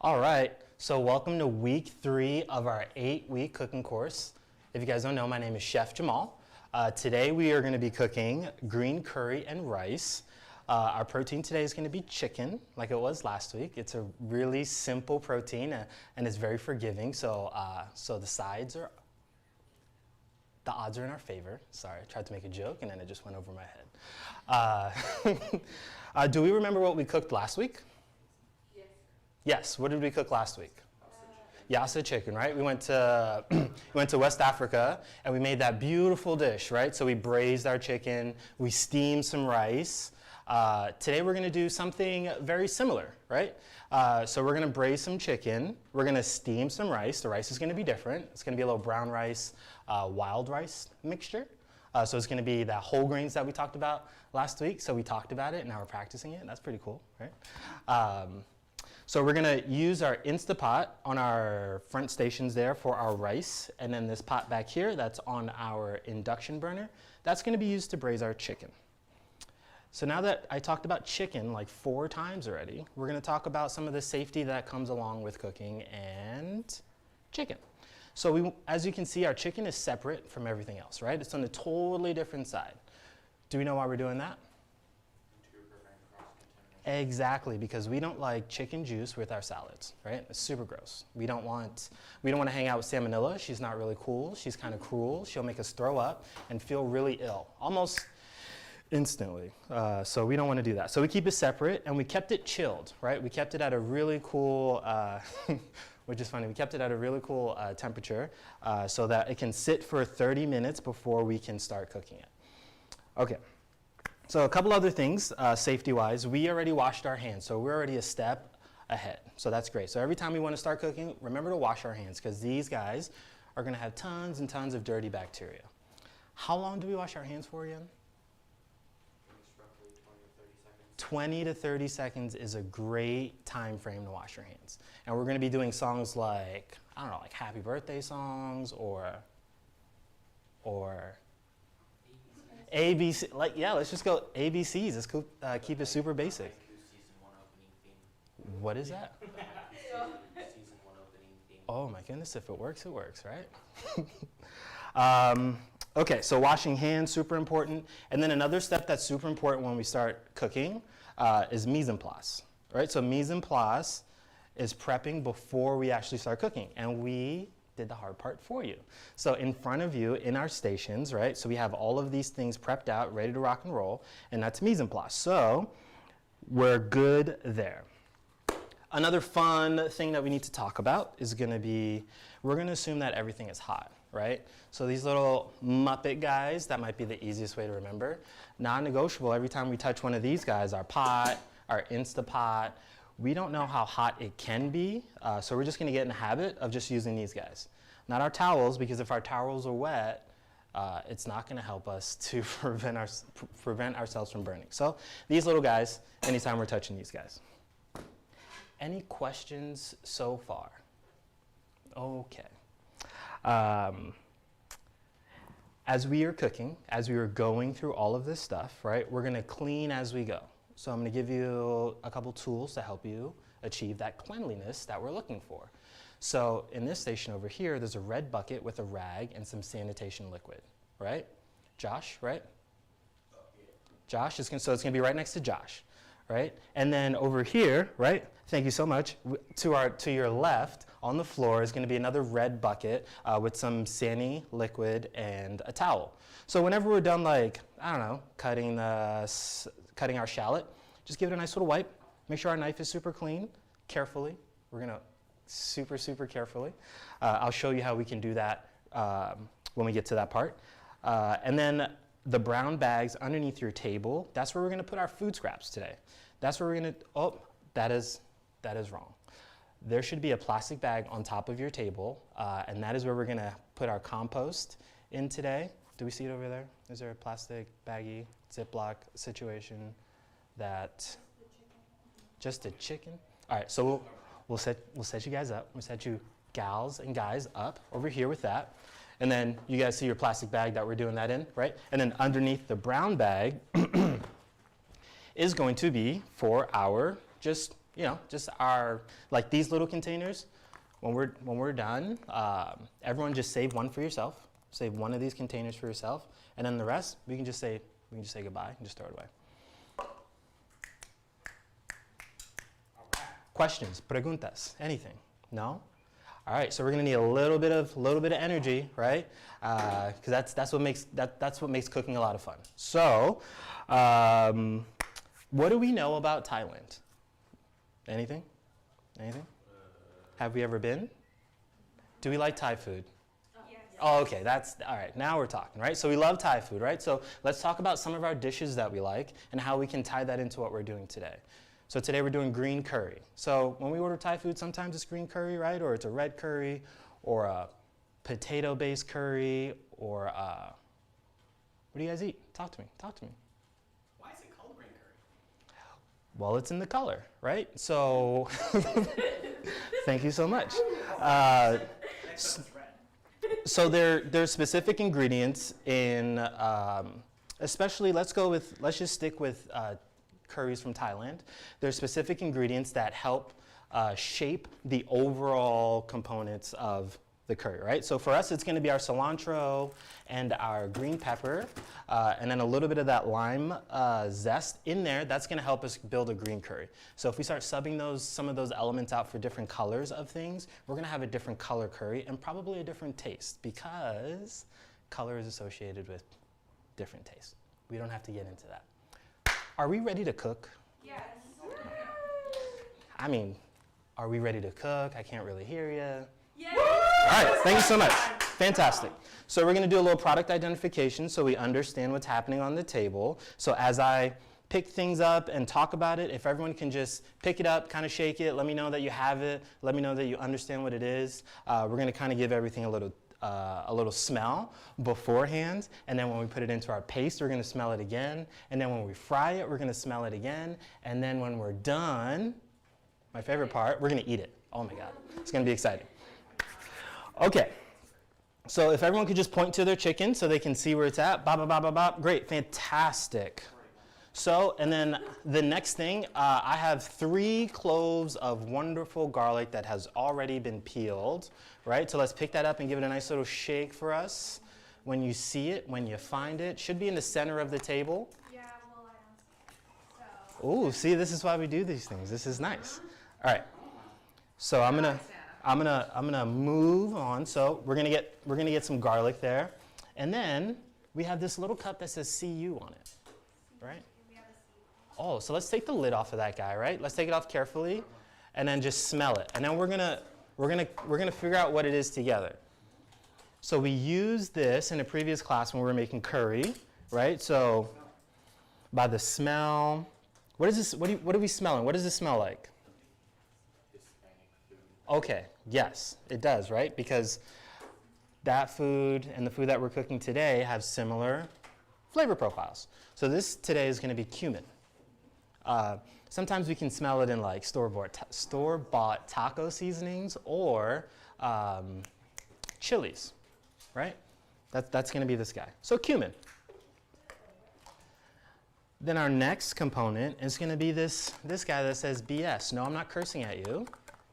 All right, so welcome to week 3 of our 8-week cooking course. If you guys don't know, my name is Chef Jamal. Today we are going to be cooking green curry and rice. Our protein today is going to be chicken, like it was last week. It's a really simple protein and it's very forgiving, so the odds are in our favor. Sorry, I tried to make a joke and then it just went over my head. Do we remember what we cooked last week? Yes, what did we cook last week? Yassa chicken, right? We went to West Africa and we made that beautiful dish, right? So we braised our chicken, we steamed some rice. Today we're gonna do something very similar, right? So we're gonna braise some chicken, we're gonna steam some rice. The rice is gonna be different. It's gonna be a little brown rice, wild rice mixture. So it's gonna be the whole grains that we talked about last week. So we talked about it and now we're practicing it. That's pretty cool, right? So we're gonna use our Instapot on our front stations there for our rice, and then this pot back here that's on our induction burner, that's gonna be used to braise our chicken. So now that I talked about chicken like 4 times already, we're gonna talk about some of the safety that comes along with cooking and chicken. So as you can see, our chicken is separate from everything else, right? It's on a totally different side. Do we know why we're doing that? Exactly, because we don't like chicken juice with our salads, right? It's super gross. We don't want to hang out with Salmonella. She's not really cool. She's kind of cruel. She'll make us throw up and feel really ill, almost instantly. So we don't want to do that. So we keep it separate, and we kept it chilled, right? We kept it at a really cool, which is funny. We kept it at a really cool temperature so that it can sit for 30 minutes before we can start cooking it. Okay. So a couple other things, safety-wise. We already washed our hands, so we're already a step ahead. So that's great. So every time we want to start cooking, remember to wash our hands, because these guys are going to have tons and tons of dirty bacteria. How long do we wash our hands for again? Roughly 20 to 30 seconds. 20 to 30 seconds is a great time frame to wash your hands. And we're going to be doing songs like, I don't know, like happy birthday songs or ABC, like, yeah, let's just go ABCs. Let's go, keep it super basic. What is that? Oh my goodness, if it works, right? Okay, so washing hands, super important. And then another step that's super important when we start cooking is mise en place, right? So mise en place is prepping before we actually start cooking. And we did the hard part for you. So in front of you in our stations, right? So we have all of these things prepped out, ready to rock and roll, and that's mise en place. So we're good there. Another fun thing that we need to talk about is gonna be, we're gonna assume that everything is hot, right? So these little Muppet guys, that might be the easiest way to remember. Non-negotiable, every time we touch one of these guys, our pot, our Instapot, we don't know how hot it can be, so we're just gonna get in the habit of just using these guys. Not our towels, because if our towels are wet, it's not gonna help us to prevent ourselves from burning. So these little guys, anytime we're touching these guys. Any questions so far? Okay. As we are cooking, as we are going through all of this stuff, right, we're gonna clean as we go. So I'm going to give you a couple tools to help you achieve that cleanliness that we're looking for. So in this station over here, there's a red bucket with a rag and some sanitation liquid, right? Josh, right? Josh, so it's going to be right next to Josh, right? And then over here, right? Thank you so much. To your left on the floor is going to be another red bucket with some sani liquid and a towel. So whenever we're done, like, I don't know, cutting our shallot, just give it a nice little wipe. Make sure our knife is super clean, carefully. We're gonna super carefully. I'll show you how we can do that when we get to that part. And then the brown bags underneath your table, that's where we're gonna put our food scraps today. That's where we're gonna, oh, that is wrong. There should be a plastic bag on top of your table, and that is where we're gonna put our compost in today. Do we see it over there? Is there a plastic baggie, Ziploc situation that, just a chicken? All right, so we'll set you guys up. We'll set you gals and guys up over here with that. And then you guys see your plastic bag that we're doing that in, right? And then underneath the brown bag is going to be for our just, you know, just our, like these little containers, when we're done, everyone just save one for yourself. Save one of these containers for yourself, and then the rest, we can just say goodbye and just throw it away. Questions, preguntas, anything? No? All right, so we're gonna need a little bit of energy, right? Because that's what makes cooking a lot of fun. So, what do we know about Thailand? Anything? Anything? Have we ever been? Do we like Thai food? Yes. Oh, okay, that's, all right, now we're talking, right? So we love Thai food, right? So let's talk about some of our dishes that we like and how we can tie that into what we're doing today. So today we're doing green curry. So when we order Thai food, sometimes it's green curry, right? Or it's a red curry, or a potato-based curry, or what do you guys eat? Talk to me, talk to me. Why is it called green curry? Well, it's in the color, right? So, thank you so much. So there's specific ingredients in, especially let's just stick with curries from Thailand. There's specific ingredients that help shape the overall components of the curry, right? So for us, it's going to be our cilantro and our green pepper, and then a little bit of that lime zest in there. That's going to help us build a green curry. So if we start subbing some of those elements out for different colors of things, we're going to have a different color curry and probably a different taste, because color is associated with different tastes. We don't have to get into that. Are we ready to cook? Yes. I mean, are we ready to cook? I can't really hear you. Yes. All right, thank you so much. Fantastic. So we're going to do a little product identification so we understand what's happening on the table. So as I pick things up and talk about it, if everyone can just pick it up, kind of shake it, let me know that you have it, let me know that you understand what it is. We're going to kind of give everything a little smell beforehand, and then when we put it into our paste, we're going to smell it again, and then when we fry it, we're going to smell it again, and then when we're done, my favorite part, we're going to eat it. Oh my God, it's going to be exciting. Okay, so if everyone could just point to their chicken so they can see where it's at. Bop, bop, bop, bop, bop. Great, fantastic. So, and then the next thing, I have 3 cloves of wonderful garlic that has already been peeled, right? So let's pick that up and give it a nice little shake for us. When you see it, when you find it, should be in the center of the table. Yeah, well, I don't see it. So. Ooh, see, this is why we do these things. This is nice. All right. So I'm gonna move on. So we're gonna get some garlic there, and then we have this little cup that says "CU" on it, right? Oh, so let's take the lid off of that guy, right? Let's take it off carefully, and then just smell it. And then we're gonna figure out what it is together. So we used this in a previous class when we were making curry, right? So by the smell, what is this? What are we smelling? What does this smell like? Okay, yes, it does, right? Because that food and the food that we're cooking today have similar flavor profiles. So this today is going to be cumin. Sometimes we can smell it in like store-bought taco seasonings or chilies, right? That's going to be this guy. So cumin. Then our next component is going to be this guy that says BS. No, I'm not cursing at you.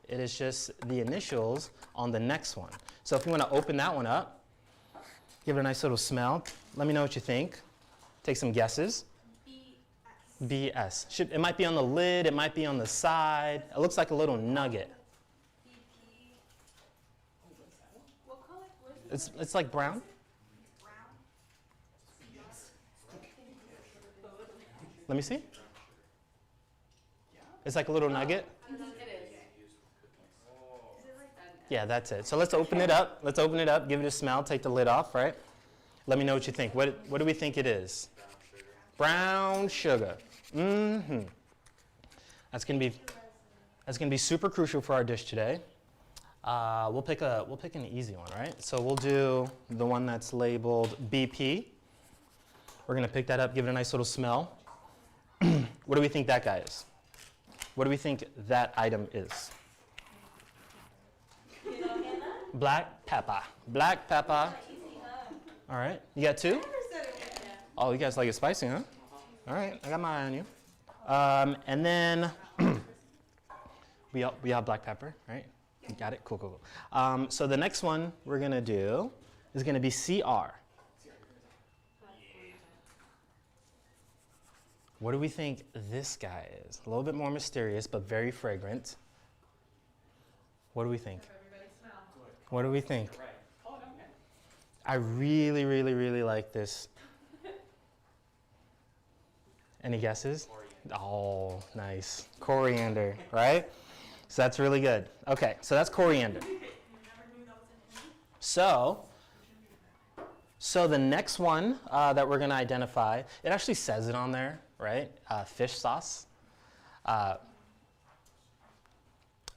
It is just the initials on the next one. So if you want to open that one up, give it a nice little smell. Let me know what you think. Take some guesses. BS. It might be on the lid. It might be on the side. It looks like a little nugget. BP. What color? What is it? It's like brown. Brown. Let me see. It's like a little nugget. Yeah, that's it. So let's open it up. Let's open it up. Give it a smell. Take the lid off, right? Let me know what you think. What do we think it is? Brown sugar. Mm-hmm. That's gonna be super crucial for our dish today. We'll pick an easy one, right? So we'll do the one that's labeled BP. We're gonna pick that up. Give it a nice little smell. What do we think that guy is? What do we think that item is? Black pepper. Black pepper. All right. You got 2? Oh, you guys like it spicy, huh? All right. I got my eye on you. And then We all have black pepper, right? You got it? Cool, cool, cool. So the next one we're gonna do is gonna be CR. What do we think this guy is? A little bit more mysterious, but very fragrant. What do we think? Everybody smell. Good. What do we think? Right. Call it out again. I really, really, really like this. Any guesses? Coriander. Oh, nice. Coriander, right? So that's really good. Okay, so that's coriander. You never knew that was in him? So the next one that we're going to identify, it actually says it on there, right? Fish sauce.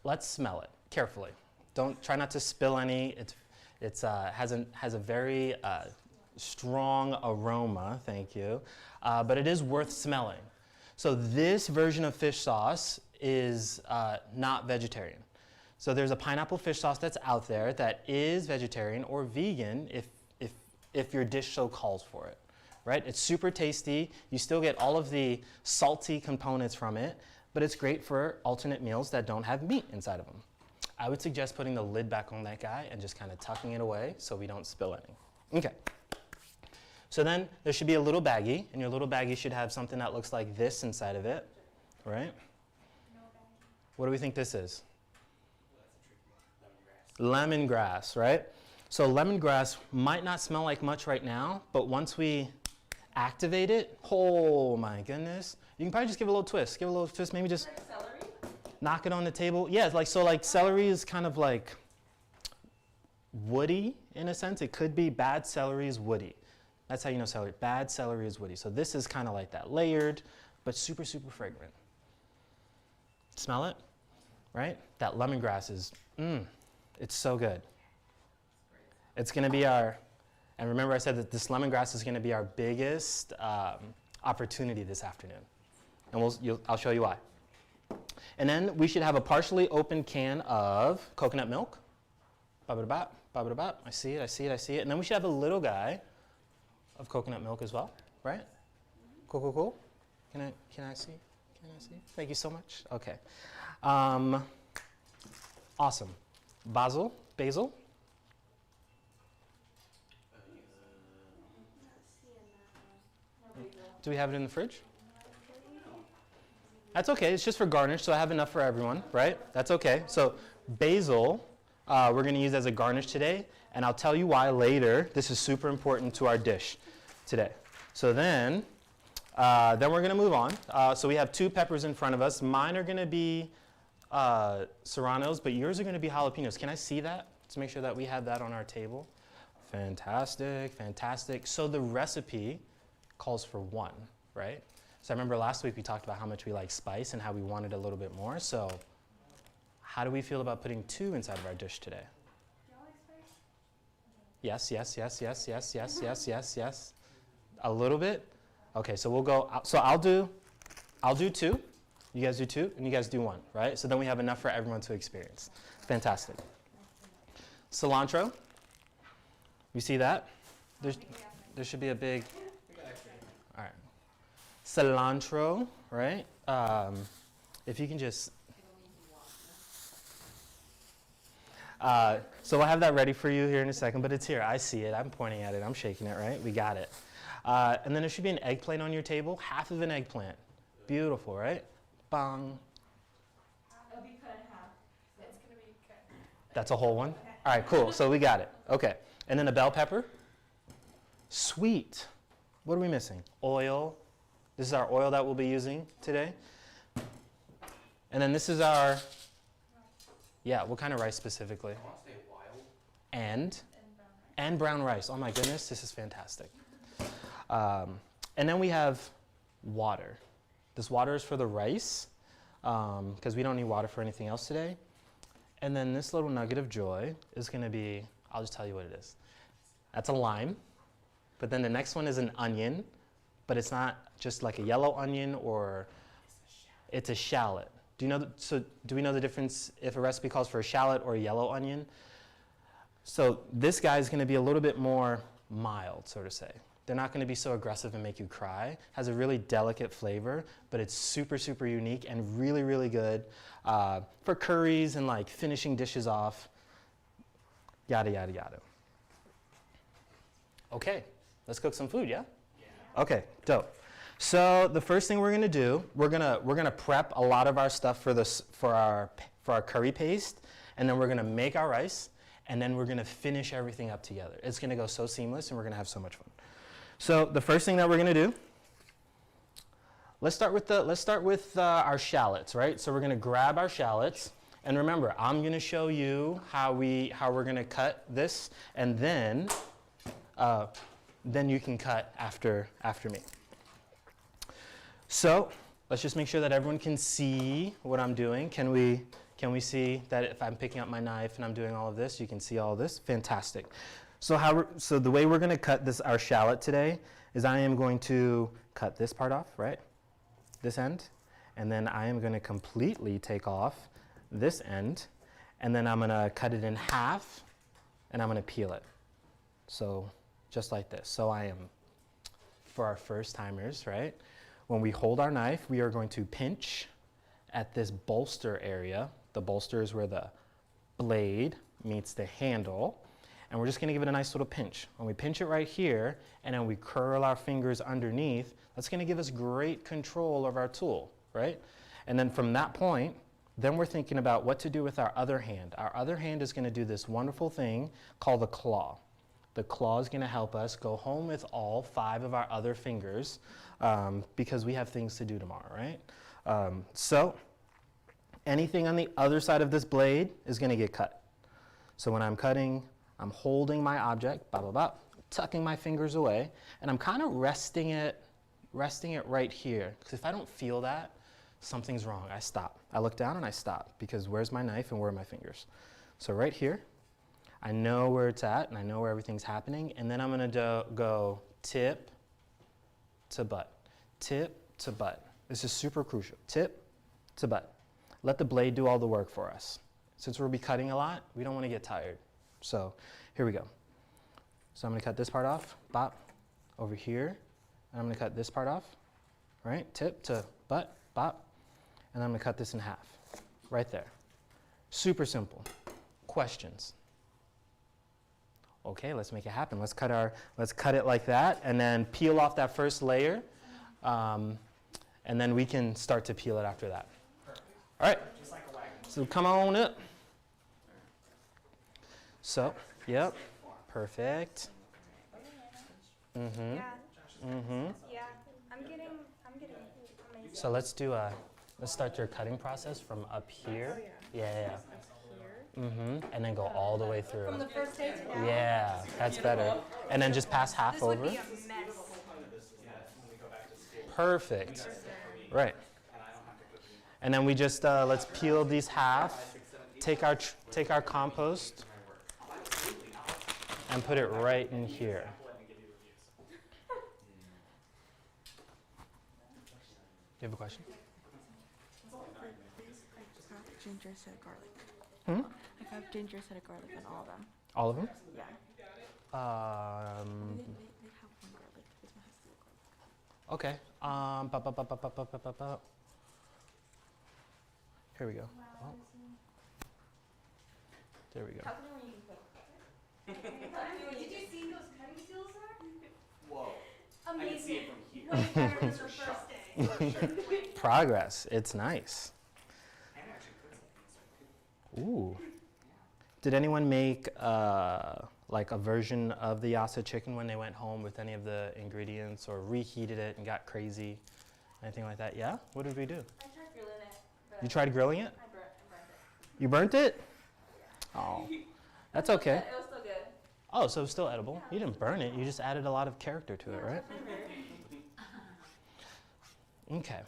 Let's smell it carefully. Don't try not to spill any. It has a very strong aroma. Thank you, but it is worth smelling. So this version of fish sauce is not vegetarian. So there's a pineapple fish sauce that's out there that is vegetarian or vegan if your dish so calls for it, right? It's super tasty. You still get all of the salty components from it, but it's great for alternate meals that don't have meat inside of them. I would suggest putting the lid back on that guy and just kind of tucking it away so we don't spill any. Okay. So then there should be a little baggie, and your little baggie should have something that looks like this inside of it, right? No bag. What do we think this is? Well, that's a tricky one. Lemongrass. Lemongrass, right? So lemongrass might not smell like much right now, but once we activate it, oh my goodness. You can probably just give it a little twist. Give it a little twist, maybe just Like celery? knock it on the table. Yeah, like celery is kind of like woody in a sense. It could be bad celery is woody. That's how you know celery. Bad celery is woody. So this is kind of like that, layered, but super, super fragrant. Smell it, right? That lemongrass is, it's so good. It's gonna be and remember I said that this lemongrass is gonna be our biggest opportunity this afternoon. And I'll show you why. And then we should have a partially opened can of coconut milk. Ba-ba-da-bop, ba-ba-da-bop. I see it, I see it, I see it. And then we should have a little guy of coconut milk as well, right? Cool, cool, cool. Can I see? Can I see? Thank you so much. Okay. Awesome. Basil. Do we have it in the fridge? That's okay. It's just for garnish, so I have enough for everyone, right? That's okay. So basil, we're going to use as a garnish today, and I'll tell you why later. This is super important to our dish today. So then we're going to move on. So we have 2 peppers in front of us. Mine are going to be serranos, but yours are going to be jalapenos. Can I see that to make sure that we have that on our table? Fantastic, fantastic. So the recipe calls for 1, right? So I remember last week we talked about how much we like spice and how we wanted a little bit more. So how do we feel about putting 2 inside of our dish today? Do y'all like spice? Yes, yes, yes, yes, yes, yes, yes, yes, yes. A little bit? Okay, so we'll go, so I'll do 2, you guys do 2, and you guys do 1, right? So then we have enough for everyone to experience. Fantastic. Cilantro, you see that? There should be a big, all right. Cilantro, right? If you can just, so we'll have that ready for you here in a second, but it's here. I see it. I'm pointing at it. I'm shaking it, right? We got it. And then there should be an eggplant on your table, half of an eggplant. Beautiful, right? Bang. It'll be cut in half. It's gonna be cut. That's a whole one? All right, cool. So we got it. Okay. And then a bell pepper. Sweet. What are we missing? Oil. This is our oil that we'll be using today. And then this is our, yeah, what kind of rice specifically? I want to say wild. And brown rice. Oh my goodness, this is fantastic. And then we have water. This water is for the rice, because we don't need water for anything else today. And then this little nugget of joy is going to be, I'll just tell you what it is. That's a lime. But then the next one is an onion, but it's not just like a yellow onion, or it's a shallot. Do we know the difference if a recipe calls for a shallot or a yellow onion? So this guy is going to be a little bit more mild, so to say. They're not gonna be so aggressive and make you cry. Has a really delicate flavor, but it's super, super unique and really, really good for curries and like finishing dishes off, yada, yada, yada. Okay, let's cook some food, yeah? Okay, dope. So the first thing we're gonna do, we're gonna prep a lot of our stuff for our curry paste, and then we're gonna make our rice, and then we're gonna finish everything up together. It's gonna go so seamless, and we're gonna have so much fun. So the first thing that we're gonna do, let's start with our shallots, right? So we're gonna grab our shallots, and remember, I'm gonna show you how we're gonna cut this, and then you can cut after me. So let's just make sure that everyone can see what I'm doing. Can we see that if I'm picking up my knife and I'm doing all of this, you can see all of this? Fantastic. So the way we're going to cut our shallot today is I am going to cut this part off, right? This end. And then I am going to completely take off this end. And then I'm going to cut it in half, and I'm going to peel it. So just like this. So for our first timers, right? When we hold our knife, we are going to pinch at this bolster area. The bolster is where the blade meets the handle. And we're just gonna give it a nice little pinch. When we pinch it right here, and then we curl our fingers underneath, that's gonna give us great control of our tool, right? And then from that point, then we're thinking about what to do with our other hand. Our other hand is gonna do this wonderful thing called the claw. The claw is gonna help us go home with all 5 of our other fingers because we have things to do tomorrow, right? So anything on the other side of this blade is gonna get cut. So when I'm cutting, I'm holding my object, blah, blah, blah, tucking my fingers away, and I'm kind of resting it right here. Because if I don't feel that, something's wrong. I stop. I look down and I stop because where's my knife and where are my fingers? So right here, I know where it's at and I know where everything's happening, and then I'm gonna go tip to butt, tip to butt. This is super crucial. Tip to butt. Let the blade do all the work for us. Since we'll be cutting a lot, we don't want to get tired. So here we go. So I'm going to cut this part off, bop, over here. And I'm going to cut this part off, right? Tip to butt, bop. And I'm going to cut this in half, right there. Super simple. Questions? Okay, let's make it happen. Let's cut it like that, and then peel off that first layer, and then we can start to peel it after that. All right. So come on up. So, yep, perfect. Mm-hmm. Yeah. Mm-hmm. Yeah. I'm getting amazing. So let's start your cutting process from up here. Yeah. Mm-hmm. And then go all the way through. From the first stage down. Yeah, that's better. And then just pass half This over. would be a mess. Perfect. Right. And then we just let's peel these half. Take our compost and put it right in here. Do you have a question? Ginger instead of garlic. Hmm? I have ginger instead of garlic on all of them. All of them? Yeah. They have one garlic. This one has 2 garlic. Okay. Here we go. Oh. There we go. Did you see those cutting skills there? Whoa. Amazing. I can see it from here. Way better than your first day. Progress. It's nice. And actually cook something. Ooh. Did anyone make like a version of the yassa chicken when they went home with any of the ingredients, or reheated it and got crazy? Anything like that? Yeah? What did we do? I tried grilling it, but You tried grilling it? I burnt it. You burnt it? Oh. That's okay. It was still good. Oh, so it's still edible. You didn't burn it. You just added a lot of character to it, right? Okay.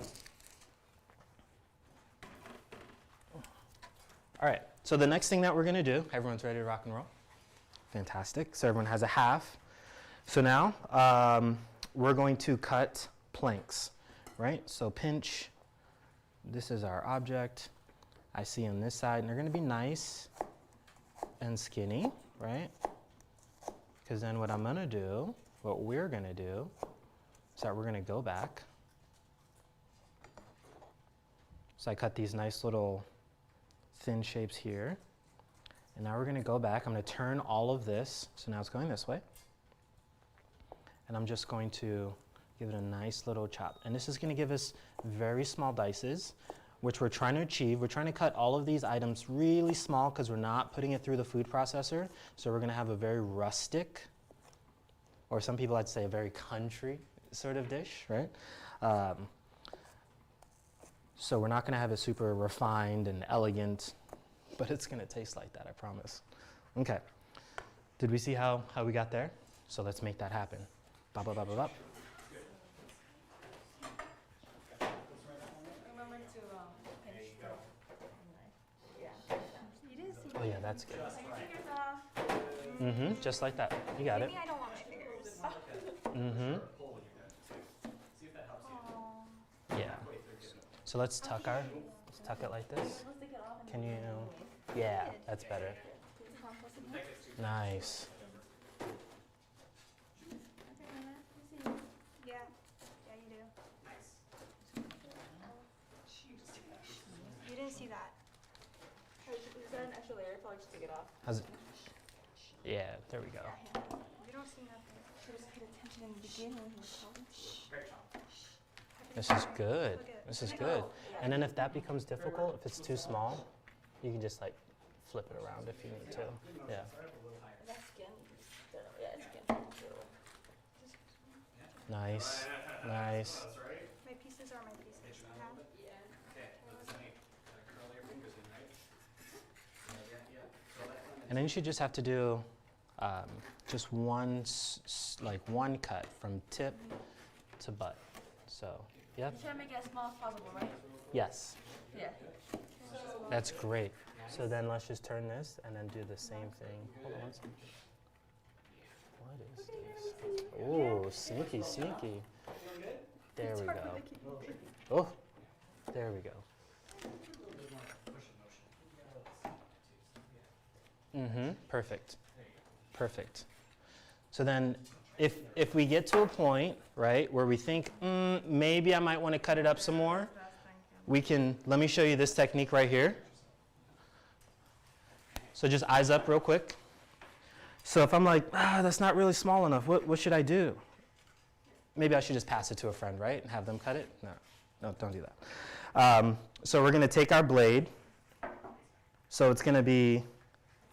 All right. So the next thing that we're going to do, everyone's ready to rock and roll? Fantastic. So everyone has a half. So now we're going to cut planks, right? So pinch. This is our object. I see on this side, and they're going to be nice and skinny, right? Because then what I'm going to do what we're gonna do is that we're gonna go back. So I cut these nice little thin shapes here. And now we're gonna go back. I'm gonna turn all of this. So now it's going this way. And I'm just going to give it a nice little chop. And this is gonna give us very small dices, which we're trying to achieve. We're trying to cut all of these items really small because we're not putting it through the food processor. So we're gonna have a very rustic, or some people I'd say a very country sort of dish, right? So we're not gonna have it super refined and elegant, but it's gonna taste like that, I promise. Okay, did we see how we got there? So let's make that happen. Bop, bop, bop, bop, bop. Remember to pinch the knife. Yeah. You didn't see Oh yeah, that's good. Take your fingers off. Mm-hmm, just like that. You got it. Maybe I don't want my fingers. Mm-hmm, See if that helps Oh. you. yeah. So let's tuck it like this. Can you, yeah, that's better. Nice. Yeah. Yeah, you do. Nice. You didn't see that. Is that an extra layer? Probably just take it off. How's it? Yeah, there we go. You don't see nothing. Should have paid attention in the beginning when he was talking. Great job. This is good. This is good. And then if that becomes difficult, if it's too small, you can just like flip it around if you need to. Yeah. Is that skin? Yeah, it's skin. Nice. Nice. That's right. My pieces are my pieces. Hitch around a little bit. Yeah. Okay, let's make. Curl your fingers in, right? Yeah. Curl that lemon. And then you should just have to do just one, like one cut from tip to butt. So, yep. You try to make it as small as possible, right? Yes. Yeah. That's great. So then let's just turn this and then do the same thing. Hold on one second. What is this? Ooh, sneaky, sneaky. There we go. Oh, there we go. Mm-hmm, perfect. Perfect. So then if we get to a point, right, where we think, maybe I might want to cut it up some more, we can, let me show you this technique right here. So just eyes up real quick. So if I'm like, that's not really small enough, what should I do? Maybe I should just pass it to a friend, right, and have them cut it? No, don't do that. So we're going to take our blade. So it's going to be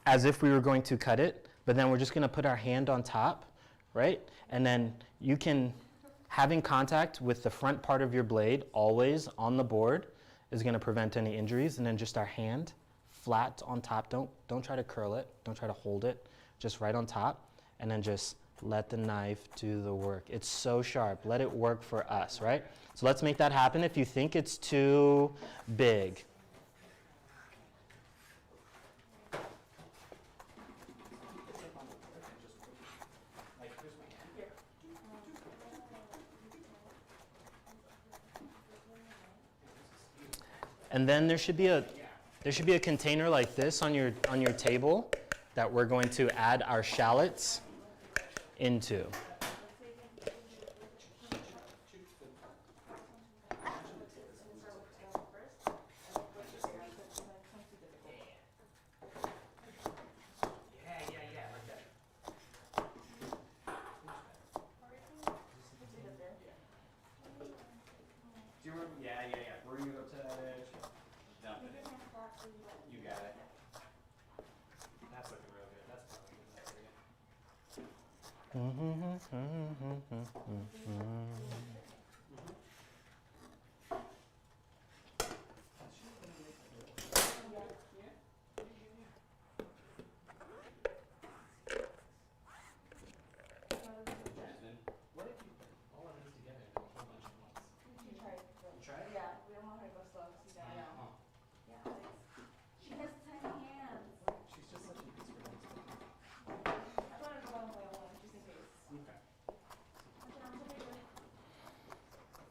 as if we were going to cut it, but then we're just going to put our hand on top, right? And then you can, having contact with the front part of your blade always on the board is going to prevent any injuries. And then just our hand flat on top. Don't try to curl it. Don't try to hold it. Just right on top. And then just let the knife do the work. It's so sharp. Let it work for us, right? So let's make that happen. If you think it's too big, and then there should be a container like this on your table that we're going to add our shallots into. Do you remember? Yeah. Bring it up to that edge. Dump it in. You got it. That's looking real good. That's probably good enough for you. Jasmine, what if you put all of these together and do a whole bunch at once? You try it. You try it? Yeah, we don't want her to go slow. See that? Uh-huh. Yeah. She has tiny hands. She's just such an expert. I thought I'd go one by one, just in case. Okay.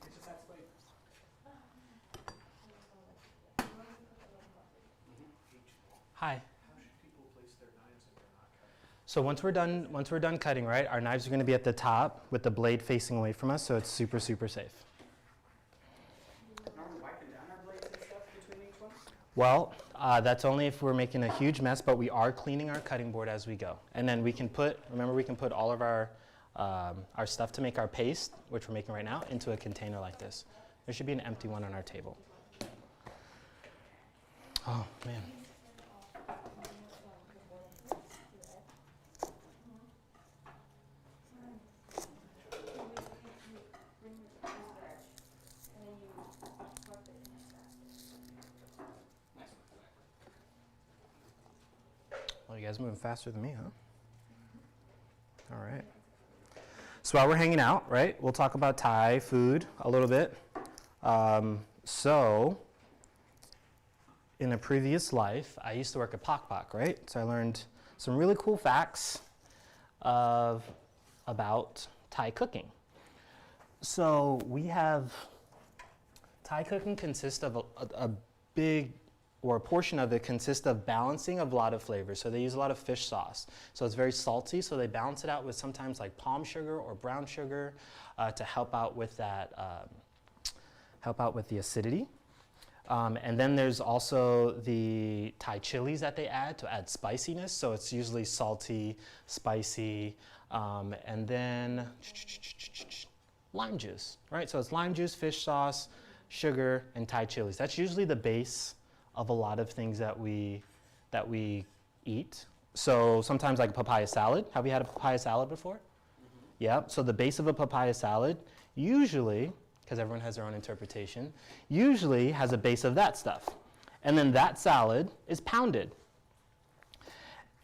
It's just that flavor. Hi. How should people place their knives if they're not cutting? So once we're done cutting, right, our knives are going to be at the top with the blade facing away from us, so it's super, super safe. Are we wiping down our blades and stuff between each one? Well, that's only if we're making a huge mess, but we are cleaning our cutting board as we go. And then we can put all of our stuff to make our paste, which we're making right now, into a container like this. There should be an empty one on our table. Oh, man. Well, you guys are moving faster than me, huh? All right. So while we're hanging out, right, we'll talk about Thai food a little bit. So in a previous life, I used to work at Pok Pok, right? So I learned some really cool facts about Thai cooking. So Thai cooking consists of a big, or a portion of it consists of balancing of a lot of flavors. So they use a lot of fish sauce. So it's very salty, so they balance it out with sometimes like palm sugar or brown sugar to help out with that, help out with the acidity. And then there's also the Thai chilies that they add to add spiciness. So it's usually salty, spicy, and then lime juice, right? So it's lime juice, fish sauce, sugar, and Thai chilies. That's usually the base of a lot of things that we eat. So sometimes like a papaya salad. Have you had a papaya salad before? Mm-hmm. Yeah. So the base of a papaya salad usually, because everyone has their own interpretation, usually has a base of that stuff. And then that salad is pounded.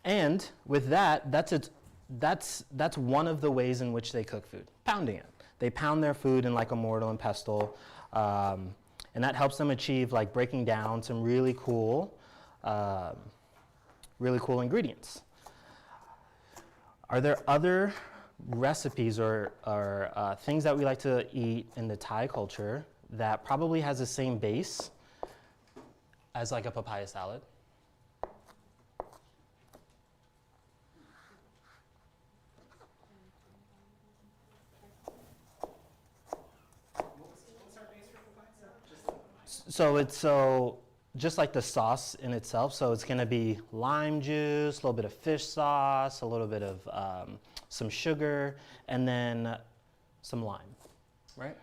And with that, that's one of the ways in which they cook food, pounding it. They pound their food in like a mortar and pestle. And that helps them achieve like breaking down some really cool ingredients. Are there other recipes or things that we like to eat in the Thai culture that probably has the same base as like a papaya salad? So just like the sauce in itself, so it's going to be lime juice, a little bit of fish sauce, a little bit of some sugar, and then some lime, right?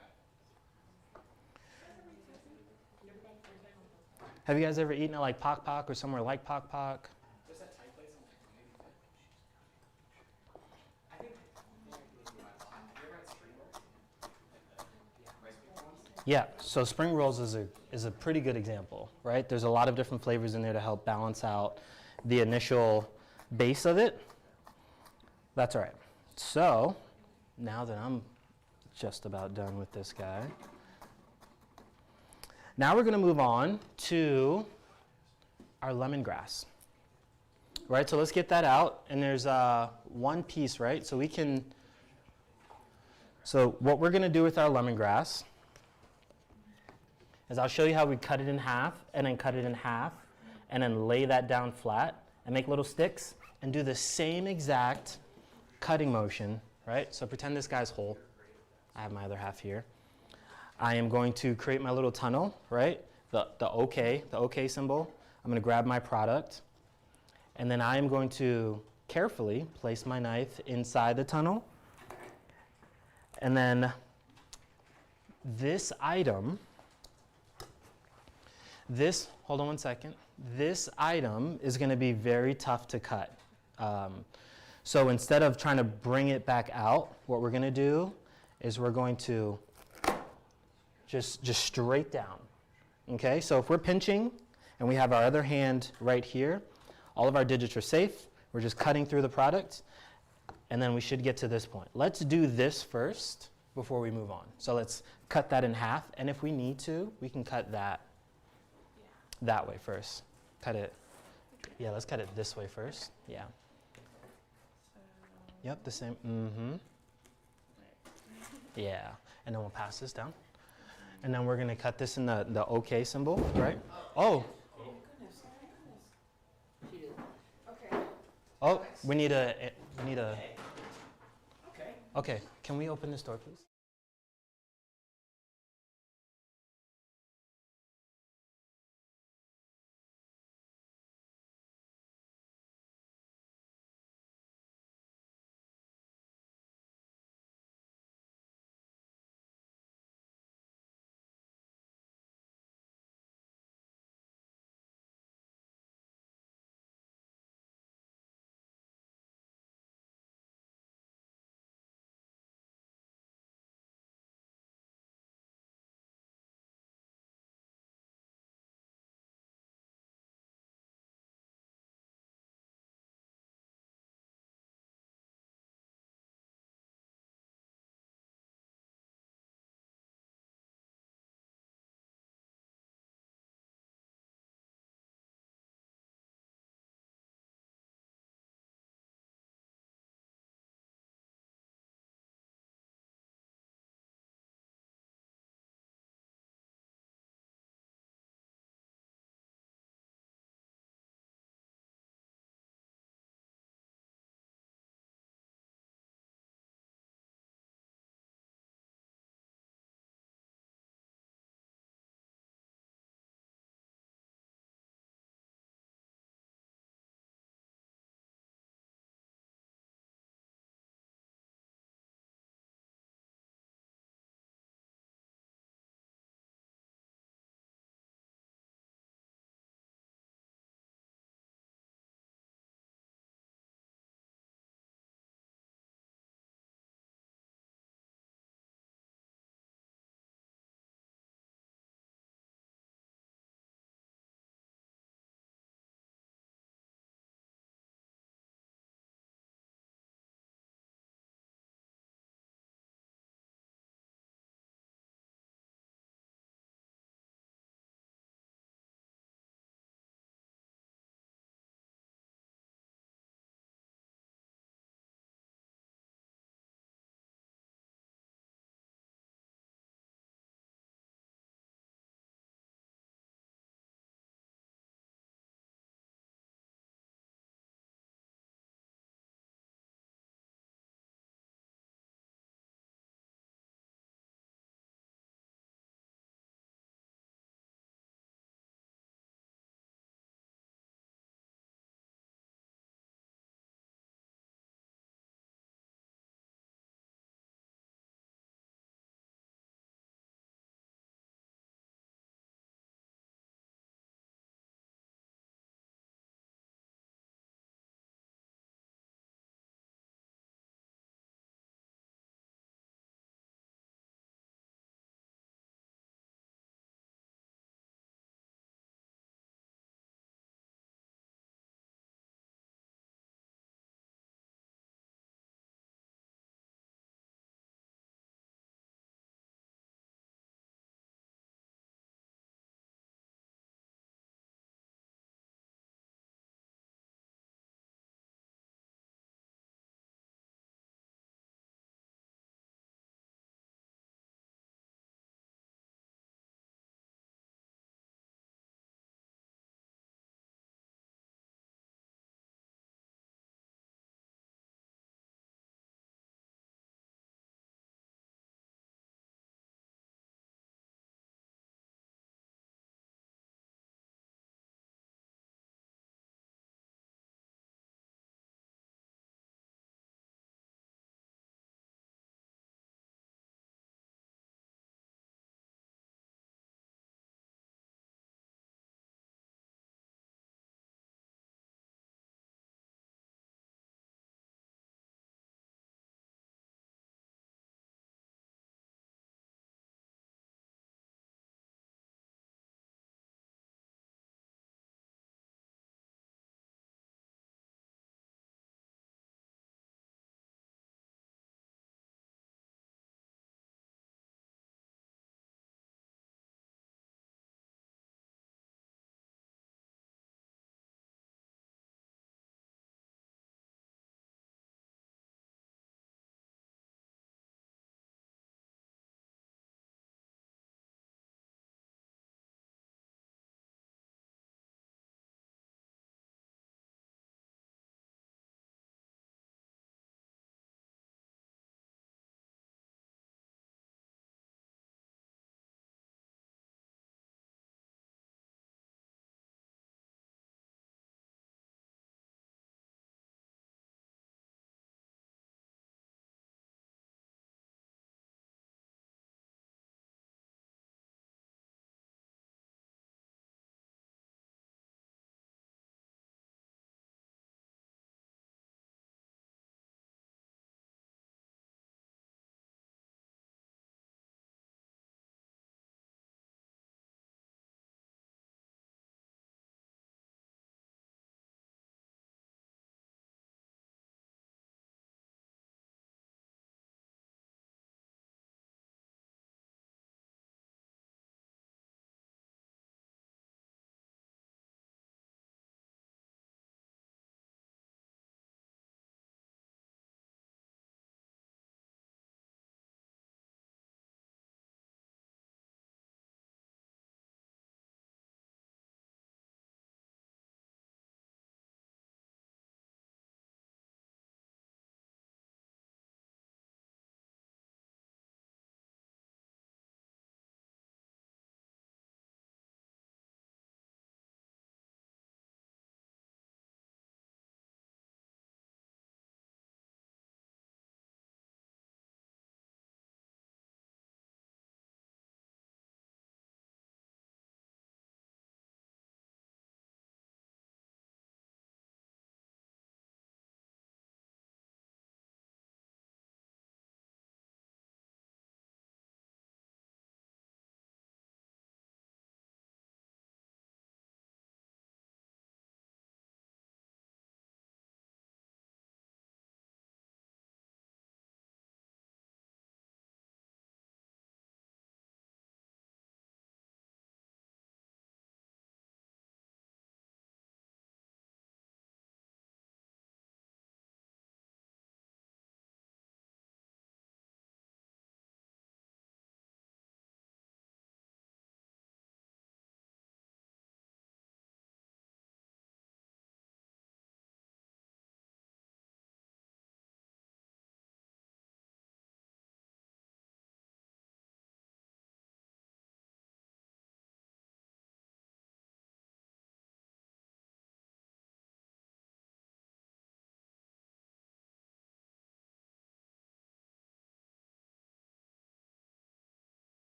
Have you guys ever eaten at like Pok Pok or somewhere like Pok Pok? Just that Thai place, I think you ever had spring rolls? Rice paper ones? Yeah, so spring rolls is a pretty good example, right? There's a lot of different flavors in there to help balance out the initial base of it. That's all right. So now that I'm just about done with this guy, now we're going to move on to our lemongrass, right? So let's get that out. And there's one piece, right? So what we're going to do with our lemongrass is I'll show you how we cut it in half and then cut it in half and then lay that down flat and make little sticks and do the same exact cutting motion, right? So pretend this guy's whole. I have my other half here. I am going to create my little tunnel, right? The OK symbol. I'm going to grab my product, and then I am going to carefully place my knife inside the tunnel. And then this item, hold on one second. This item is going to be very tough to cut. So instead of trying to bring it back out, what we're going to do is we're going to just straight down, okay? So if we're pinching and we have our other hand right here, all of our digits are safe. We're just cutting through the product, and then we should get to this point. Let's do this first before we move on. So let's cut that in half, and if we need to, we can cut that way first. Cut it, yeah, let's cut it this way first, yeah. Yep, the same, yeah, and then we'll pass this down. And then we're going to cut this in the OK symbol, right? Oh. Okay. Oh, we need a. Okay. Okay. Okay, can we open this door, please?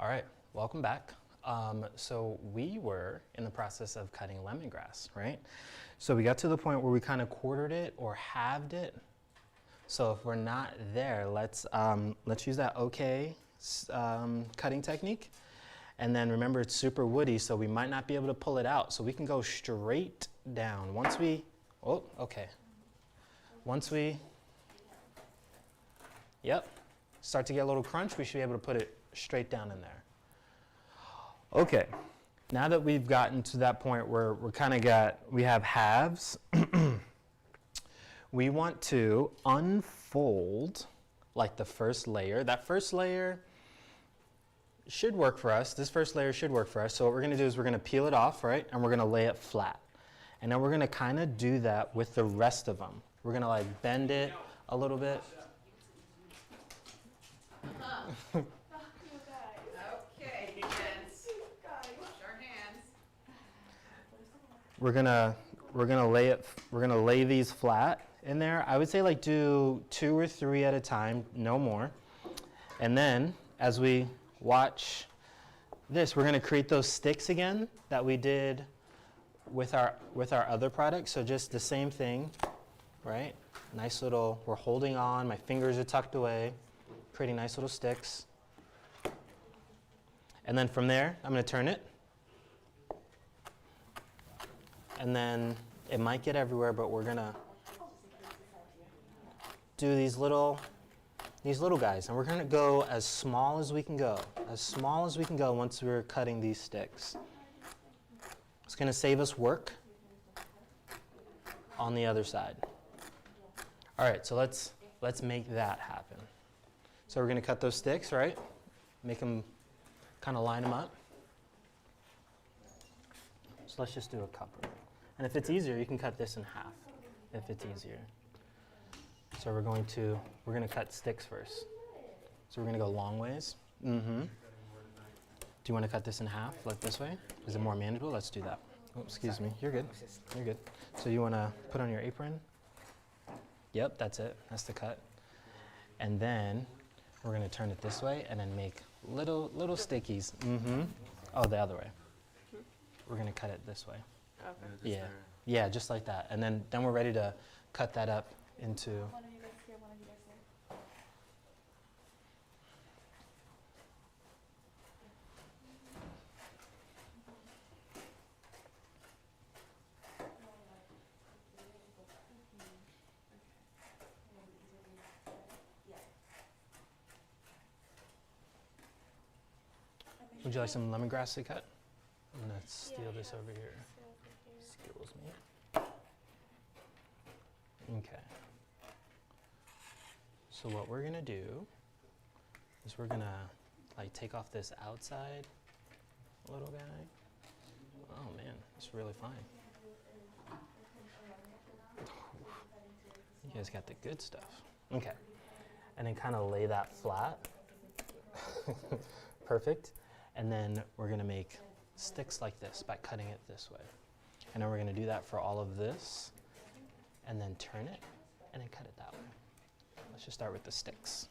All right, welcome back. So we were in the process of cutting lemongrass, right? So we got to the point where we kind of quartered it or halved it. So if we're not there, let's use that cutting technique. And then remember, it's super woody, so we might not be able to pull it out. So we can go straight down. Once we start to get a little crunch, we should be able to put it straight down in there. Okay, now that we've gotten to that point where we have halves, we want to unfold like the first layer. That first layer should work for us. This first layer should work for us. So what we're gonna do is we're gonna peel it off, right? And we're gonna lay it flat. And then we're gonna kind of do that with the rest of them. We're gonna like bend it a little bit. Okay, gents. Wash our hands. We're gonna lay these flat in there. I would say like do 2 or 3 at a time, no more. And then as we watch this, we're gonna create those sticks again that we did with our other product. So just the same thing, right? Nice little, we're holding on, my fingers are tucked away, creating nice little sticks. And then from there, I'm gonna turn it. And then it might get everywhere, but we're gonna do these little guys. And we're gonna go as small as we can go. As small as we can go once we're cutting these sticks. It's gonna save us work on the other side. All right, so let's make that happen. So we're gonna cut those sticks, right? Make them, kind of line them up. So let's just do a couple. And if it's easier, you can cut this in half, if it's easier. So we're gonna cut sticks first. So we're gonna go long ways. Mm-hmm. Do you wanna cut this in half, like this way? Is it more manageable? Let's do that. Oh, excuse me, you're good, you're good. So you wanna put on your apron? Yep, that's it, that's the cut. And then we're gonna turn it this way and then make little stickies. Mm-hmm. Oh, the other way. We're gonna cut it this way. Okay. Yeah, just like that. And then we're ready to cut that up into. One of you guys here, one of you guys here. Would you like some lemongrass to cut? I'm gonna steal this over here. Excuse me. Okay. So what we're gonna do is we're gonna like take off this outside little guy. Oh man, it's really fine. You guys got the good stuff. Okay. And then kind of lay that flat. Perfect. And then we're gonna make sticks like this by cutting it this way. And then we're gonna do that for all of this, and then turn it, and then cut it that way. Let's just start with the sticks.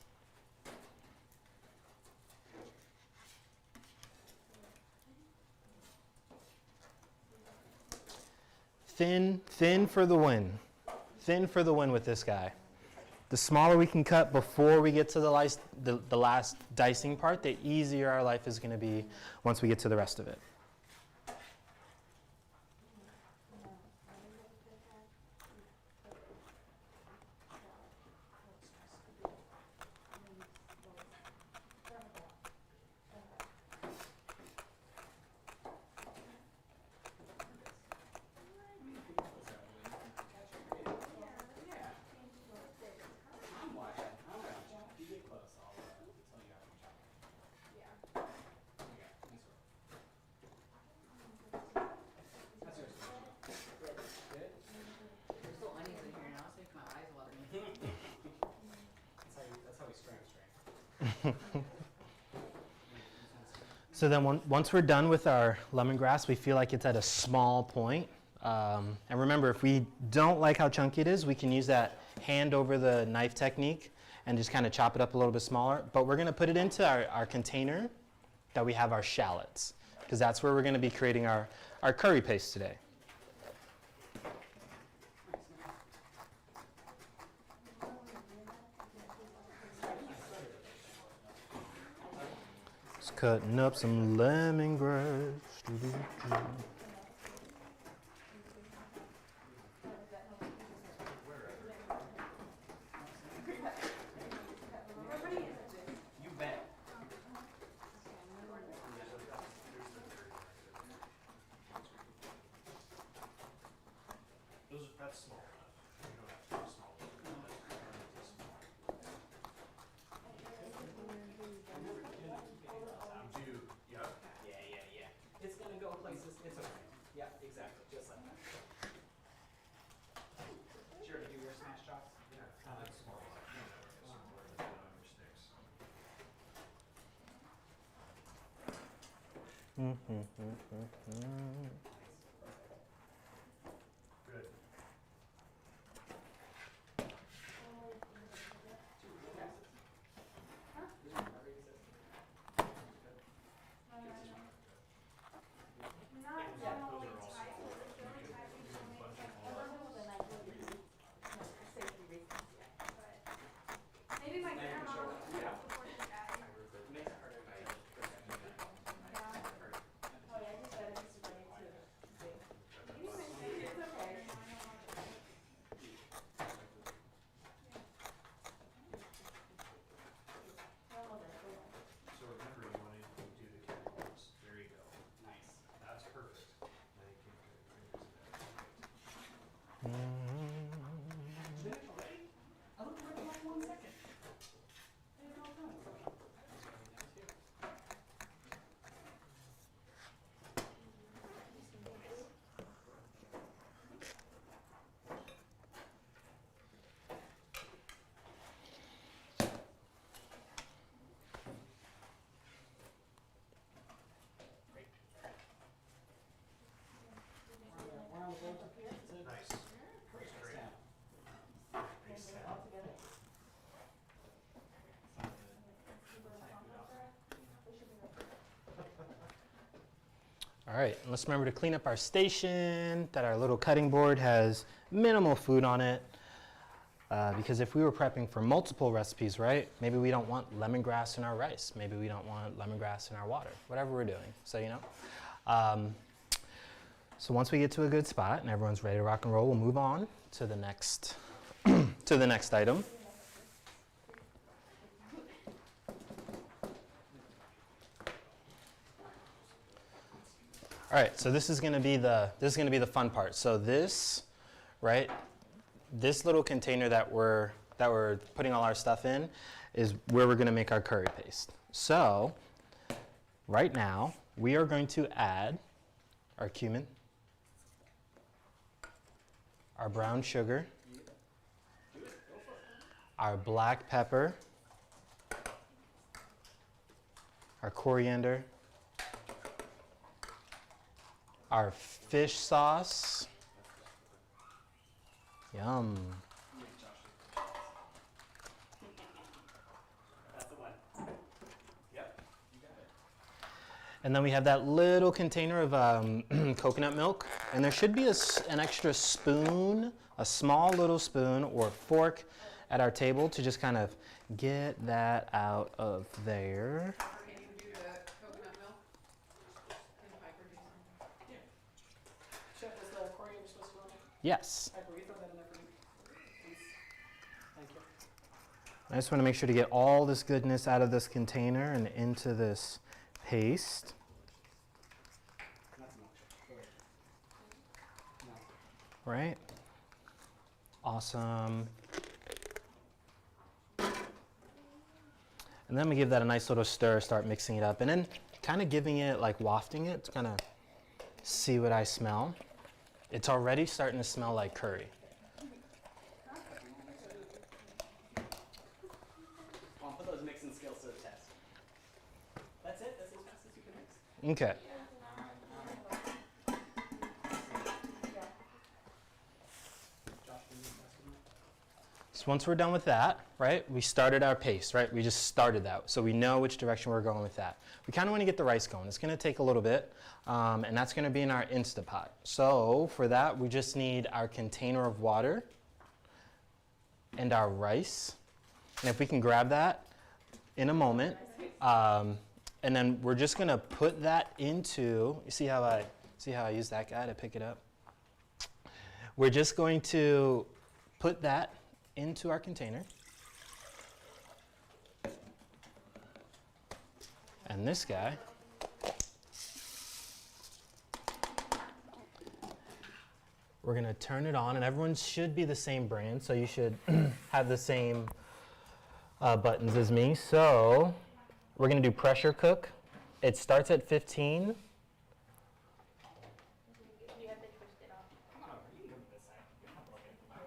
Thin for the win. Thin for the win with this guy. The smaller we can cut before we get to the last dicing part, the easier our life is gonna be once we get to the rest of it. So then once we're done with our lemongrass, we feel like it's at a small point. And remember, if we don't like how chunky it is, we can use that hand over the knife technique and just kind of chop it up a little bit smaller. But we're going to put it into our container, that we have our shallots, because that's where we're going to be creating our curry paste today. Just cutting up some lemongrass. You bet. That's small enough. You don't have to do small. You do. Yep. Yeah. It's gonna go places. It's okay. Yeah, exactly. Just like that. Sure to do your smash chops? Yeah. That's small. Good. Maybe my grandma Sure. will Yeah. before she died. Makes it harder by Oh yeah, I just got it this morning too. You didn't even say it's okay. So remember, you want to do the chemicals. There you go. Nice. That's perfect. Now you can put your fingers in there. Finished already? I looked at it like 1 second. I did it all done. Nice. Great. Nice. All right, and let's remember to clean up our station, that our little cutting board has minimal food on it. Because if we were prepping for multiple recipes, right, maybe we don't want lemongrass in our rice. Maybe we don't want lemongrass in our water, whatever we're doing. So, you know. So once we get to a good spot and everyone's ready to rock and roll, we'll move on to the next, to the next item. All right, so this is going to be the fun part. So this, right, this little container that we're putting all our stuff in is where we're going to make our curry paste. So right now we are going to add our cumin, our brown sugar, our black pepper, our coriander, our fish sauce. Yum. That's the one. Yep, you got it. And then we have that little container of coconut milk. And there should be an extra spoon, a small little spoon or fork at our table to just kind of get that out of there. Piper, can you do the coconut milk? Can Piper do some? Chef, is the coriander supposed to go in there? Yes. Piper, will you throw that in there for me? Please. Thank you. I just want to make sure to get all this goodness out of this container and into this paste. That's enough. Go ahead. No. Right? Awesome. And then we give that a nice little stir, start mixing it up, and then kind of giving it, like wafting it to kind of see what I smell. It's already starting to smell like curry. I'll put those mixing skills to the test. That's it? That's as fast as you can mix? Okay. Josh, can you pass me that? So So once we're done with that, right, we started our paste, right? We just started that, so we know which direction we're going with that. We kind of want to get the rice going. It's going to take a little bit, and that's going to be in our Instapot. So for that, we just need our container of water and our rice. And if we can grab that in a moment, and then we're just going to put that into, you see how I use that guy to pick it up? We're just going to put that into our container. And this guy, we're going to turn it on, and everyone should be the same brand, so you should have the same buttons as me. So we're going to do pressure cook. It starts at 15.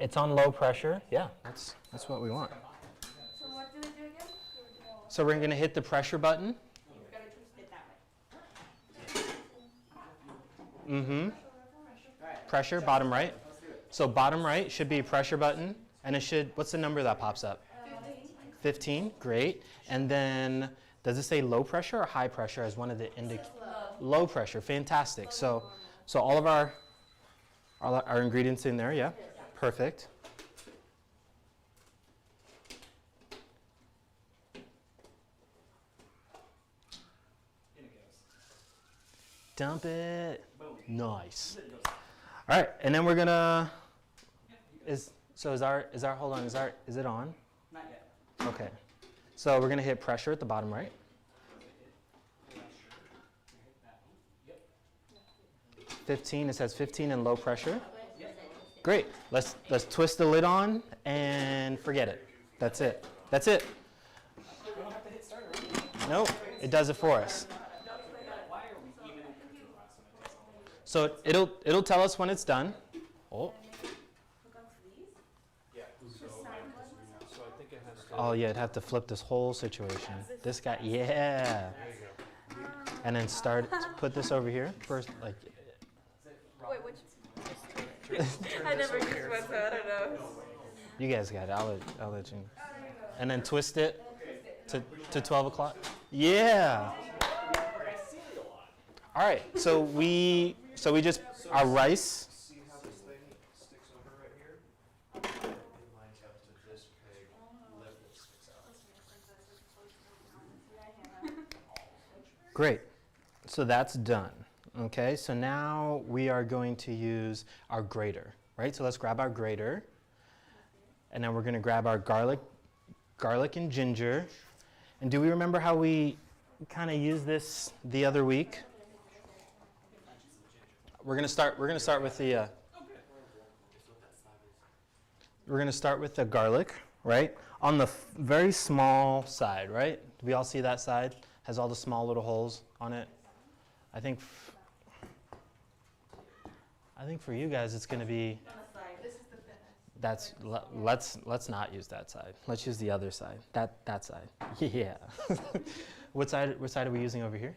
It's on low pressure. Yeah, that's what we want. So what do we do again? So we're going to hit the pressure button. You gotta twist it that way. Mm-hmm. Pressure, bottom right. So bottom right should be pressure button, and it should, what's the number that pops up? 15, great. And then, does it say low pressure or high pressure as one of the low pressure, fantastic. So all of our ingredients in there, yeah, perfect. Dump it. Nice. All right, and then we're gonna. Is our hold on? Is it on? Not yet. Okay. So we're gonna hit pressure at the bottom right. 15. It says 15 and low pressure. Great. Let's twist the lid on and forget it. That's it. That's it. We don't have to hit start or Nope. It does it for us. why are we even So it'll tell us when it's done. Oh. Oh yeah, it'd have to flip this whole situation. This guy, yeah. And then put this over here first, like. Wait, which? I never used one, so I don't know. You guys got it. I'll let you. And then twist it to 12 o'clock. Yeah. All right. So we just our rice. See how this thing sticks over right here? It lines up to this big lip that sticks out. Great. So that's done. Okay. So now we are going to use our grater, right? So let's grab our grater, and then we're going to grab our garlic and ginger. And do we remember how we kind of used this the other week? We're going to start with the garlic, right? On the very small side, right? Do we all see that side? Has all the small little holes on it. I think for you guys it's going to be let's not use that side. Let's use the other side. That side. Yeah. What side are we using over here?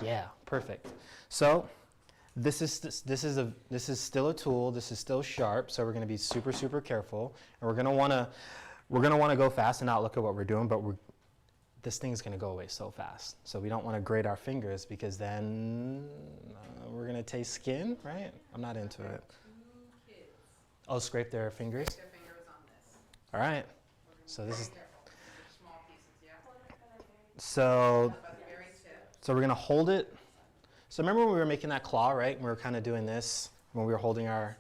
Yeah, perfect. So this is still a tool. This is still sharp. So we're going to be super, super careful, and we're going to want to go fast and not look at what we're doing. But this thing is going to go away so fast. So we don't want to grate our fingers, because then we're going to taste skin, right? I'm not into it. Oh, scrape their fingers. Their fingers on this. All right. So this is Careful. These are small pieces, yeah. so. About the very tip. So we're going to hold it. So remember when we were making that claw, right? We were kind of doing this when we were holding our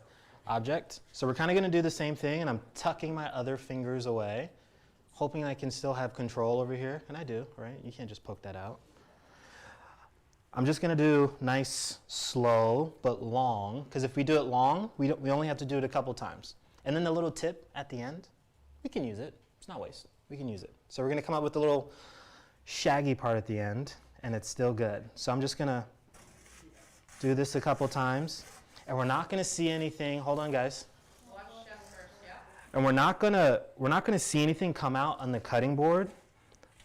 object. So we're kind of going to do the same thing, and I'm tucking my other fingers away, hoping I can still have control over here. And I do, right? You can't just poke that out. I'm just going to do nice, slow, but long, because if we do it long, we only have to do it a couple times. And then the little tip at the end, we can use it. It's not waste. We can use it. So we're going to come up with the little shaggy part at the end, and it's still good. So I'm just going to do this a couple times, and we're not going to see anything. Hold on, guys. Watch Chef first, yeah. And we're not gonna see anything come out on the cutting board,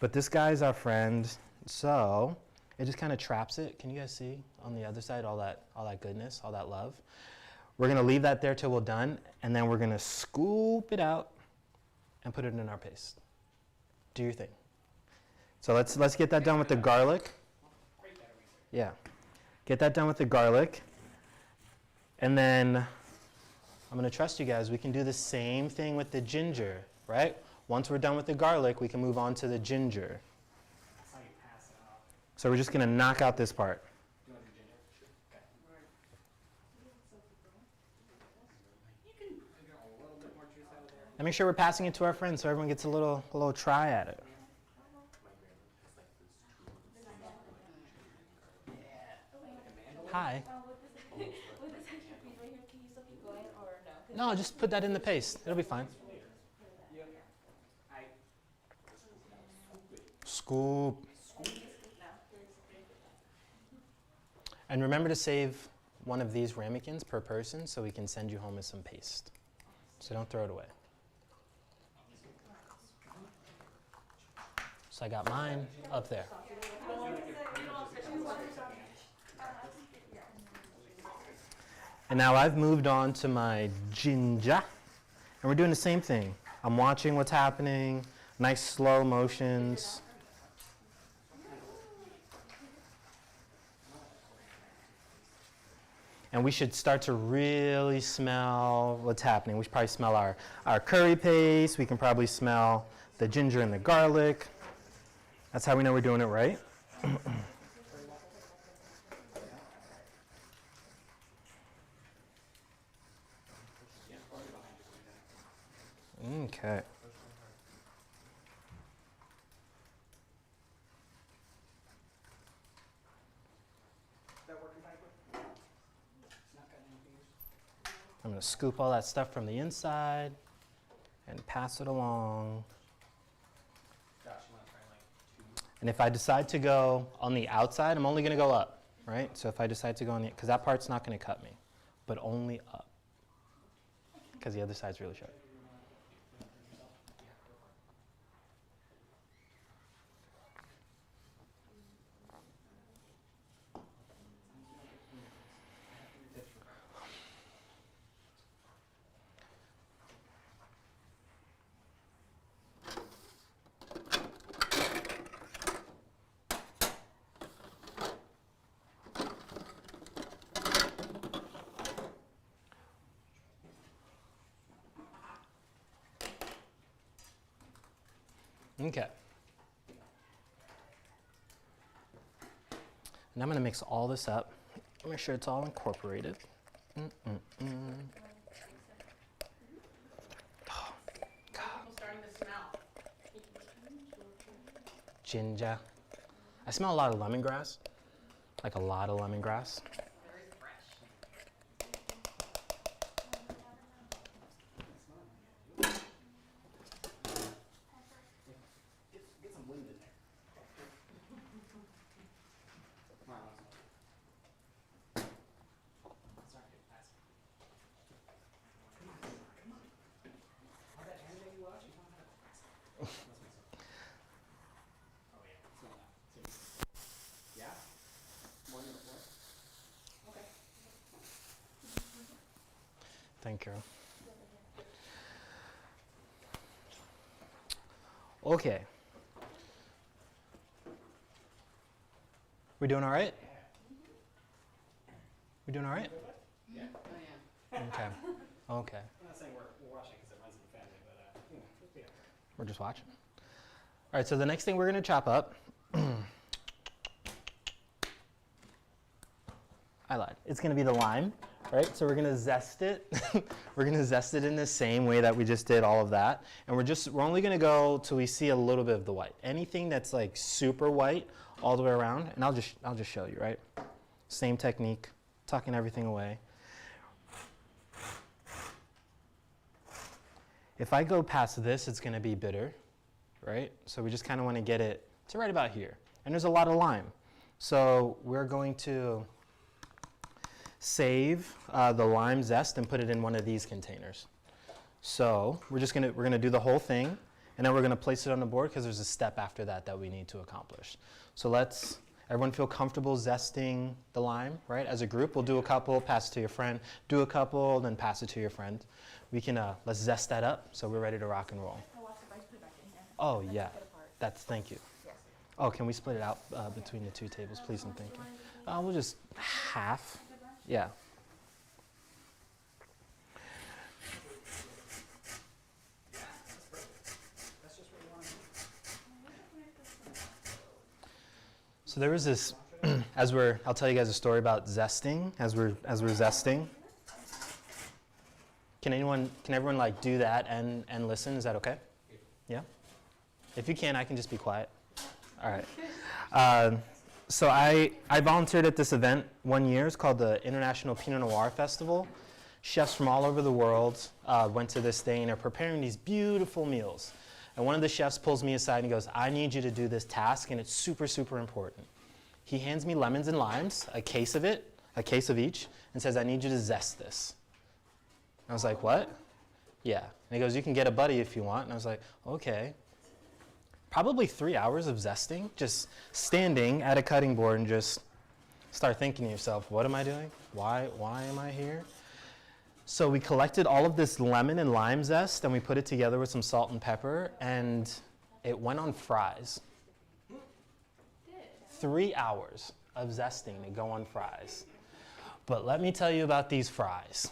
but this guy's our friend, so it just kind of traps it. Can you guys see on the other side all that goodness, all that love? We're gonna leave that there till we're done, and then we're gonna scoop it out and put it in our paste. Do your thing. So let's get that done with the garlic. Great data research. Yeah. Get that done with the garlic. And then I'm going to trust you guys. We can do the same thing with the ginger, right? Once we're done with the garlic, we can move on to the ginger. That's how you pass it off. So we're just going to knock out this part. Do you want to do ginger? Sure. Okay. You can get a little bit more juice out of there. And make sure we're passing it to our friends so everyone gets a little try at it. Hi. With this extra piece right here, can you still keep going or no? No, just put that in the paste. It'll be fine. I Scoop. And remember to save one of these ramekins per person so we can send you home with some paste. So don't throw it away. So I got mine up there. And now I've moved on to my ginger, and we're doing the same thing. I'm watching what's happening, nice slow motions. And we should start to really smell what's happening. We should probably smell our curry paste. We can probably smell the ginger and the garlic. That's how we know we're doing it right. Okay. Is that working, Piper? It's not got any fingers? I'm going to scoop all that stuff from the inside and pass it along. Josh, you want to try like 2? And if I decide to go on the outside, I'm only going to go up, right? So if I decide to go on the, because that part's not going to cut me, but only up, because the other side's really sharp. Okay. And I'm going to mix all this up. Make sure it's all incorporated. Oh, People starting to smell. ginger. I smell a lot of lemongrass, like a lot of lemongrass. Very fresh. Get some wind in there. Come on, let's go. Sorry, pass. Come on. All that anime you watch, you don't have to pass. Let's make some. Oh yeah, smell that. See? Yeah? More than before? Okay. Thank you. Okay. We doing all right? We doing all right? Yeah. Oh, yeah. Okay. Okay. I'm not saying we're watching because it runs in the family, but yeah. We're just watching. All right, so the next thing we're going to chop up, I lied. It's going to be the lime, right? So we're going to zest it. We're going to zest it in the same way that we just did all of that. And we're only going to go till we see a little bit of the white. Anything that's like super white all the way around, and I'll just show you, right? Same technique, tucking everything away. If I go past this, it's going to be bitter, right? So we just kind of want to get it to right about here. And there's a lot of lime. So we're going to save the lime zest and put it in one of these containers. So we're going to do the whole thing, and then we're going to place it on the board because there's a step after that that we need to accomplish. So let's everyone feel comfortable zesting the lime, right? As a group, we'll do a couple, pass it to your friend, do a couple, then pass it to your friend. We can, let's zest that up so we're ready to rock and roll. I watched Oh, Let's yeah. split apart. Thank you. Yes. Oh, can we split it out between the two tables, please and thank you? We'll just half. Yeah. That's just what you want to do. So there was this, I'll tell you guys a story about zesting, as we're zesting. Can everyone like do that and listen? Is that okay? Yeah? If you can, I can just be quiet. All right. So I volunteered at this event one year. It's called the International Pinot Noir Festival. Chefs from all over the world went to this thing and are preparing these beautiful meals. And one of the chefs pulls me aside and he goes, I need you to do this task, and it's super, super important. He hands me lemons and limes, a case of each, and says, I need you to zest this. I was like, what? Yeah. And he goes, you can get a buddy if you want. And I was like, okay. Probably 3 hours of zesting, just standing at a cutting board and just start thinking to yourself, what am I doing? Why am I here? So we collected all of this lemon and lime zest and we put it together with some salt and pepper, and it went on fries. 3 hours of zesting to go on fries. But let me tell you about these fries.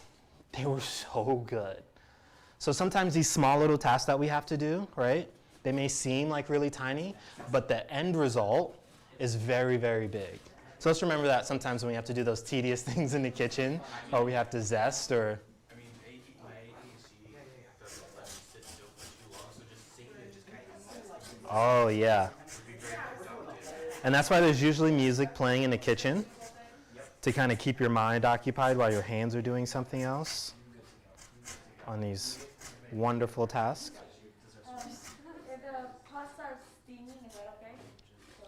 They were so good. So sometimes these small little tasks that we have to do, right? They may seem like really tiny, but the end result is very, very big. So let's remember that sometimes when we have to do those tedious things in the kitchen, or we have to zest, or... I mean, my ADC doesn't let me sit still for too long, so just singing and just kind of Oh, yeah. would be very productive. And that's why there's usually music playing in the kitchen to kind of keep your mind occupied while your hands are doing something else on these wonderful tasks. If the pasta is steaming, is that okay?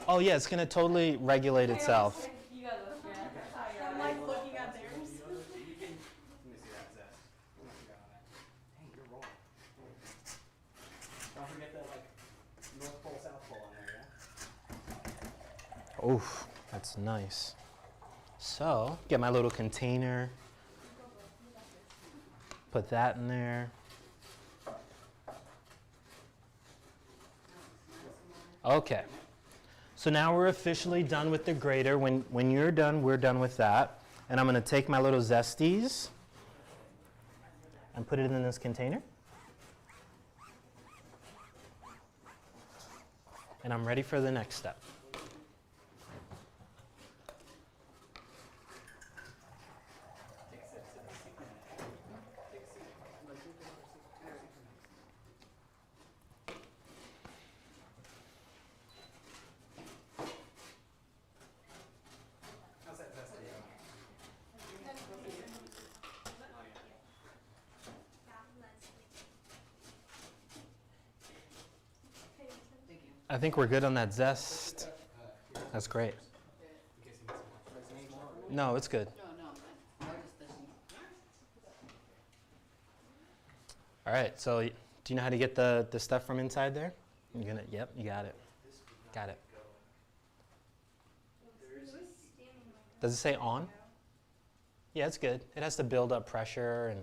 Oh, yeah, it's going to totally regulate itself. You got this, yeah. I'm like looking at theirs. Let me see that zest. What else you got on that? Dang, you're rolling. Don't forget the like North Pole, South Pole on there, yeah? Oof, that's nice. So, get my little container, put that in there. Okay, so now we're officially done with the grater. When you're done, we're done with that. And I'm gonna take my little zesties and put it in this container. And I'm ready for the next step. How's that zest going? I think we're good on that zest. That's great. No, it's good. All right, so do you know how to get the stuff from inside there? Yep, you got it. Got it. Does it say on? Yeah, it's good. It has to build up pressure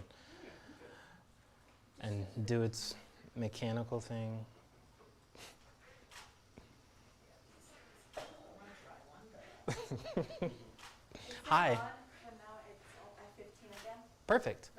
and do its mechanical thing. Hi. Perfect.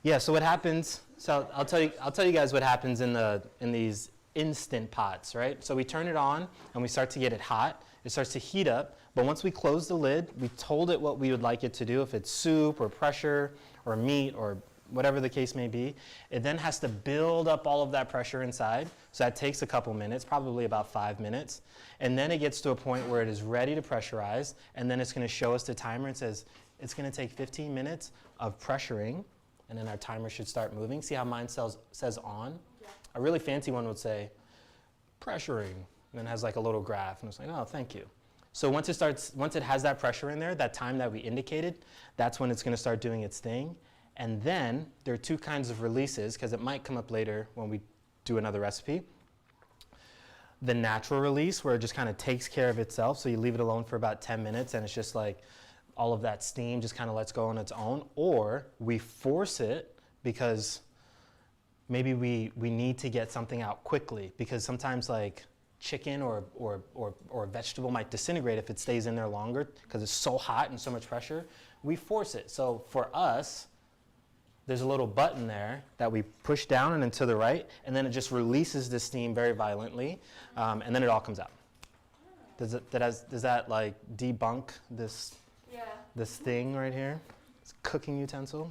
Yeah, so what happens, so I'll tell you guys what happens in these instant pots, right? So we turn it on and we start to get it hot. It starts to heat up, but once we close the lid, we told it what we would like it to do, if it's soup or pressure or meat or whatever the case may be. It then has to build up all of that pressure inside. So that takes a couple minutes, probably about 5 minutes. And then it gets to a point where it is ready to pressurize, and then it's gonna show us the timer and says, it's gonna take 15 minutes of pressuring, and then our timer should start moving. See how mine says on? Yeah. A really fancy one would say pressuring, and then has like a little graph, and it's like, oh, thank you. So once it has that pressure in there, that time that we indicated, that's when it's gonna start doing its thing. And then there are two kinds of releases, because it might come up later when we do another recipe. The natural release, where it just kind of takes care of itself, so you leave it alone for about 10 minutes, and it's just like all of that steam just kind of lets go on its own. Or we force it, because maybe we need to get something out quickly, because sometimes like chicken or a vegetable might disintegrate if it stays in there longer because it's so hot and so much pressure. We force it. So for us, there's a little button there that we push down and then to the right, and then it just releases the steam very violently, and then it all coes out. Does that like debunk this thing right here? It's a cooking utensil.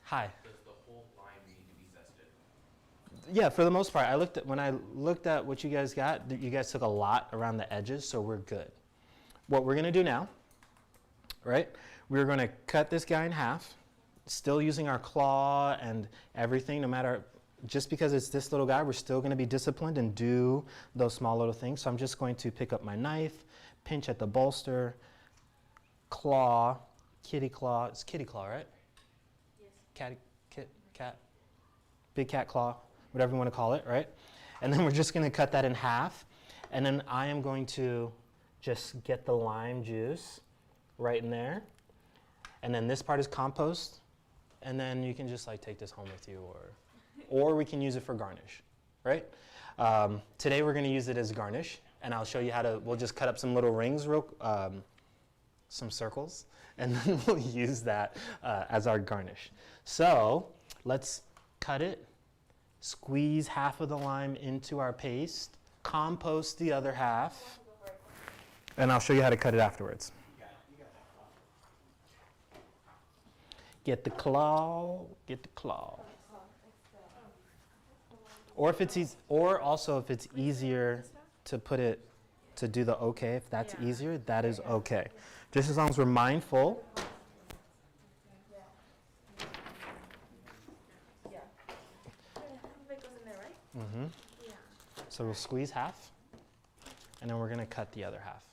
Hi. Does the whole lime need to be zested? Yeah, for the most part. When I looked at what you guys got, you guys took a lot around the edges, so we're good. What we're gonna do now, right? We're gonna cut this guy in half, still using our claw and everything, no matter, just because it's this little guy, we're still gonna be disciplined and do those small little things. So I'm just going to pick up my knife, pinch at the bolster, claw, kitty claw. It's kitty claw, right? Yes. Cat, big cat claw, whatever you want to call it, right? And then we're just going to cut that in half. And then I am going to just get the lime juice right in there. And then this part is compost. And then you can just like take this home with you, or we can use it for garnish, right? Today we're going to use it as garnish. And I'll show you how to, we'll just cut up some little rings, some circles, and then we'll use that as our garnish. So let's cut it, squeeze half of the lime into our paste, compost the other half, and I'll show you how to cut it afterwards. Get the claw, get the claw. Or if it's also if it's easier to put it, to do the okay, if that's easier, that is okay. Just as long as we're mindful. Mm-hmm. So we'll squeeze half, and then we're going to cut the other half.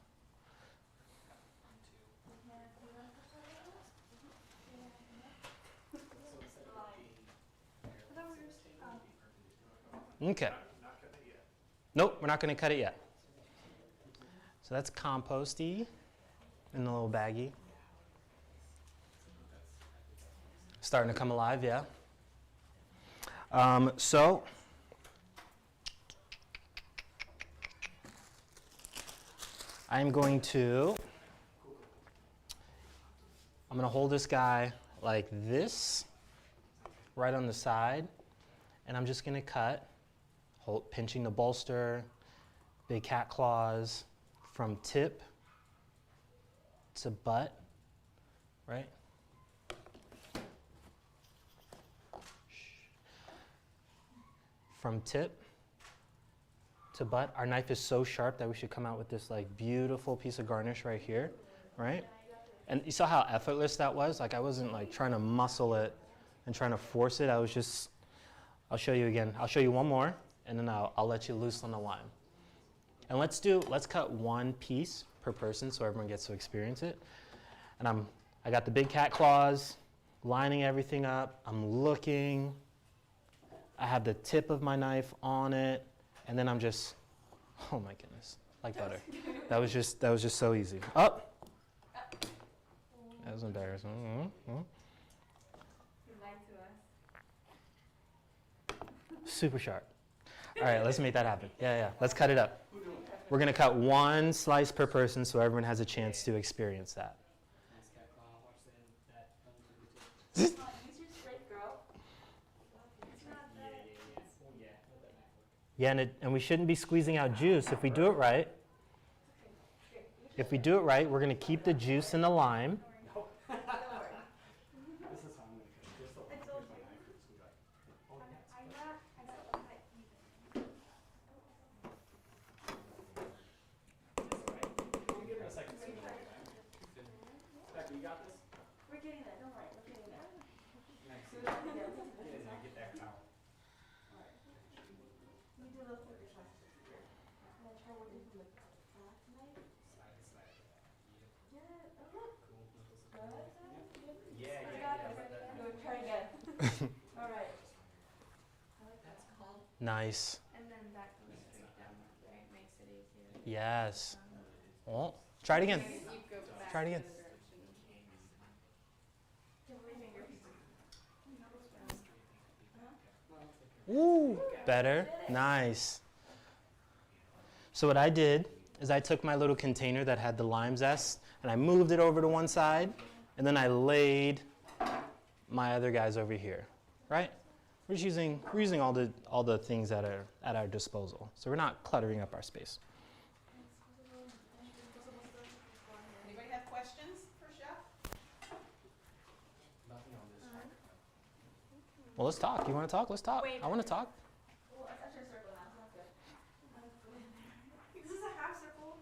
Okay. Nope, we're not going to cut it yet. So that's composty in the little baggie. Starting to come alive, yeah. So I'm going to hold this guy like this, right on the side, and I'm just going to cut, pinching the bolster, big cat claws, from tip to butt, right? From tip to butt. Our knife is so sharp that we should come out with this like beautiful piece of garnish right here, right? And you saw how effortless that was? Like I wasn't like trying to muscle it and trying to force it. I was just, I'll show you again. I'll show you one more, and then I'll let you loose on the lime. And let's cut one piece per person so everyone gets to experience it. And I got the big cat claws, lining everything up. I'm looking. I have the tip of my knife on it, and then I'm just, oh my goodness, like butter. That was just so easy. Up. That was embarrassing. Mm-hmm. Super sharp. All right, let's make that happen. Yeah. Let's cut it up. We're going to cut one slice per person so everyone has a chance to experience that. Yeah, and we shouldn't be squeezing out juice. If we do it right, we're going to keep the juice in the lime. Nice. And then that goes straight down, right? Makes it easier. Yes. Oh, try it again. You go back Try it again. to the direction. Ooh, better. Nice. So what I did is I took my little container that had the lime zest and I moved it over to one side, and then I laid my other guys over here, right? We're using all the things that are at our disposal. So we're not cluttering up our space. Anybody have questions for Chef? Nothing on this one. Well, let's talk. You want to talk? Let's talk. Wait. I want to talk. Well, it's actually a circle now, so that's good. This is a half circle.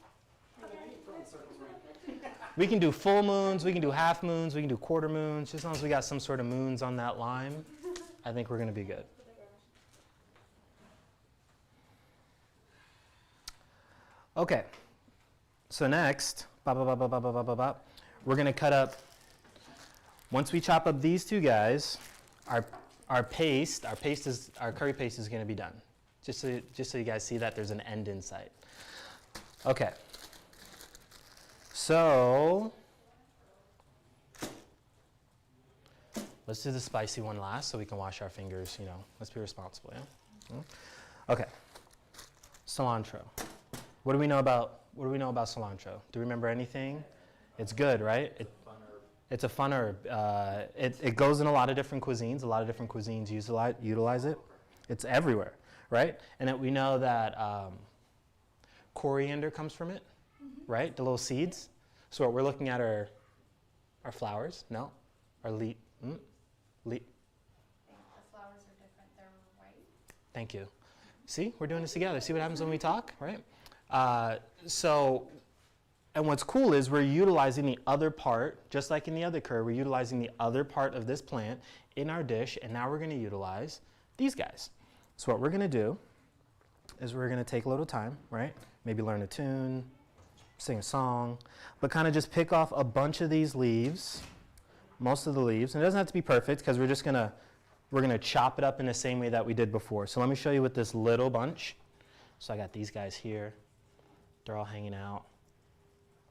We can do full moons, we can do half moons, we can do quarter moons. Just as long as we got some sort of moons on that lime, I think we're going to be good. Okay, so next, we're going to cut up, once we chop up these two guys, our curry paste is going to be done. Just so you guys see that there's an end in sight. Okay. So, let's do the spicy one last so we can wash our fingers, you know. Let's be responsible, yeah? Okay. Cilantro. What do we know about cilantro? Do we remember anything? It's good, right? It's a fun herb. It goes in a lot of different cuisines. A lot of different cuisines utilize it. It's everywhere, right? And we know that coriander comes from it. Right? The little seeds. So what we're looking at are flowers. No? Our leaf. The flowers are different. They're white. Thank you. See? We're doing this together. See what happens when we talk? Right? And what's cool is we're utilizing the other part, just like in the other curry, we're utilizing the other part of this plant in our dish, and now we're going to utilize these guys. So what we're going to do is we're going to take a little time, right? Maybe learn a tune, sing a song, but kind of just pick off a bunch of these leaves, most of the leaves. And it doesn't have to be perfect because we're gonna chop it up in the same way that we did before. So let me show you with this little bunch. So I got these guys here. They're all hanging out.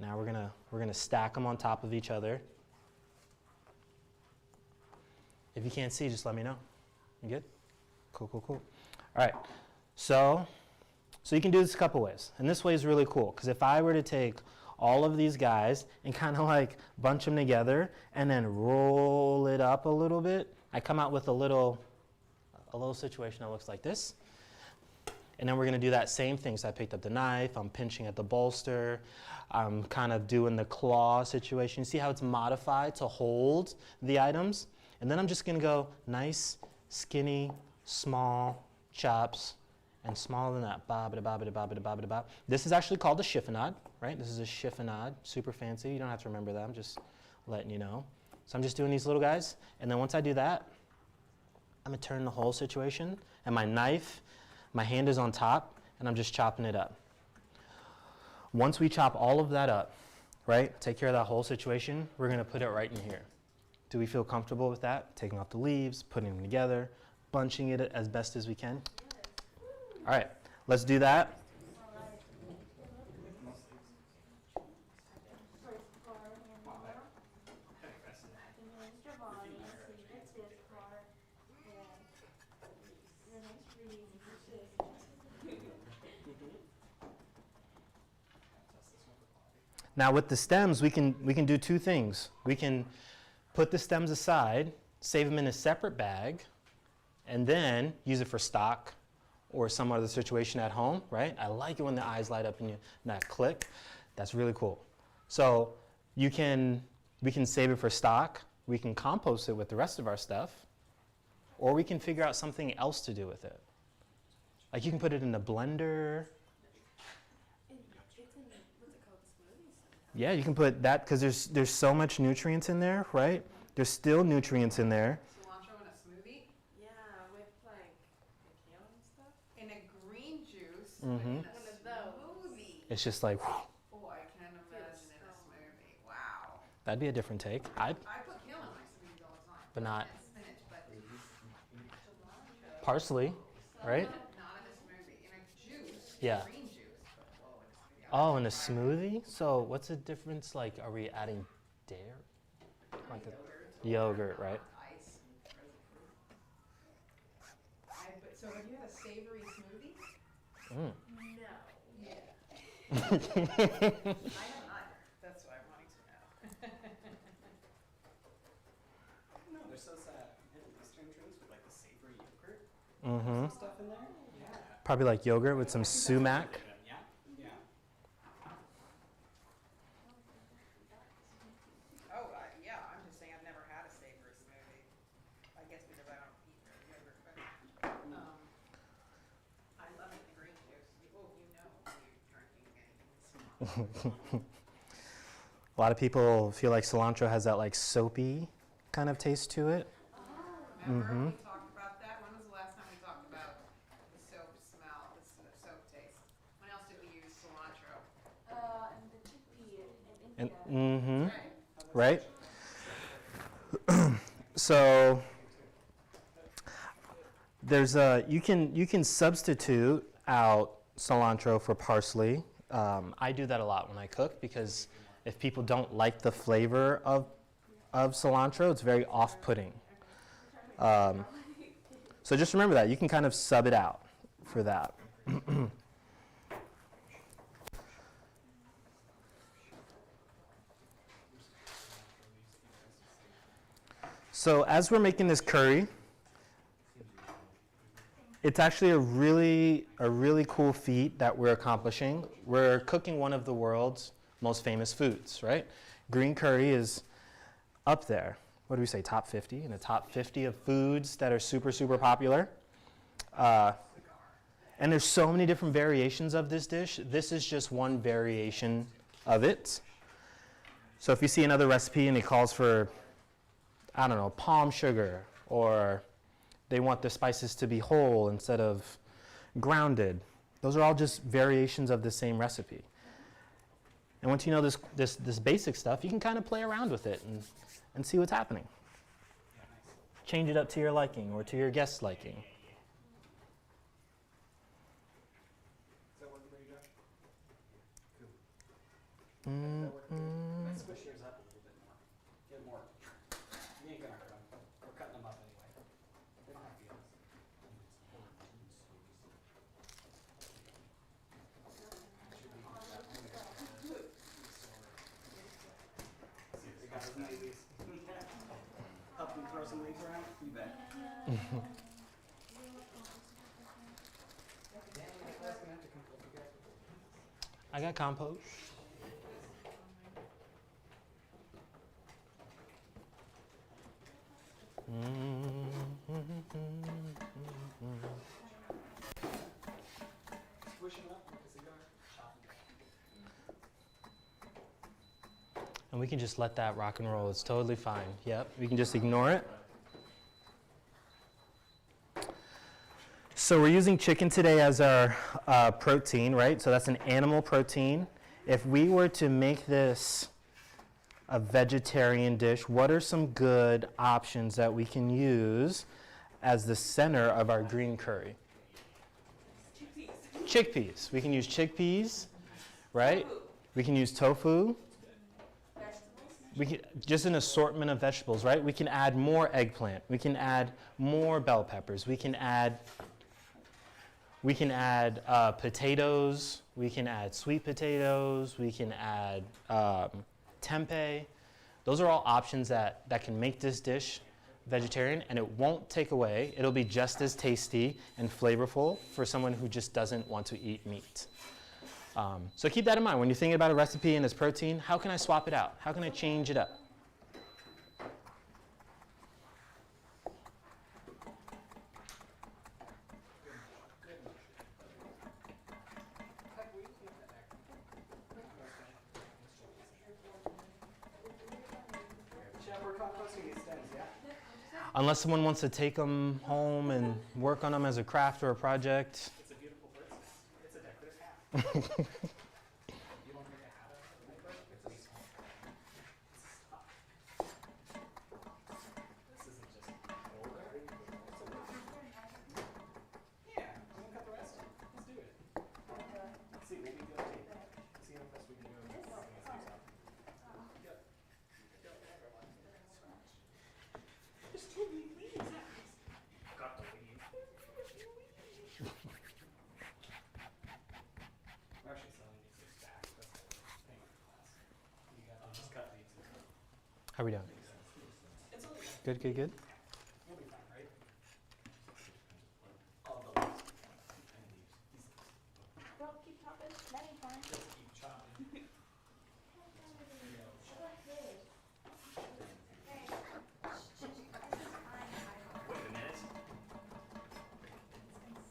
Now we're gonna stack them on top of each other. If you can't see, just let me know. You good? Cool, cool, cool. All right. So you can do this a couple ways. And this way is really cool, because if I were to take all of these guys and kind of like bunch them together and then roll it up a little bit, I come out with a little situation that looks like this. And then we're going to do that same thing. So I picked up the knife, I'm pinching at the bolster, I'm kind of doing the claw situation. You see how it's modified to hold the items? And then I'm just going to go nice, skinny, small chops, and smaller than that. Ba-ba-da-ba-ba-da-ba-ba-da-ba-da-ba. This is actually called a chiffonade, right? This is a chiffonade, super fancy. You don't have to remember that. I'm just letting you know. So I'm just doing these little guys. And then once I do that, I'm going to turn the whole situation. And my knife, my hand is on top, and I'm just chopping it up. Once we chop all of that up, right, take care of that whole situation, we're going to put it right in here. Do we feel comfortable with that? Taking off the leaves, putting them together, bunching it as best as we can. All right, let's do that. Now with the stems, we can do two things. We can put the stems aside, save them in a separate bag, and then use it for stock or some other situation at home, right? I like it when the eyes light up and that click. That's really cool. So we can save it for stock, we can compost it with the rest of our stuff, or we can figure out something else to do with it. Like you can put it in a blender. Yeah, you can put that, because there's so much nutrients in there, right? There's still nutrients in there. Cilantro in a smoothie? Yeah, with like kale and stuff. In a green juice? Mhm. In a smoothie? It's just like, Oh, I can imagine in a smoothie. Wow. that'd be a different take. I put kale in my smoothies all the time. But not And spinach, but cilantro. parsley, right? Not in a smoothie. In a juice. Yeah. Green juice. But whoa, in a smoothie. Oh, in a smoothie? So what's the difference? Like, are we adding dairy? Like a yogurt, right? Ice. Frozen fruit. So savory smoothies? Mm. No. Yeah. I haven't either. That's what I'm wanting to know. No, there's those Middle Eastern drinks with like the savory yogurt. Mm-hmm. Some stuff in there. Yeah. Probably like yogurt with some I think that's what sumac. they're doing, Yeah. Yeah. Oh, yeah, I'm just saying I've never had a savory smoothie. I guess because I don't eat yogurt, but, I love it in the green juice. Oh, you know when you're drinking anything. A lot of people feel like cilantro has that like soapy kind of taste to it. Remember we talked about that? When was the last time we talked about the soap smell, the soap taste? When else did we use cilantro? And the chickpea in And, India. right? So there's you can substitute out cilantro for parsley. I do that a lot when I cook because if people don't like the flavor of cilantro, it's very off-putting. So just remember that. You can kind of sub it out for that. So as we're making this curry, it's actually a really cool feat that we're accomplishing. We're cooking one of the world's most famous foods, right? Green curry is up there. What do we say, top 50? In the top 50 of foods that are super, super popular. And there's so many different variations of this dish. This is just one variation of it. So if you see another recipe and it calls for, I don't know, palm sugar, or they want the spices to be whole instead of grounded, those are all just variations of the same recipe. And once you know this basic stuff, you can kind of play around with it and see what's happening. Change it up to your liking or to your guest's liking. Is that working for you, Josh? Cool. That work good? Let's squish yours up a little bit more. Get more. You ain't gonna hurt them. We're cutting them up anyway. They don't have feelings. They got some leaves. Help them throw some leaves around? You bet. Yeah, you guys gonna have to come over, guys. I got compost. Squish them up like a cigar. Chop them. And we can just let that rock and roll. It's totally fine. Yep, we can just ignore it. So we're using chicken today as our protein, right? So that's an animal protein. If we were to make this a vegetarian dish, what are some good options that we can use as the center of our green curry? Chickpeas. We can use chickpeas, right? We can use tofu. We can, just an assortment of vegetables, right? We can add more eggplant. We can add more bell peppers. We can add potatoes. We can add sweet potatoes. We can add tempeh. Those are all options that can make this dish vegetarian, and it won't take away. It'll be just as tasty and flavorful for someone who just doesn't want to eat meat. So keep that in mind. When you're thinking about a recipe and its protein, how can I swap it out? How can I change it up? Chef, we're composting these stems, yeah? Unless someone wants to take them home and work on them as a craft or a project. It's a beautiful bird stem. It's a decorative hat. You want to make a hat out of my bird? It's a small. Stop. This isn't just older. Yeah, we'll cut the rest. Let's do it. Let's see, maybe go take. See how fast we can go. Yep. Just too many leaves. Got the leaf. How are we doing? It's only Good, good, good. You'll be fine, right? All the leaves. And leaves. Don't keep chopping. That'd be fine. Just keep chopping. Wait a minute.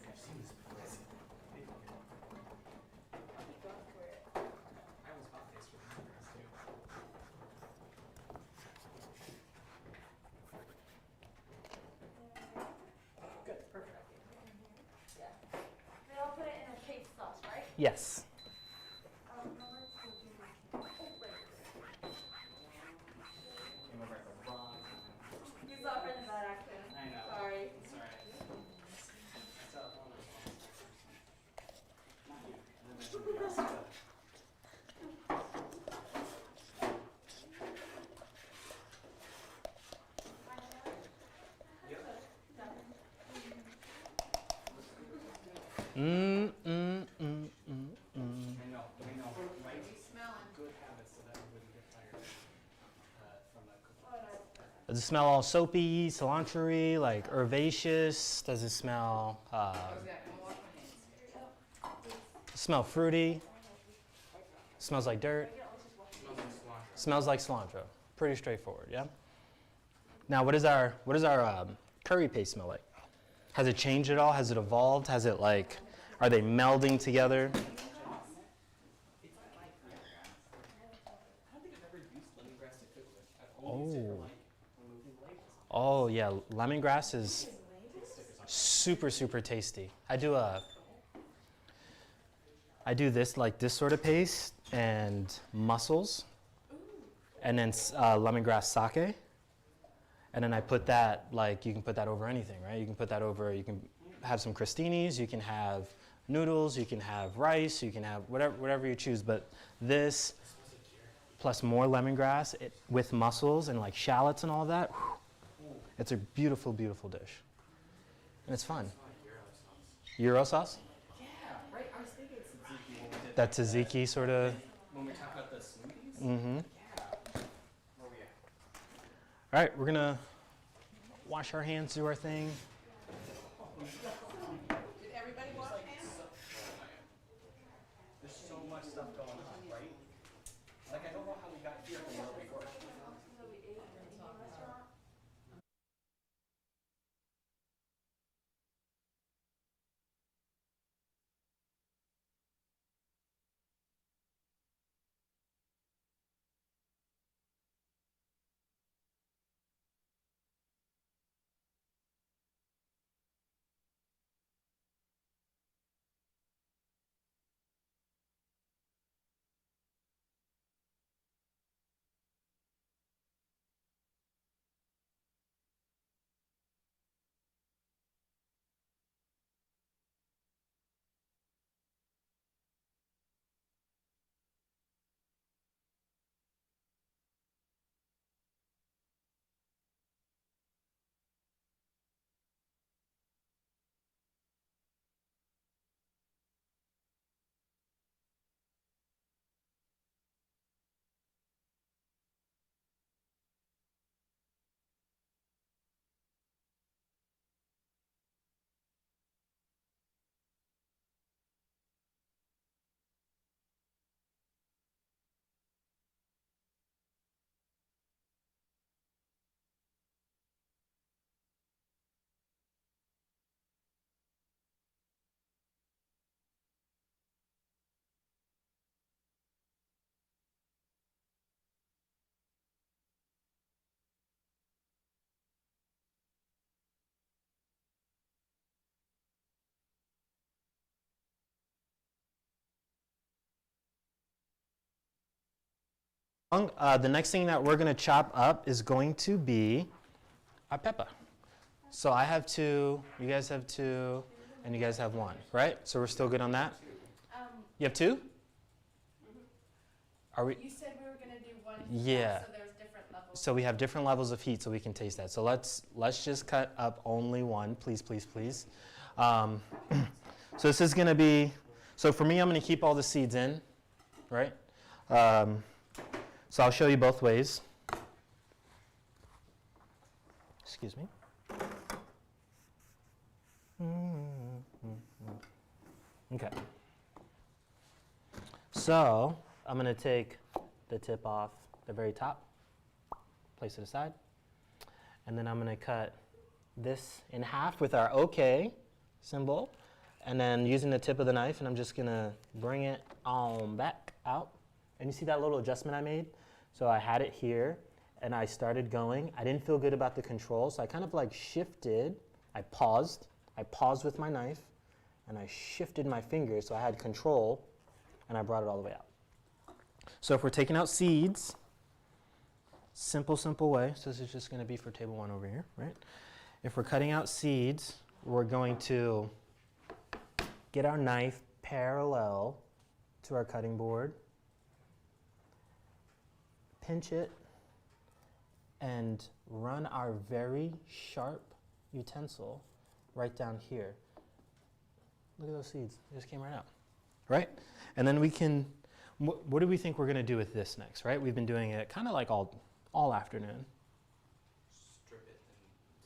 I've seen this place. I almost bought this for the lemongrass too. Good, perfect. They all put it in a cake sauce, right? Yes. Came over at the wrong time. You saw it in that accent. I know. Sorry. It's alright. That's all one of those ones. Not you. And then there's somebody else. But Mm, mm, mm, mm, mm. I know, right? Smelling. Good habits so that we wouldn't get tired from the cooking. Does it smell all soapy, cilantro-y, like herbaceous? Does it smell, I was gonna wash my hands. smell fruity? Smells like dirt? Smells like cilantro. Smells like cilantro. Pretty straightforward, yeah? Now, what does our curry paste smell like? Has it changed at all? Has it evolved? Has it like, are they melding together? I don't think I've ever used lemongrass to cook with. I've only used it for like removing labels. Oh yeah, lemongrass is super, super tasty. I do this like this sort of paste and mussels, and then lemongrass sake. And then I put that, like, you can put that over anything, right? You can put that over, you can have some crostinis, you can have noodles, you can have rice, you can have whatever you choose. But this, plus more lemongrass with mussels and like shallots and all that, whew, it's a beautiful, beautiful dish. And it's fun. Gyro sauce? Yeah, right. I was thinking tzatziki when we did That tzatziki sort of. when we talked about the smoothies. Mm-hmm. Yeah. Where we at? All right, we're gonna wash our hands, do our thing. Did everybody wash hands? There's so much stuff going on, right? Like I don't know how we got here from where we were. The next thing that we're gonna chop up is going to be a pepper. So I have 2, you guys have 2, and you guys have 1, right? So we're still good on that? You have 2? Are we? You said we were gonna do one Yeah. so there's different levels. So we have different levels of heat so we can taste that. So let's just cut up only 1, please, please, please. So this is gonna be, so for me, I'm gonna keep all the seeds in, right? So I'll show you both ways. Excuse me. Okay. So I'm going to take the tip off the very top, place it aside, and then I'm going to cut this in half with our OK symbol, and then using the tip of the knife, and I'm just going to bring it on back out. And you see that little adjustment I made? So I had it here, and I started going. I didn't feel good about the control, so I kind of like shifted. I paused with my knife, and I shifted my fingers so I had control, and I brought it all the way out. So if we're taking out seeds, simple way, so this is just going to be for table 1 over here, right? If we're cutting out seeds, we're going to get our knife parallel to our cutting board, pinch it, and run our very sharp utensil right down here. Look at those seeds, they just came right out, right? And then we can, what do we think we're gonna do with this next, right? We've been doing it kind of like all afternoon. Strip it and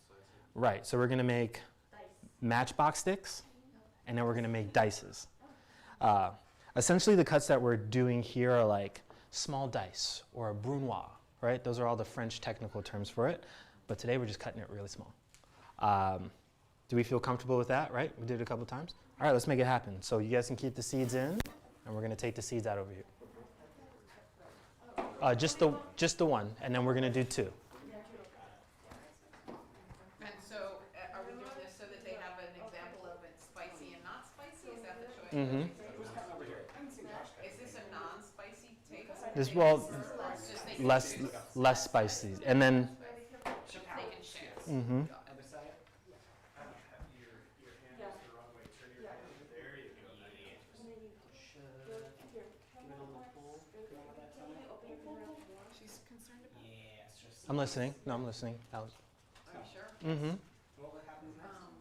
slice it. Right, so we're gonna make matchbox sticks, and then we're gonna make dices. Essentially the cuts that we're doing here are like small dice or a brunoise, right? Those are all the French technical terms for it, but today we're just cutting it really small. Do we feel comfortable with that, right? We did it a couple times. All right, let's make it happen. So you guys can keep the seeds in, and we're gonna take the seeds out over here. Just the one, and then we're gonna do 2. And so, are we doing this so that they have an example of it spicy and not spicy? Is that the choice? Mm-hmm. Is this a non-spicy taste? This, well, Or it's just they can less spicy, and then. They can share. Mm-hmm. Other side? Your hand is the wrong way. Turn your hand. There you go. She's concerned about. Yeah, it's just. I'm listening. No, I'm listening. Alex. Are you sure? Mm-hmm. What happens next?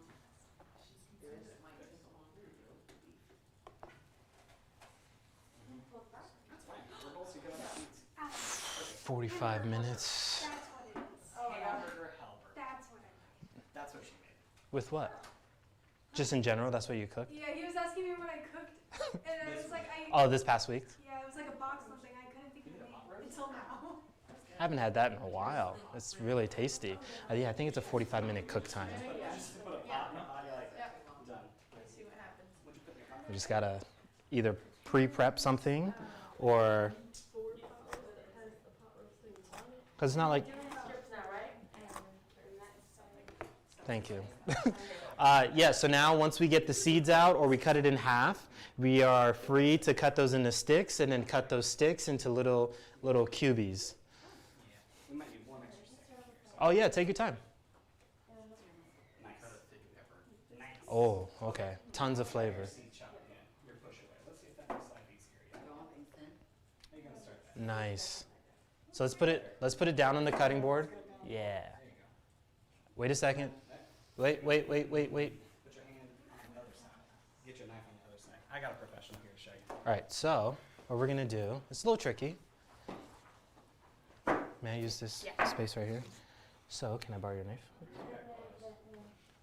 This might take a long time. That's fine. We're both so good on seeds. 45 minutes. That's what it is. Hamburger helper. That's what I meant. That's what she made. With what? Just in general, that's what you cook? Yeah, he was asking me what I cooked, and I was like, Oh, this past week? yeah, it was like a box something. I couldn't think of the name until now. I haven't had that in a while. It's really tasty. Yeah, I think it's a 45-minute cook time. Just put a pot in the pot, you're like, Yep. done. See what happens. What'd you put in your pot? We just gotta either pre-prep something or, because it's not like, thank you. Yeah, so now once we get the seeds out or we cut it in half, we are free to cut those into sticks and then cut those sticks into little cubies. Yeah. We might need one extra second here. Oh yeah, take your time. Nice. Cut a thick pepper. Nice. Oh, okay. Tons of flavor. Seed chop, yeah. Your push away. Let's see if that makes life easier. Yeah. How you gonna start that? Nice. So let's put it down on the cutting board. Yeah. There you go. Wait a second. Wait. Put your hand on the other side. Get your knife on the other side. I got a professional here to show you. All right, so what we're gonna do, it's a little tricky. May I use this space right here? So, can I borrow your knife?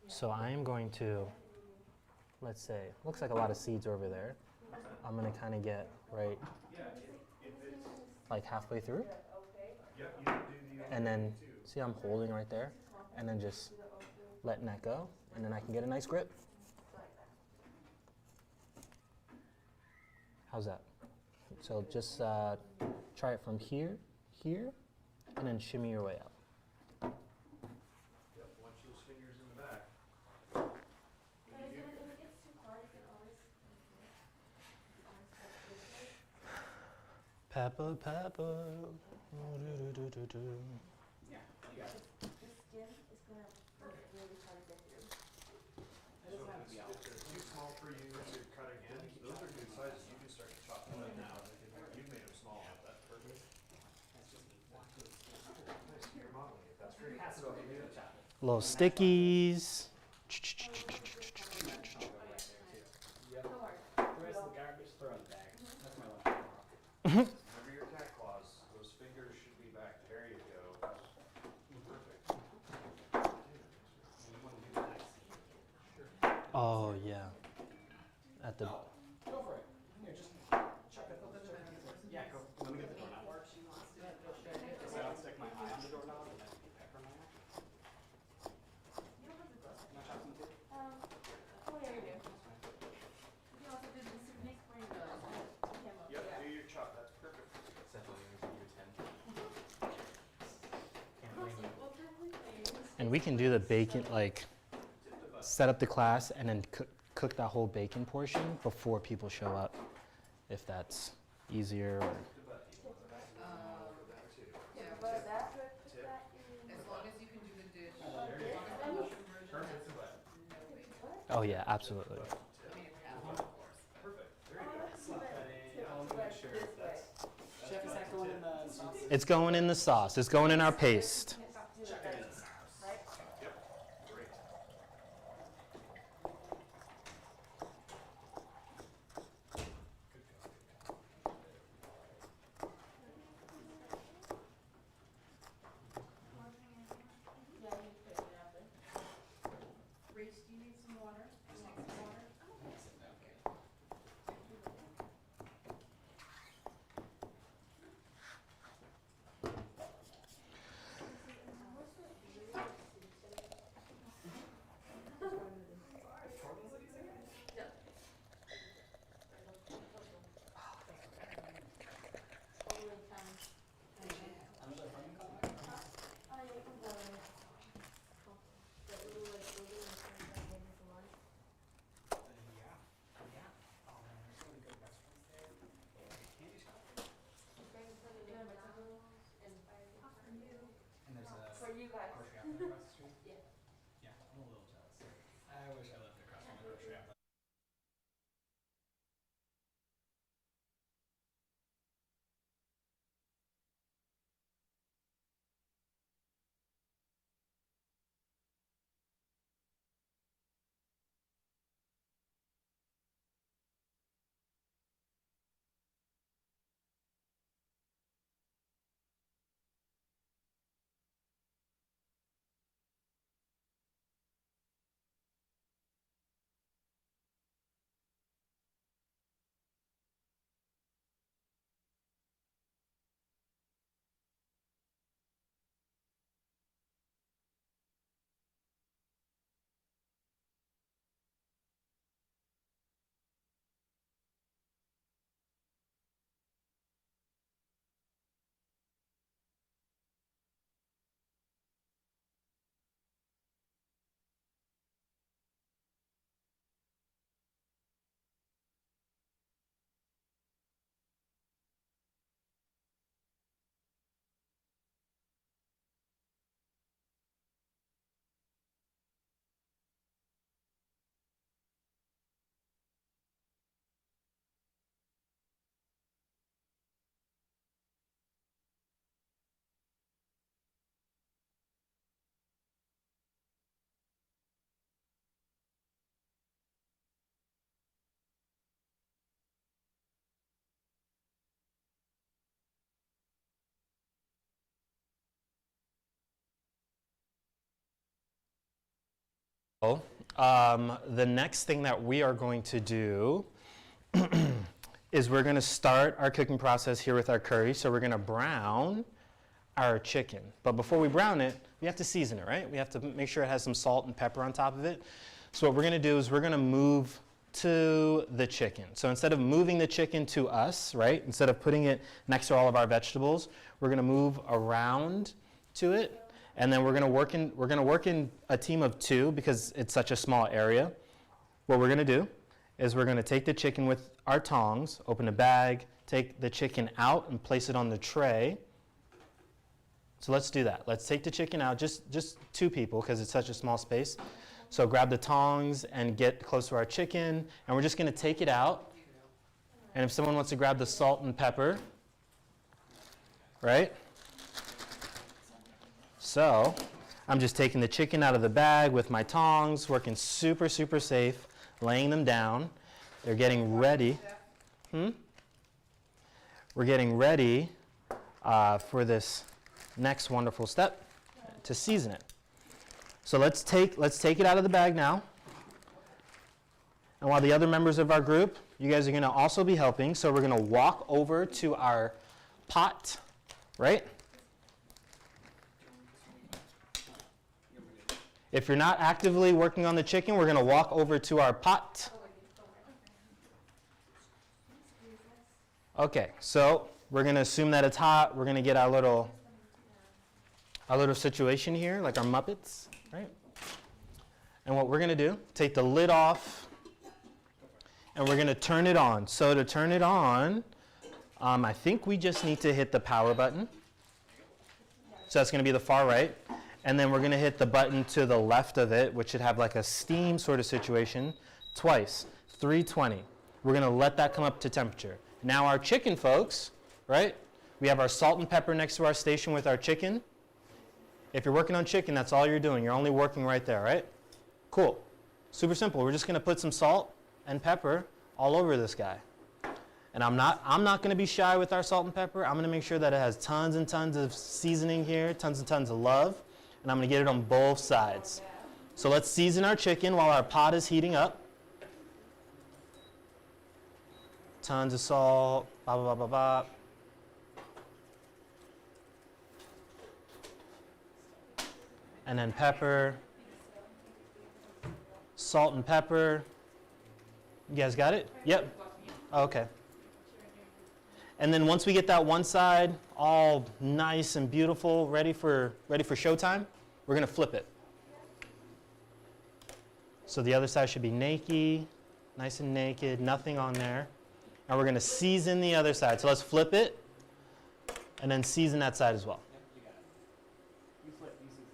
So I am going to, let's say, looks like a lot of seeds over there. I'm gonna kind of get right, like halfway through. And then, see I'm holding right there? And then just letting that go, and then I can get a nice grip. How's that? So just try it from here, and then shimmy your way out. Yep, watch those fingers in the back. Pepper. Yeah, you got it. If they're too small for you to cut again, those are good sizes. You can start to chop them up now. You've made them small. That's perfect. That's just me. Nice. You're modeling it. That's great. Pass it over. You're gonna chop it. Little stickies. Yep. The rest of the garbage, throw in the bag. That's my lunch tomorrow. Remember your tack claws. Those fingers should be back. There you go. Perfect. Oh, yeah. At the, Go for it. Here, just chuck it. Yeah, go. Let me get the doorknob. So I don't stick my eye on the doorknob and then pepper my eye. You don't have to go. Can I chop some too? Oh, yeah, you do. You can also do this next spring, camo. Yep, do your chop, that's perfect. Essentially, you're 10. Can't Well, blame you. technically, and we can do the bacon, like, set up the class and then cook that whole bacon portion before people show up, if that's easier. Or Yeah, but that's what put that in. as long as you can do the dish. There you go. As long as the mushroom version Perfect. has no bacon. oh yeah, absolutely. I mean, it would have one, of course. Perfect. There Oh, you go. let's do Slap that that in. tip I'll to make like sure this way. Chef, is that going in the sauce? It's going in the sauce. It's going in our paste. Do Chuck it it in like the sauce. right? Yep, great. Yeah, you put it out there. Reese, do you need some water? Do you need some water? Another flaming comeback? Yeah. Yeah. Oh man, there's so many good restaurants there. Candy shop. And there's a For you guys. grocery outlet across the street. Yeah. Yeah, I'm a little jealous. I wish I lived across from a grocery outlet. The next thing that we are going to do is we're going to start our cooking process here with our curry. So we're going to brown our chicken. But before we brown it, we have to season it, right? We have to make sure it has some salt and pepper on top of it. So what we're going to do is we're going to move to the chicken. So instead of moving the chicken to us, right? Instead of putting it next to all of our vegetables, we're going to move around to it. And then we're going to work in a team of 2 because it's such a small area. What we're going to do is we're going to take the chicken with our tongs, open a bag, take the chicken out and place it on the tray. So let's do that. Let's take the chicken out, just 2 people because it's such a small space. So grab the tongs and get close to our chicken, and we're just going to take it out. And if someone wants to grab the salt and pepper, right? So I'm just taking the chicken out of the bag with my tongs, working super, super safe, laying them down. They're getting ready. We're getting ready for this next wonderful step to season it. So let's take it out of the bag now. And while the other members of our group, you guys are going to also be helping. So we're going to walk over to our pot, right? If you're not actively working on the chicken, we're going to walk over to our pot. Okay, so we're going to assume that it's hot. We're going to get our little situation here, like our Muppets, right? And what we're going to do, take the lid off, and we're going to turn it on. So to turn it on, I think we just need to hit the power button. So that's going to be the far right. And then we're going to hit the button to the left of it, which should have like a steam sort of situation, twice, 320. We're going to let that come up to temperature. Now our chicken, folks, right? We have our salt and pepper next to our station with our chicken. If you're working on chicken, that's all you're doing. You're only working right there, right? Cool. Super simple. We're just going to put some salt and pepper all over this guy. And I'm not going to be shy with our salt and pepper. I'm going to make sure that it has tons and tons of seasoning here, tons and tons of love. And I'm going to get it on both sides. So let's season our chicken while our pot is heating up. Tons of salt, blah, blah, blah, blah, blah. And then pepper. Salt and pepper. You guys got it? Yep. Okay. And then once we get that one side all nice and beautiful, ready for showtime, we're going to flip it. So the other side should be naked, nice and naked, nothing on there. And we're going to season the other side. So let's flip it and then season that side as well. Yep, you got it. You flip, you season.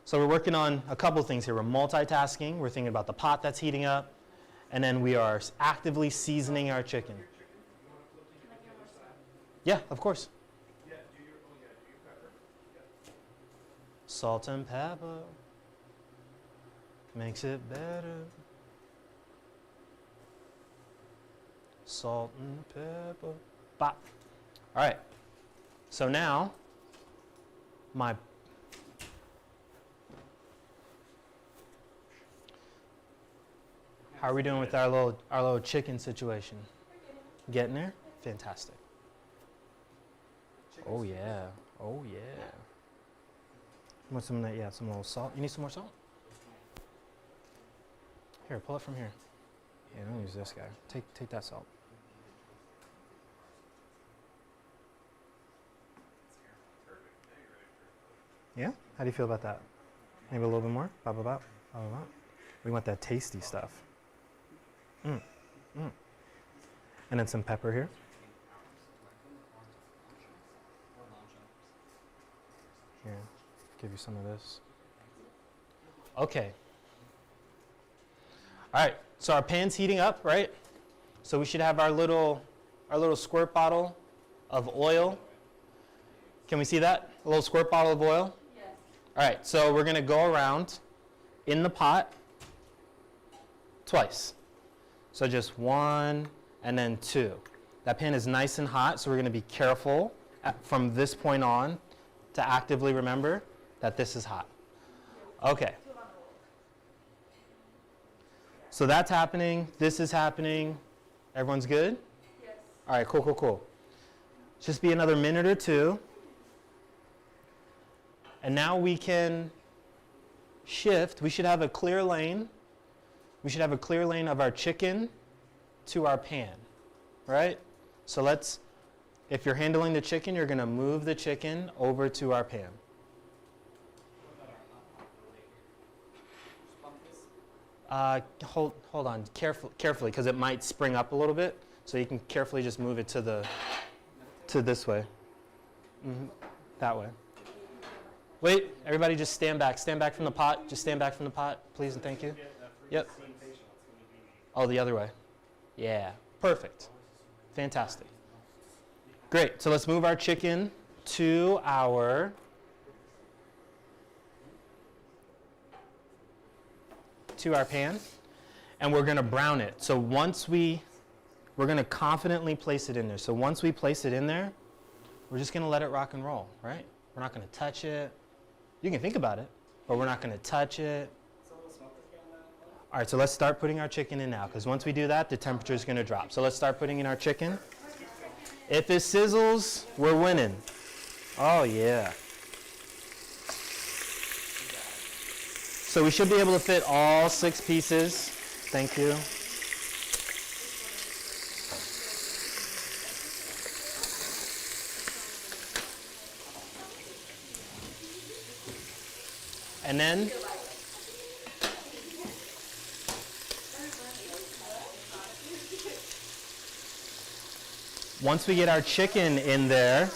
So we're working on a couple things here. We're multitasking. We're thinking about the pot that's heating up. And then we are actively seasoning our chicken. Yeah, of course. Yeah, do your pepper. Yeah. Salt and pepper makes it better. Salt and pepper. Bop. All right. So now, how are we doing with our little chicken situation? Getting there? Fantastic. Oh yeah. Oh yeah. Want some of that? Yeah, some little salt. You need some more salt? Here, pull it from here. Yeah, don't use this guy. Take that salt. Yeah? How do you feel about that? Maybe a little bit more? Bop, bop, bop. Bop, bop, bop. We want that tasty stuff. And then some pepper here. Here, give you some of this. Okay. All right, so our pan's heating up, right? So we should have our little squirt bottle of oil. Can we see that? A little squirt bottle of oil? Yes. All right, so we're going to go around in the pot twice. So just one and then two. That pan is nice and hot, so we're going to be careful from this point on to actively remember that this is hot. Okay. So that's happening. This is happening. Everyone's good? Yes. All right, cool, cool, cool. Just be another minute or two. And now we can shift. We should have a clear lane. We should have a clear lane of our chicken to our pan, right? So let's, if you're handling the chicken, you're going to move the chicken over to our pan. Hold on, carefully, because it might spring up a little bit. So you can carefully just move it to this way. That way. Wait, everybody just stand back from the pot. Just stand back from the pot, please and thank you. Yep. Oh, the other way. Yeah, perfect. Fantastic. Great, so let's move our chicken to our pan, and we're going to brown it. So once we're going to confidently place it in there. So once we place it in there, we're just going to let it rock and roll, right? We're not going to touch it. You can think about it, but we're not going to touch it. So we'll smoke this guy? All right, so let's start putting our chicken in now, because once we do that, the temperature is going to drop. So let's start putting in our chicken. If it sizzles, we're winning. Oh, yeah. So we should be able to fit all 6 pieces. Thank you. And then once we get our chicken in there,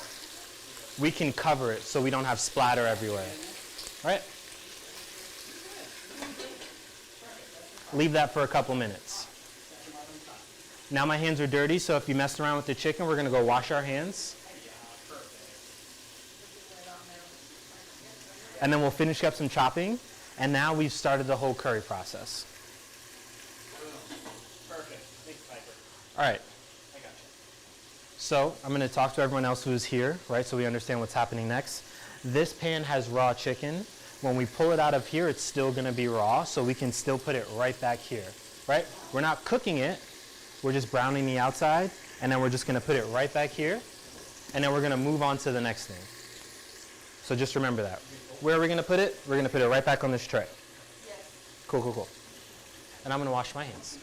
we can cover it so we don't have splatter everywhere. Right? Leave that for a couple minutes. Now my hands are dirty, so if you messed around with the chicken, we're going to go wash our hands. And then we'll finish up some chopping. And now we've started the whole curry process. Perfect. Thanks, Piper. All right. I got you. So I'm going to talk to everyone else who's here, right, so we understand what's happening next. This pan has raw chicken. When we pull it out of here, it's still going to be raw, so we can still put it right back here, right? We're not cooking it. We're just browning the outside, and then we're just going to put it right back here, and then we're going to move on to the next thing. So just remember that. Where are we going to put it? We're going to put it right back on this tray. Yes. Cool, cool, cool. And I'm going to wash my hands.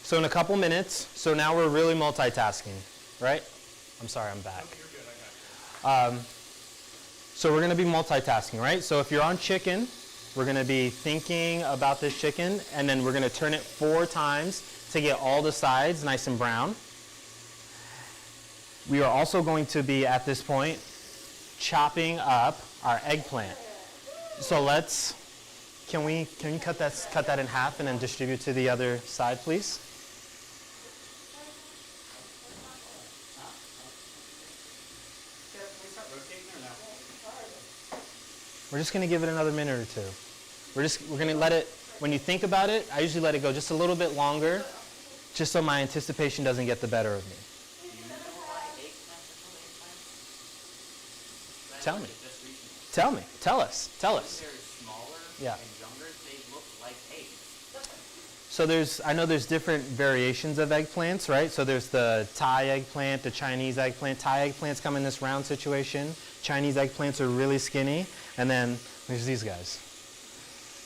So in a couple minutes, so now we're really multitasking, right? I'm sorry, I'm back. So we're going to be multitasking, right? So if you're on chicken, we're going to be thinking about this chicken, and then we're going to turn it 4 times to get all the sides nice and brown. We are also going to be, at this point, chopping up our eggplant. So can you cut that in half and then distribute to the other side, please? Can we start rotating or no? We're just going to give it another minute or 2. We're going to let it, when you think about it, I usually let it go just a little bit longer, just so my anticipation doesn't get the better of me. Tell me. Tell me. Tell us. Tell us. They're smaller Yeah. and younger, they look like eggs. So I know there's different variations of eggplants, right? So there's the Thai eggplant, the Chinese eggplant. Thai eggplants come in this round situation. Chinese eggplants are really skinny. And then there's these guys.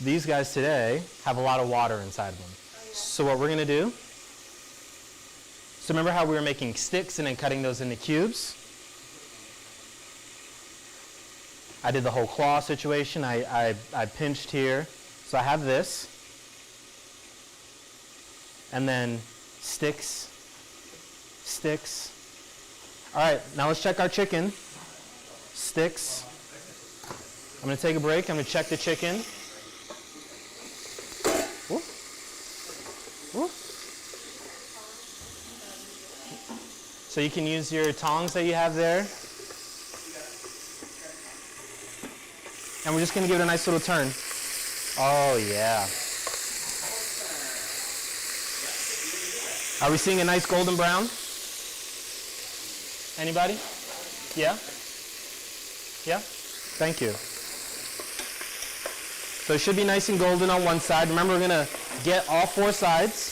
These guys today have a lot of water inside of them. So what we're going to do, so remember how we were making sticks and then cutting those into cubes? I did the whole claw situation. I pinched here. So I have this. And then sticks. All right, now let's check our chicken. Sticks. I'm going to take a break. I'm going to check the chicken. Ooh. Ooh. So you can use your tongs that you have there. And we're just going to give it a nice little turn. Oh, yeah. Are we seeing a nice golden brown? Anybody? Yeah? Yeah? Thank you. So it should be nice and golden on one side. Remember, we're gonna get all 4 sides.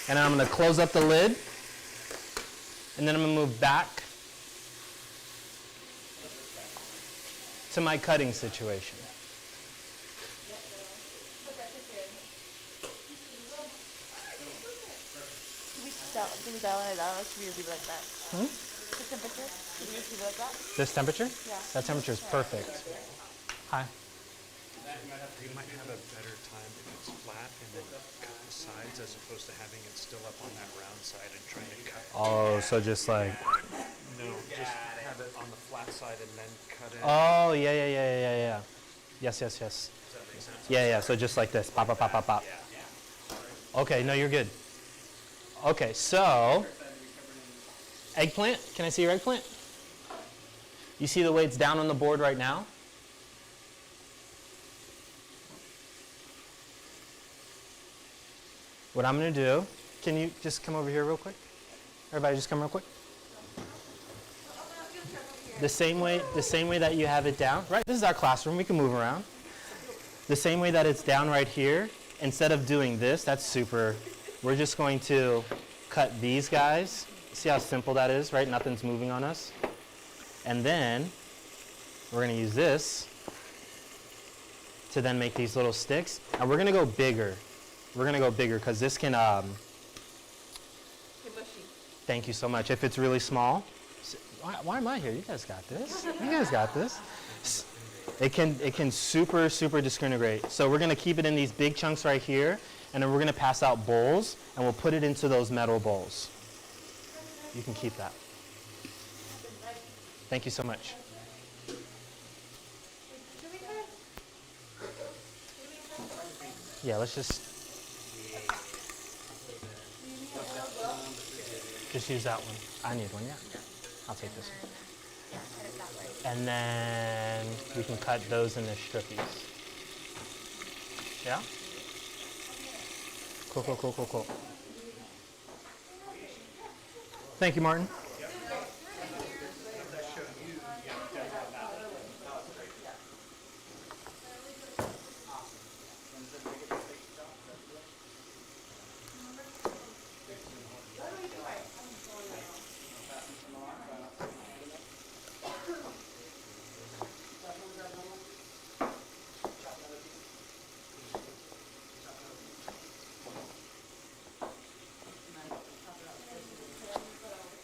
And then I'm gonna close up the lid. And then I'm gonna move back to my cutting situation. Do we dial it down or should we leave it like that? The temperature? Should we just leave it like that? This temperature? Yeah. That temperature is perfect. Hi. You might have a better time if it's flat and then cut the sides as opposed to having it still up on that round side and trying to cut. Oh, so just like, No, just have it on the flat side and then cut it. oh, yeah. Yes. Does that make sense? Yeah, so just like this, pop, pop, pop, pop, pop. Okay, no, you're good. Okay, so, eggplant, can I see your eggplant? You see the way it's down on the board right now? What I'm gonna do, can you just come over here real quick? Everybody just come real quick. The same way that you have it down, right? This is our classroom, we can move around. The same way that it's down right here, instead of doing this, that's super, we're just going to cut these guys. See how simple that is, right? Nothing's moving on us. And then we're gonna use this to then make these little sticks. And we're gonna go bigger. We're gonna go bigger because this can, thank you so much. If it's really small, why am I here? You guys got this. You guys got this. It can super disintegrate. So we're gonna keep it in these big chunks right here, and then we're gonna pass out bowls, and we'll put it into those metal bowls. You can keep that. Thank you so much. Yeah, let's just use that one. I need one, yeah. I'll take this one. And then we can cut those into strippies. Yeah? Cool. Thank you, Martin.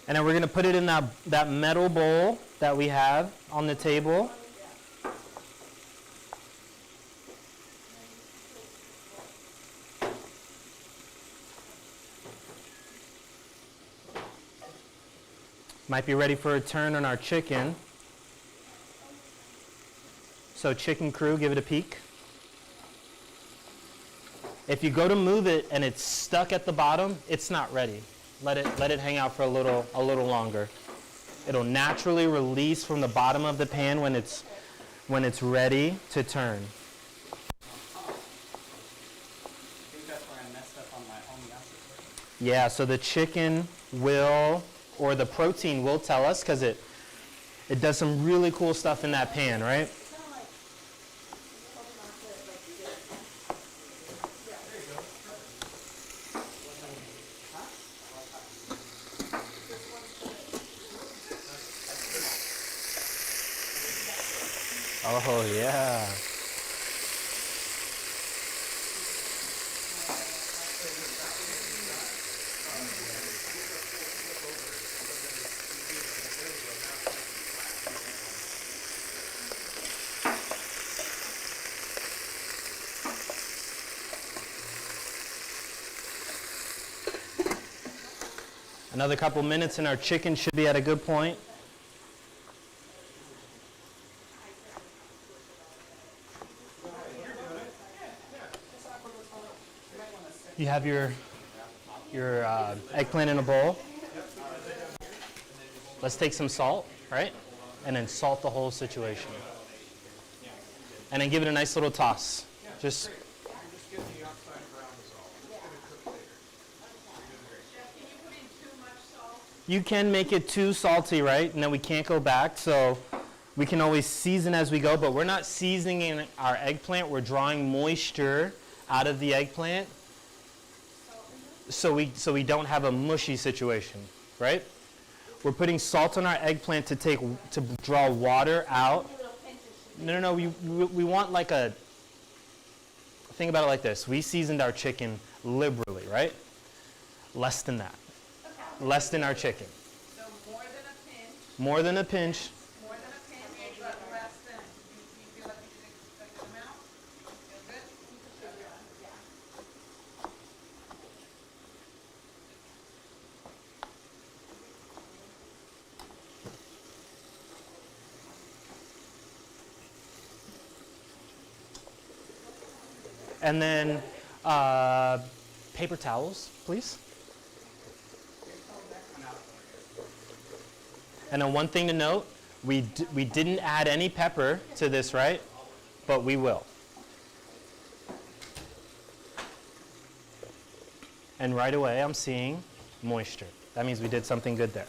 And then we're going to put it in that metal bowl that we have on the table. Might be ready for a turn on our chicken. So chicken crew, give it a peek. If you go to move it and it's stuck at the bottom, it's not ready. Let it hang out for a little longer. It'll naturally release from the bottom of the pan when it's ready to turn. I think that's where I messed up on my own message. Yeah, so the chicken will, or the protein will tell us, because it does some really cool stuff in that pan, right? Oh, yeah. Another couple minutes and our chicken should be at a good point. You have your eggplant in a bowl. Let's take some salt, right? And then salt the whole situation. And then give it a nice little toss. Just Chef, can you put in too much You can make it too salty, right? And then we can't go back, so we can always season as we go, but we're not seasoning our eggplant. We're drawing moisture out of the eggplant so we don't have a mushy situation, right? We're putting salt on our eggplant to draw water out. No, we want like a, think about it like this. We seasoned our chicken liberally, right? Less than that. Less than our chicken. So more than a pinch, More than a pinch. but less than. Do you feel like you did a good amount? Feel good? And then paper towels, please. And then one thing to note, we didn't add any pepper to this, right? But we will. And right away I'm seeing moisture. That means we did something good there.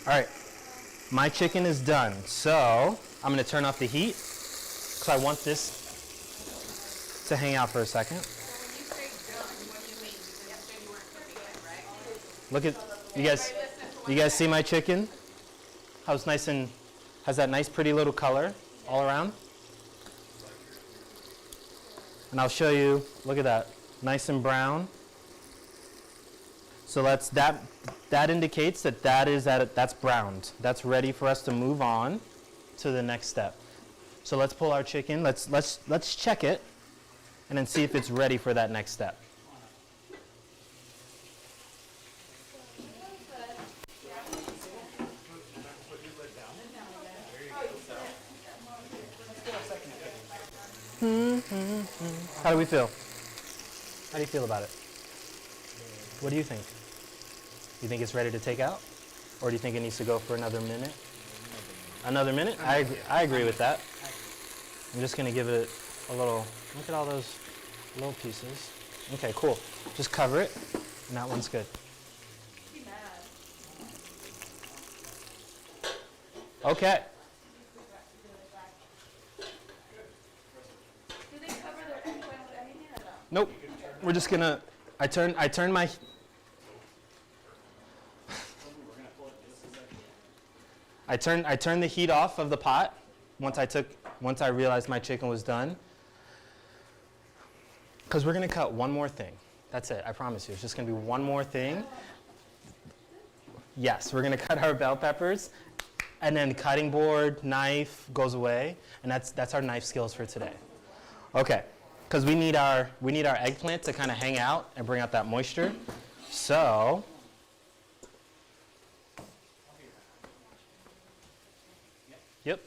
All right, my chicken is done. So I'm gonna turn off the heat because I want this to hang out for a second. When you say done, what do you mean? Because you said you weren't cooking it, right? Look at, you guys see my chicken? How it's nice and, has that nice pretty little color all around? And I'll show you, look at that, nice and brown. So that indicates that that's browned. That's ready for us to move on to the next step. So let's pull our chicken, let's check it and then see if it's ready for that next step. How do we feel? How do you feel about it? What do you think? You think it's ready to take out? Or do you think it needs to go for another minute? Another minute? I agree with that. I'm just gonna give it a little, look at all those little pieces. Okay, cool. Just cover it, and that one's good. Okay. Do they cover their eggplant with anything or no? Nope. We're just gonna, I turn my, I turned the heat off of the pot once I realized my chicken was done. Because we're gonna cut one more thing. That's it, I promise you. It's just gonna be one more thing. Yes, we're gonna cut our bell peppers, and then cutting board, knife goes away, and that's our knife skills for today. Okay, because we need our eggplant to kind of hang out and bring out that moisture. So, yep.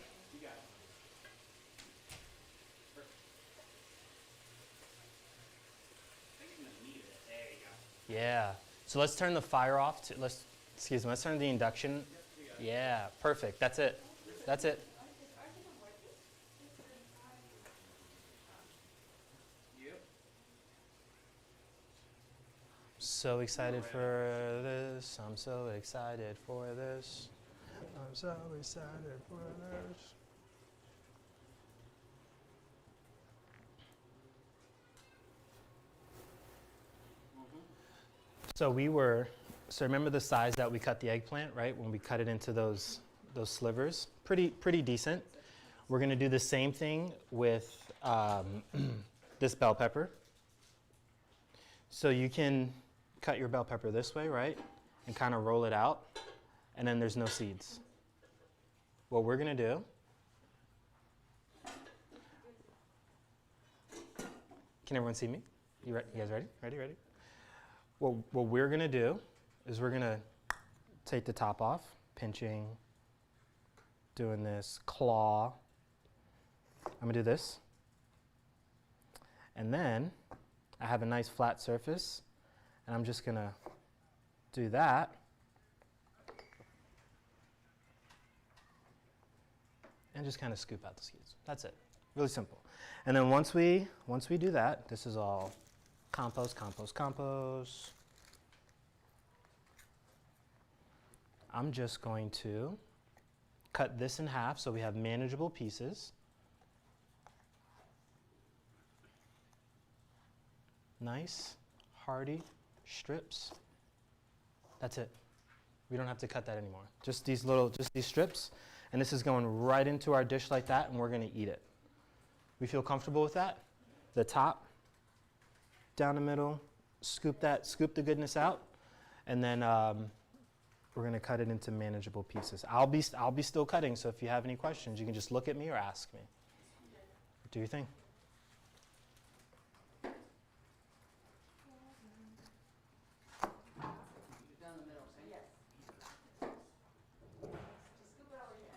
Yeah. So let's turn the fire off. Let's turn the induction. Yeah, perfect. That's it. That's it. So excited for this. I'm so excited for this. I'm so excited for this. So remember the size that we cut the eggplant, right? When we cut it into those slivers, pretty decent. We're gonna do the same thing with this bell pepper. So you can cut your bell pepper this way, right? And kind of roll it out, and then there's no seeds. What we're gonna do, can everyone see me? You guys ready? Ready? What we're gonna do is we're gonna take the top off, pinching, doing this, claw. I'm gonna do this. And then I have a nice flat surface, and I'm just gonna do that. And just kind of scoop out the seeds. That's it. Really simple. And then once we do that, this is all compost, compost, compost. I'm just going to cut this in half so we have manageable pieces. Nice, hearty strips. That's it. We don't have to cut that anymore. Just these strips, and this is going right into our dish like that, and we're gonna eat it. We feel comfortable with that? The top, down the middle, scoop the goodness out, and then we're gonna cut it into manageable pieces. I'll be still cutting, so if you have any questions, you can just look at me or ask me. Do your thing. Down the middle, so yes. Just scoop it over here.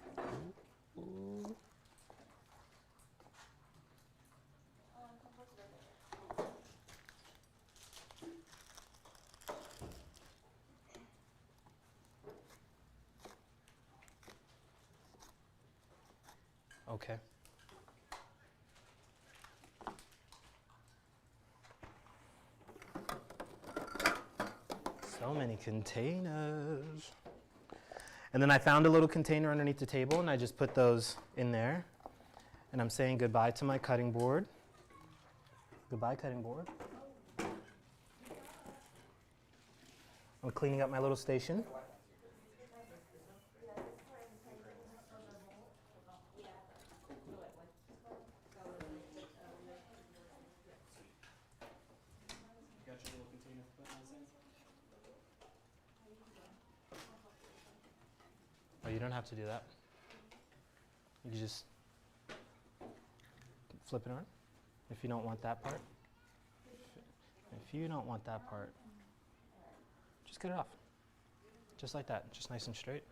Okay. So many containers. And then I found a little container underneath the table, and I just put those in there. And I'm saying goodbye to my cutting board. Goodbye, cutting board. I'm cleaning up my little station. Got your little container for putting those in? Oh, you don't have to do that. You can just flip it on if you don't want that part. If you don't want that part, just cut it off. Just like that, just nice and straight.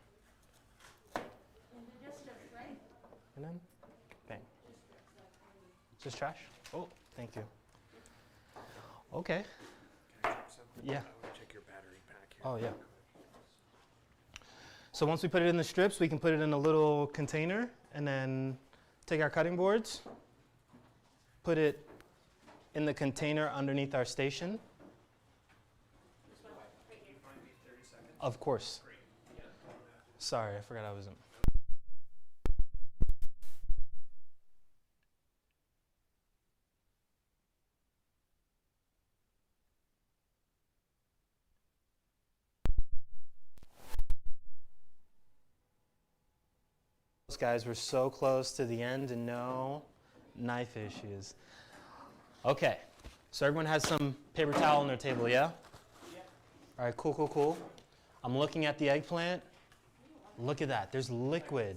And then, bang. Is this trash? Oh, thank you. Okay. Can I check something? Yeah. I want to check your battery pack here. Oh, yeah. So once we put it in the strips, we can put it in a little container and then take our cutting boards, put it in the container underneath our station. Of course. Sorry, I forgot I wasn't. Guys, we're so close to the end and no knife issues. Okay, so everyone has some paper towel on their table, yeah? Yeah. All right, cool, cool, cool. I'm looking at the eggplant. Look at that, there's liquid.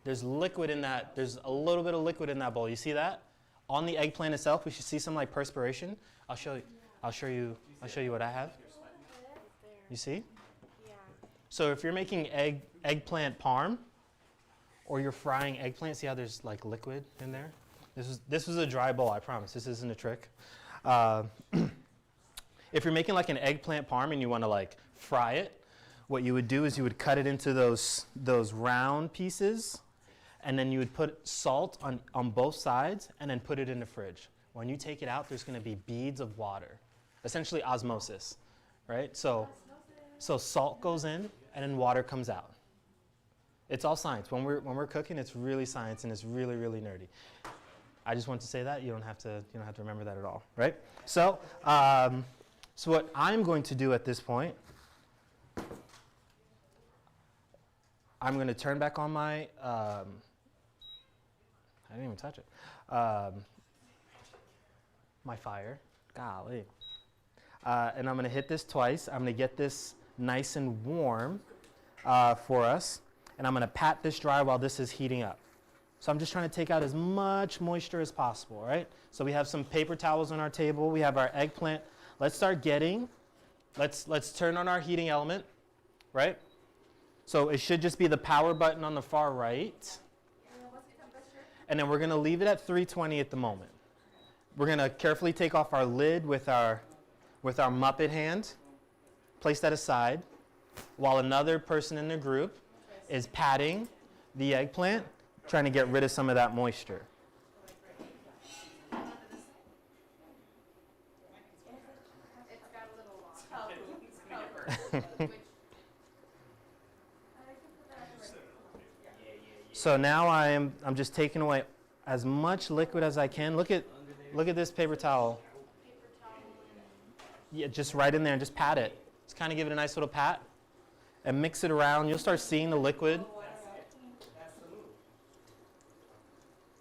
There's liquid in that, there's a little bit of liquid in that bowl. You see that? On the eggplant itself, we should see some like perspiration. I'll show you what I have. You see? Yeah. So if you're making eggplant parm, or you're frying eggplant, see how there's like liquid in there? This was a dry bowl, I promise. This isn't a trick. If you're making like an eggplant parm and you want to like fry it, what you would do is you would cut it into those round pieces, and then you would put salt on both sides and then put it in the fridge. When you take it out, there's going to be beads of water, essentially osmosis, right? So salt goes in and then water comes out. It's all science. When we're cooking, it's really science and it's really, really nerdy. I just want to say that. You don't have to remember that at all, right? So what I'm going to do at this point, I'm going to turn back on my, I didn't even touch it, my fire, golly. And I'm going to hit this twice. I'm going to get this nice and warm for us. And I'm going to pat this dry while this is heating up. So I'm just trying to take out as much moisture as possible, right? So we have some paper towels on our table. We have our eggplant. Let's start getting, let's turn on our heating element, right? So it should just be the power button on the far right. What's the temperature? And then we're going to leave it at 320 at the moment. We're going to carefully take off our lid with our Muppet hand, place that aside, while another person in the group is patting the eggplant, trying to get rid of some of that moisture. So now I'm just taking away as much liquid as I can. Look at this paper towel. Yeah, just right in there and just pat it. Just kind of give it a nice little pat and mix it around. You'll start seeing the liquid.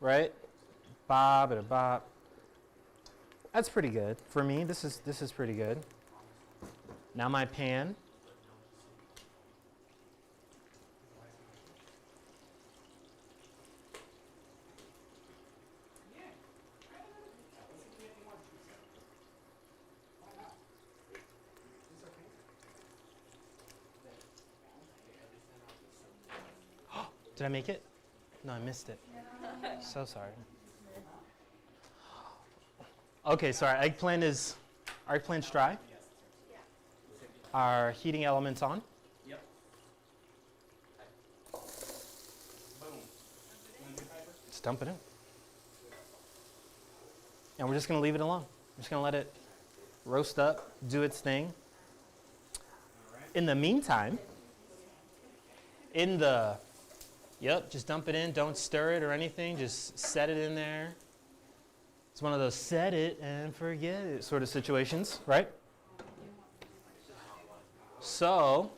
Right? Bob and a bop. That's pretty good. For me, this is pretty good. Now my pan. Did I make it? No, I missed it. So sorry. Okay, so our eggplant's dry. Our heating element's on. Yep. Boom. Just dump it in. And we're just going to leave it alone. We're just going to let it roast up, do its thing. In the meantime, just dump it in. Don't stir it or anything. Just set it in there. It's one of those set it and forget it sort of situations, right? So,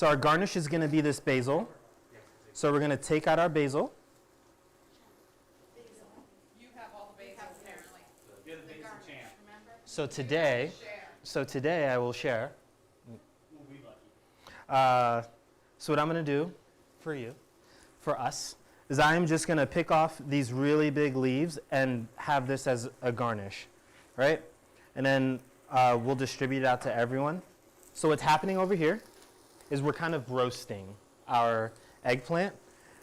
our garnish is going to be this basil. So we're going to take out our basil. You have all the basil apparently. You're the basil champ. So today I will share. We'll be lucky. So what I'm going to do for us, is I am just going to pick off these really big leaves and have this as a garnish, right? And then we'll distribute it out to everyone. So what's happening over here is we're kind of roasting our eggplant.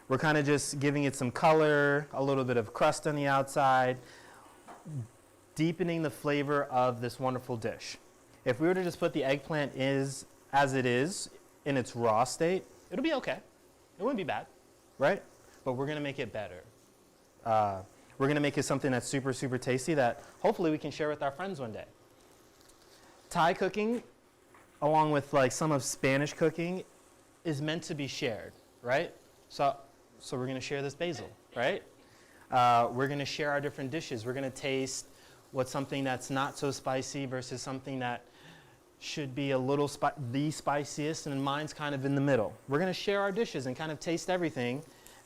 We're kind of just giving it some color, a little bit of crust on the outside, deepening the flavor of this wonderful dish. If we were to just put the eggplant as it is in its raw state, it'll be okay. It wouldn't be bad, right? But we're going to make it better. We're going to make it something that's super, super tasty that hopefully we can share with our friends one day. Thai cooking, along with like some of Spanish cooking, is meant to be shared, right? So we're going to share this basil, right? We're going to share our different dishes. We're going to taste what's something that's not so spicy versus something that should be a little the spiciest, and mine's kind of in the middle. We're going to share our dishes and kind of taste everything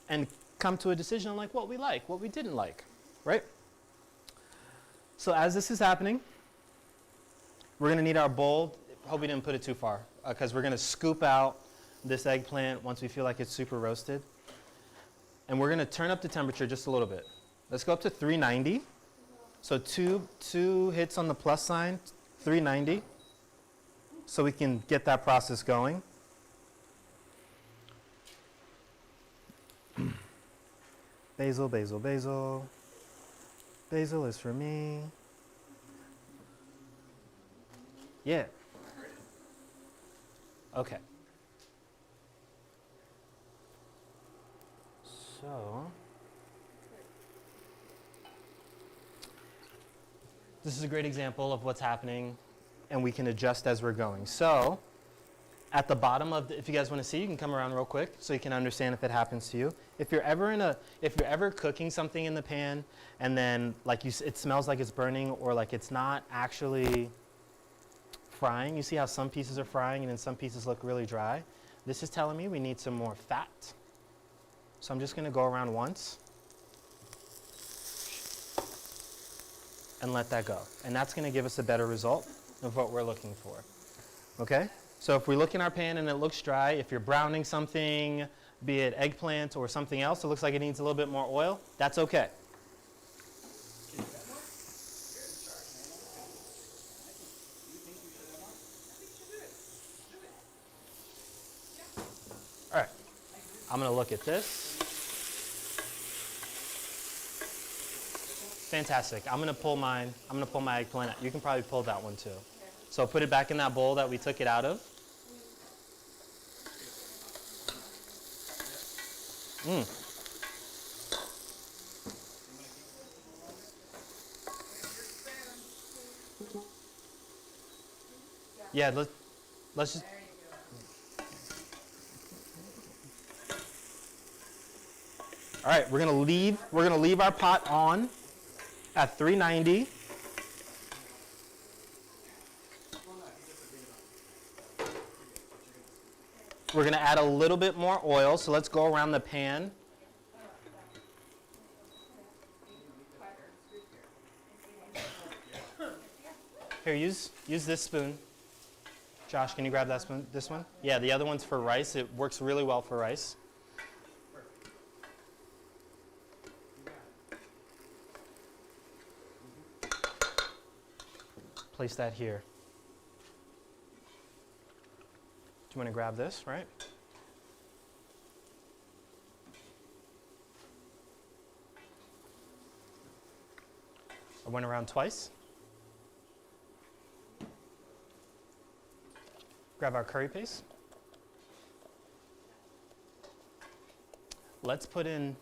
and come to a decision on like what we like, what we didn't like, right? So as this is happening, we're going to need our bowl. Hope we didn't put it too far, because we're going to scoop out this eggplant once we feel like it's super roasted. And we're going to turn up the temperature just a little bit. Let's go up to 390. So two hits on the plus sign, 390. So we can get that process going. Basil, basil, basil. Basil is for me. Yeah. Okay. So, this is a great example of what's happening, and we can adjust as we're going. So, at the bottom of if you guys want to see, you can come around real quick so you can understand if it happens to you. If you're ever cooking something in the pan and then it smells like it's burning or like it's not actually frying, you see how some pieces are frying and then some pieces look really dry? This is telling me we need some more fat. So I'm just going to go around once and let that go. And that's going to give us a better result of what we're looking for. Okay? So if we look in our pan and it looks dry, if you're browning something, be it eggplant or something else, it looks like it needs a little bit more oil, that's okay. All right. I'm going to look at this. Fantastic. I'm going to pull my eggplant out. You can probably pull that one too. So put it back in that bowl that we took it out of. Yeah, let's just. All right, we're gonna leave our pot on at 390. We're gonna add a little bit more oil, so let's go around the pan. Here, use this spoon. Josh, can you grab that spoon? This one? Yeah, the other one's for rice. It works really well for rice. Place that here. Do you want to grab this, right? I went around twice. Grab our curry paste. Let's put in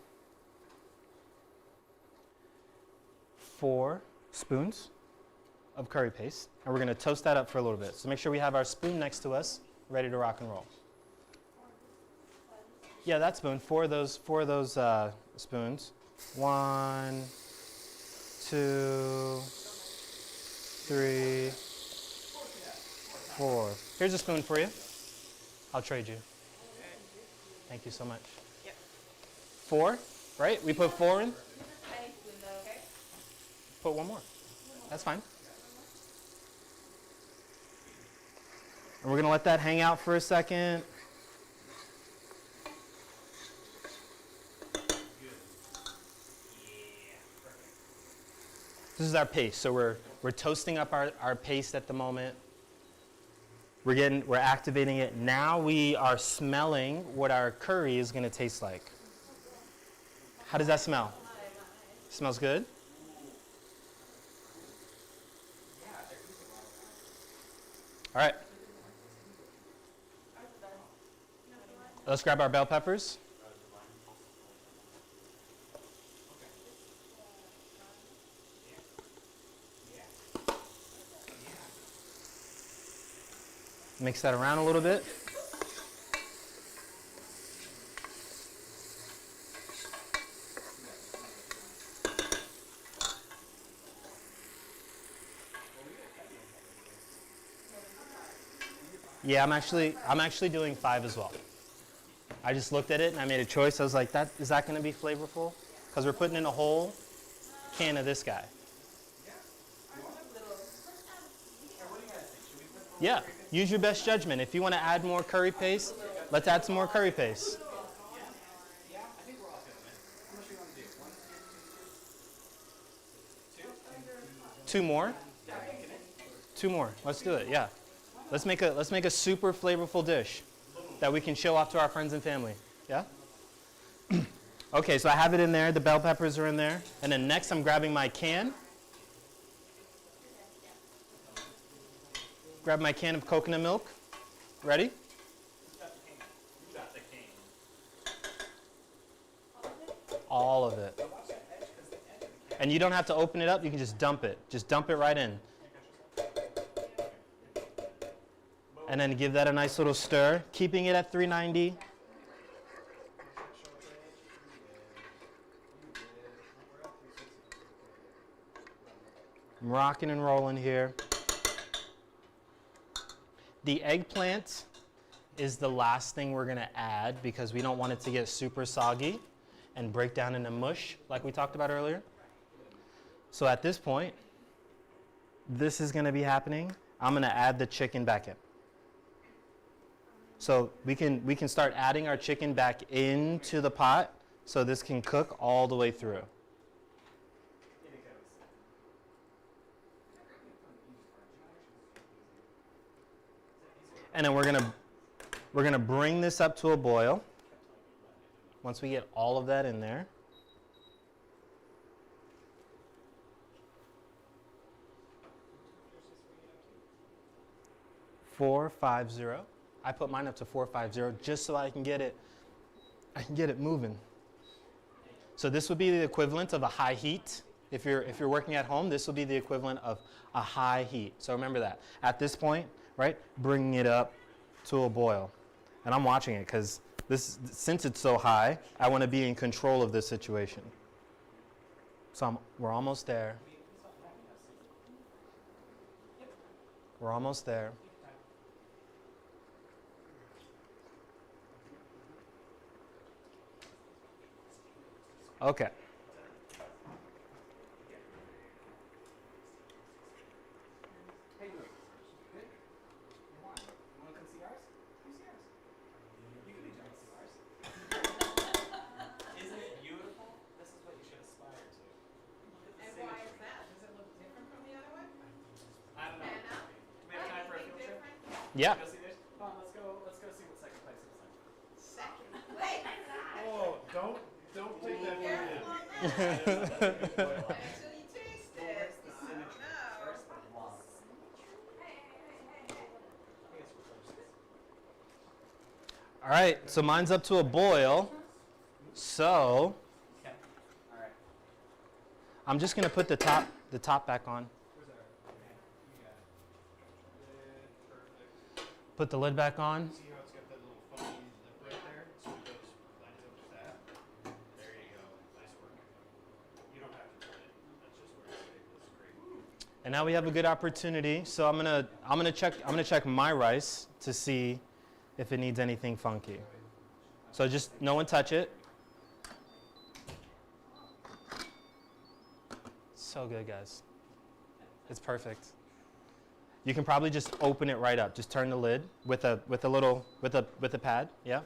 4 spoons of curry paste, and we're going to toast that up for a little bit. So make sure we have our spoon next to us, ready to rock and roll. Yeah, that spoon. 4 of those spoons. 1, 2, 3, 4. Here's a spoon for you. I'll trade you. Thank you so much. 4, right? We put 4 in. Put 1 more. That's fine. And we're going to let that hang out for a second. This is our paste. So we're toasting up our paste at the moment. We're activating it. Now we are smelling what our curry is going to taste like. How does that smell? Smells good? All right. Let's grab our bell peppers. Mix that around a little bit. Yeah, I'm actually doing 5 as well. I just looked at it and I made a choice. I was like, is that going to be flavorful? Because we're putting in a whole can of this guy. Yeah, use your best judgment. If you want to add more curry paste, let's add some more curry paste. 2 more? 2 more. Let's do it. Yeah. Let's make a super flavorful dish that we can show off to our friends and family. Yeah? Okay, so I have it in there. The bell peppers are in there. And then next I'm grabbing my can. Grab my can of coconut milk. Ready? All of it. And you don't have to open it up. You can just dump it. Just dump it right in. And then give that a nice little stir, keeping it at 390. I'm rocking and rolling here. The eggplant is the last thing we're going to add because we don't want it to get super soggy and break down into mush like we talked about earlier. So at this point, this is going to be happening. I'm going to add the chicken back in. So we can start adding our chicken back into the pot so this can cook all the way through. And then we're gonna bring this up to a boil. Once we get all of that in there. $450. I put mine up to 450 just so I can get it moving. So this would be the equivalent of a high heat. If you're working at home, this will be the equivalent of a high heat. So remember that. At this point, right? Bringing it up to a boil. And I'm watching it because since it's so high, I want to be in control of this situation. So we're almost there. We're almost there. Okay. How you doing? Good? You want to come see ours? Come see ours. You can come see ours. Isn't it beautiful? This is what you should aspire to. And why is that? Does it look different from the other one? I don't know. Anna? Do we have time for a field trip? Yeah. Go see this? Come on, let's go see what second place looks like. Second place. Oh, don't take that one in. Careful on that. Until you taste it. Where's the I symmetry? don't know. Where's the love? Hey. I think it's reversed. All right, so mine's up to a boil. So Okay. All right. I'm just gonna put the top back on. Where's our? Okay. You got it. Perfect. Put the lid back on. See how it's got that little funky lip right there? So it goes lines up with that. There you go. Nice work. You don't have to turn it. That's just where it's stable. It's great. And now we have a good opportunity. So I'm gonna check my rice to see if it needs anything funky. So just no one touch it. So good, guys. It's perfect. You can probably just open it right up. Just turn the lid with a pad. Yeah.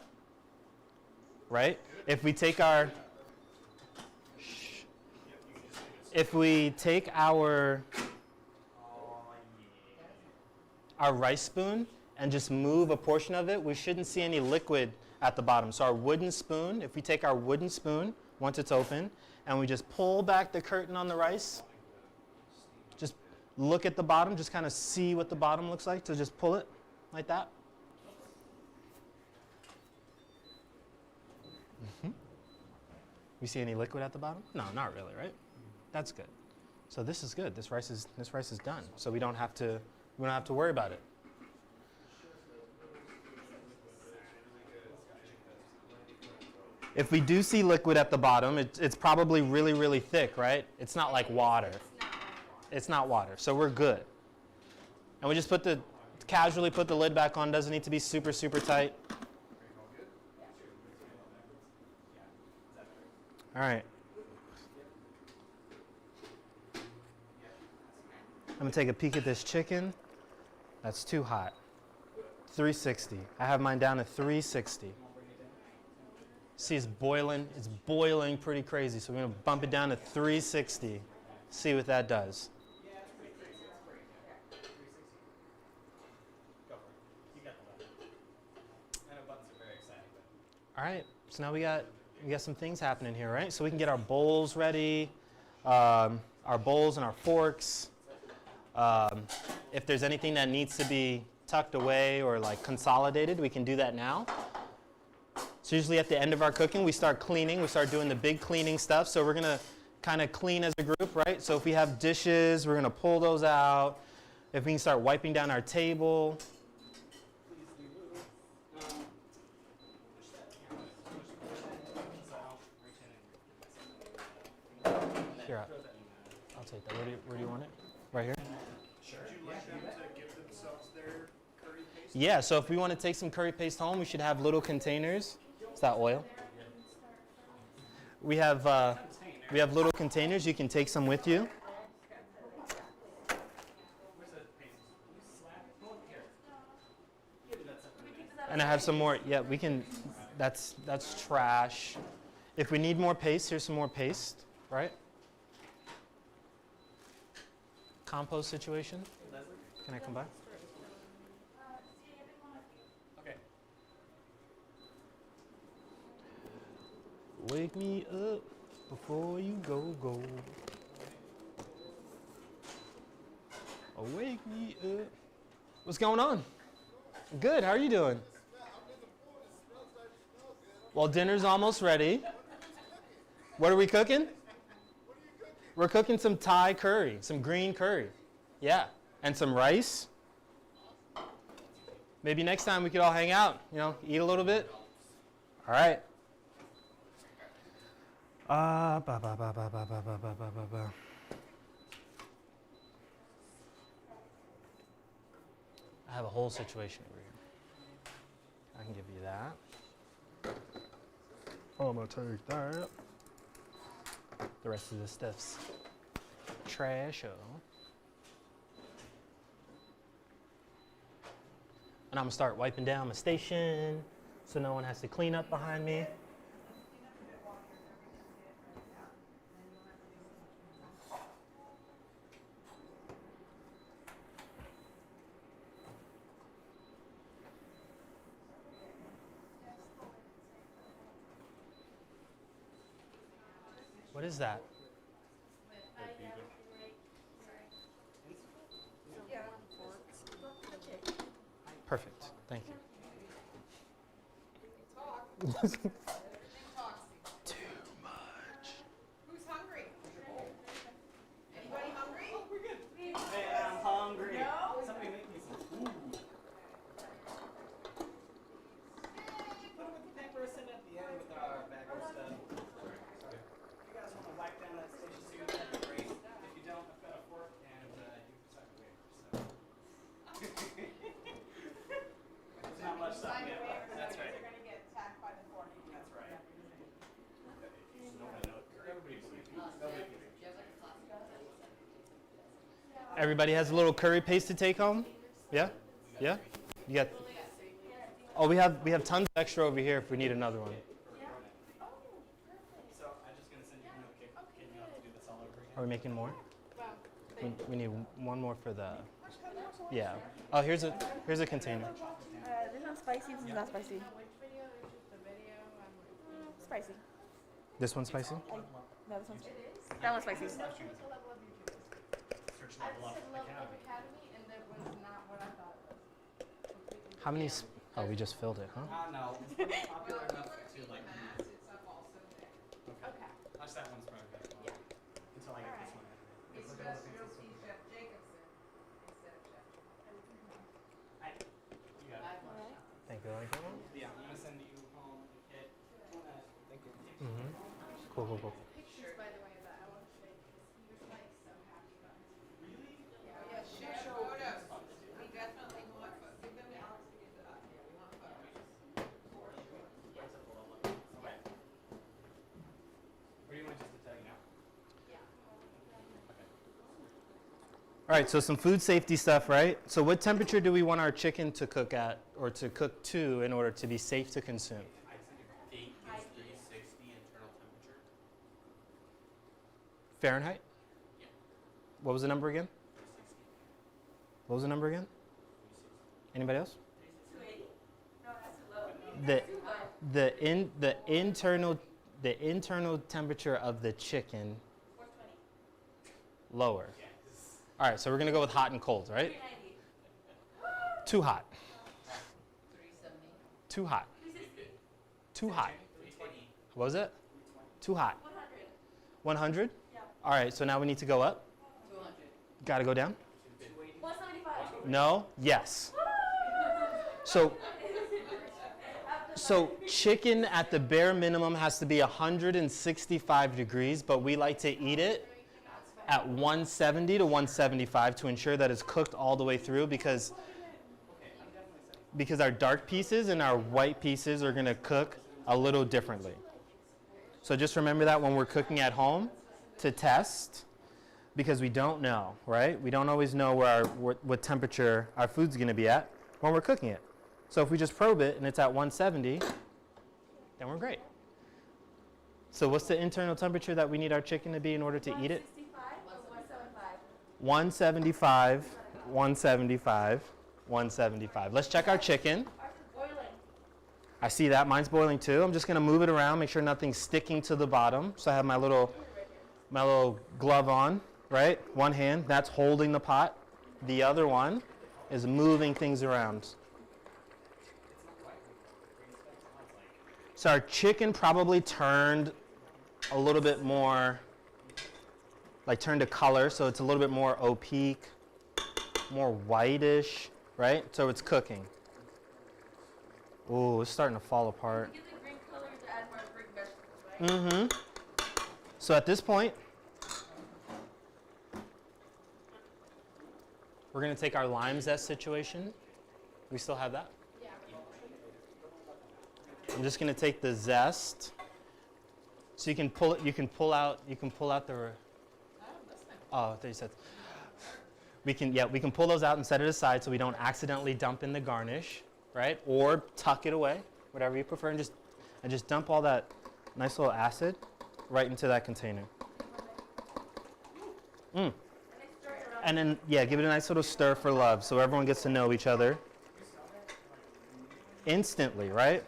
Right? If we take our rice spoon and just move a portion of it, we shouldn't see any liquid at the bottom. So our wooden spoon, if we take our wooden spoon, once it's open, and we just pull back the curtain on the rice, just look at the bottom, just kind of see what the bottom looks like. So just pull it like that. We see any liquid at the bottom? No, not really, right? That's good. So this is good. This rice is done. So we don't have to worry about it. If we do see liquid at the bottom, it's probably really, really thick, right? It's not like water. It's not water, so we're good. And we just casually put the lid back on. Doesn't need to be super, super tight. All right. I'm gonna take a peek at this chicken. That's too hot. 360. I have mine down at 360. See, it's boiling pretty crazy. So we're gonna bump it down to 360. See what that does. Yeah, it's pretty crazy. That's great. Yeah. 360. Go for it. You got the lever. I know buttons are very exciting, but. All right. So now we got some things happening here, right? So we can get our bowls ready, our bowls and our forks. If there's anything that needs to be tucked away or like consolidated, we can do that now. So usually at the end of our cooking, we start cleaning. We start doing the big cleaning stuff. So we're gonna kind of clean as a group, right? So if we have dishes, we're gonna pull those out. If we can start wiping down our table. Here, I'll take that. Where do you want it? Right here? Should you like them to give themselves their curry paste? Yeah, so if we want to take some curry paste home, we should have little containers. Is that oil? We have little containers. You can take some with you. And I have some more. Yeah, we can. That's trash. If we need more paste, here's some more paste, right? Compost situation. Can I come by? Okay. Wake me up before you go. Oh, wake me up. What's going on? Good, how are you doing? Well, dinner's almost ready. What are we cooking? We're cooking some Thai curry, some green curry. Yeah, and some rice. Maybe next time we could all hang out, you know, eat a little bit. All right. Ba, ba, ba, ba, ba, ba, ba, ba, ba, ba. I have a whole situation over here. I can give you that. I'm gonna take that. The rest of the stuff's trash. And I'm gonna start wiping down my station so no one has to clean up behind me. What is that? Perfect. Thank you. Too much. Who's hungry? Anybody hungry? Oh, we're good. Hey, I'm hungry. No? Somebody make me some food. Put it with the paper sitting at the end with our bag of stuff. Sorry. If you guys want to wipe down that station soon, that'd be great. If you don't, I've got a fork and you can suck a wafer. There's not much stuff yet. That's right. They're gonna get attacked by the fork. That's right. Everybody has a little curry paste to take home? Yeah? Yeah? You got. Oh, we have tons of extra over here if we need another one. So I'm just gonna send you a note, kick me off to do this all over again. Are we making more? We need one more for the. Yeah. Oh, here's a container. This one's spicy, this is not spicy. Spicy. This one's spicy? No, this one's spicy. That one's spicy. Search Levelup Academy. And that was not what I thought it was. How many? Oh, we just filled it, huh? No, it's not popular enough to like. Mass, it's up also there. Okay. Watch that one's probably better. Yeah. Until I get this one. It's just you'll see Chef Jacobson instead of Chef. You got it. Thank you. Like that one? Yeah, I'm gonna send you home a kit. Thank you. Mm-hmm. Cool, cool, cool. Pictures, by the way, that I want to show you because he was like so happy about his. Really? Yeah, share photos. We definitely want photos. Give them to Alex to get the, yeah, we want photos. Okay. What do you want just to tell you now? All right, so some food safety stuff, right? So what temperature do we want our chicken to cook at or to cook to in order to be safe to consume? I'd say date is 360 internal temperature. Fahrenheit? Yeah. What was the number again? 360. What was the number again? 360. Anybody else? 280? No, that's too low. The internal temperature of the chicken 420. lower. All right, so we're gonna go with hot and cold, right? 390. Too hot. 370. Too hot. 360. Too hot. 320. What was it? Too hot. 100. 100? Yeah. All right, so now we need to go up. 200. Gotta go down? 175. No? Yes. So chicken at the bare minimum has to be 165 degrees, but we like to eat it at 170 to 175 to ensure that it's cooked all the way through because our dark pieces and our white pieces are going to cook a little differently. So just remember that when we're cooking at home to test, because we don't know, right? We don't always know what temperature our food's going to be at when we're cooking it. So if we just probe it and it's at 170, then we're great. So what's the internal temperature that we need our chicken to be in order to eat it? 165 or 175? 175, 175. Let's check our chicken. Boiling. I see that, mine's boiling too. I'm just gonna move it around, make sure nothing's sticking to the bottom. So I have my little glove on, right? One hand, that's holding the pot. The other one is moving things around. So our chicken probably turned a little bit more, like turned to color, so it's a little bit more opaque, more whitish, right? So it's cooking. Ooh, it's starting to fall apart. Get the green color to add more green vegetables, right? Mm-hmm. So at this point, we're going to take our lime zest situation. We still have that? Yeah. I'm just going to take the zest. So you can pull it. You can pull out the. Oh, there you said. We can pull those out and set it aside so we don't accidentally dump in the garnish, right? Or tuck it away, whatever you prefer, and just dump all that nice little acid right into that container. And then give it a nice little stir for love, so everyone gets to know each other instantly, right?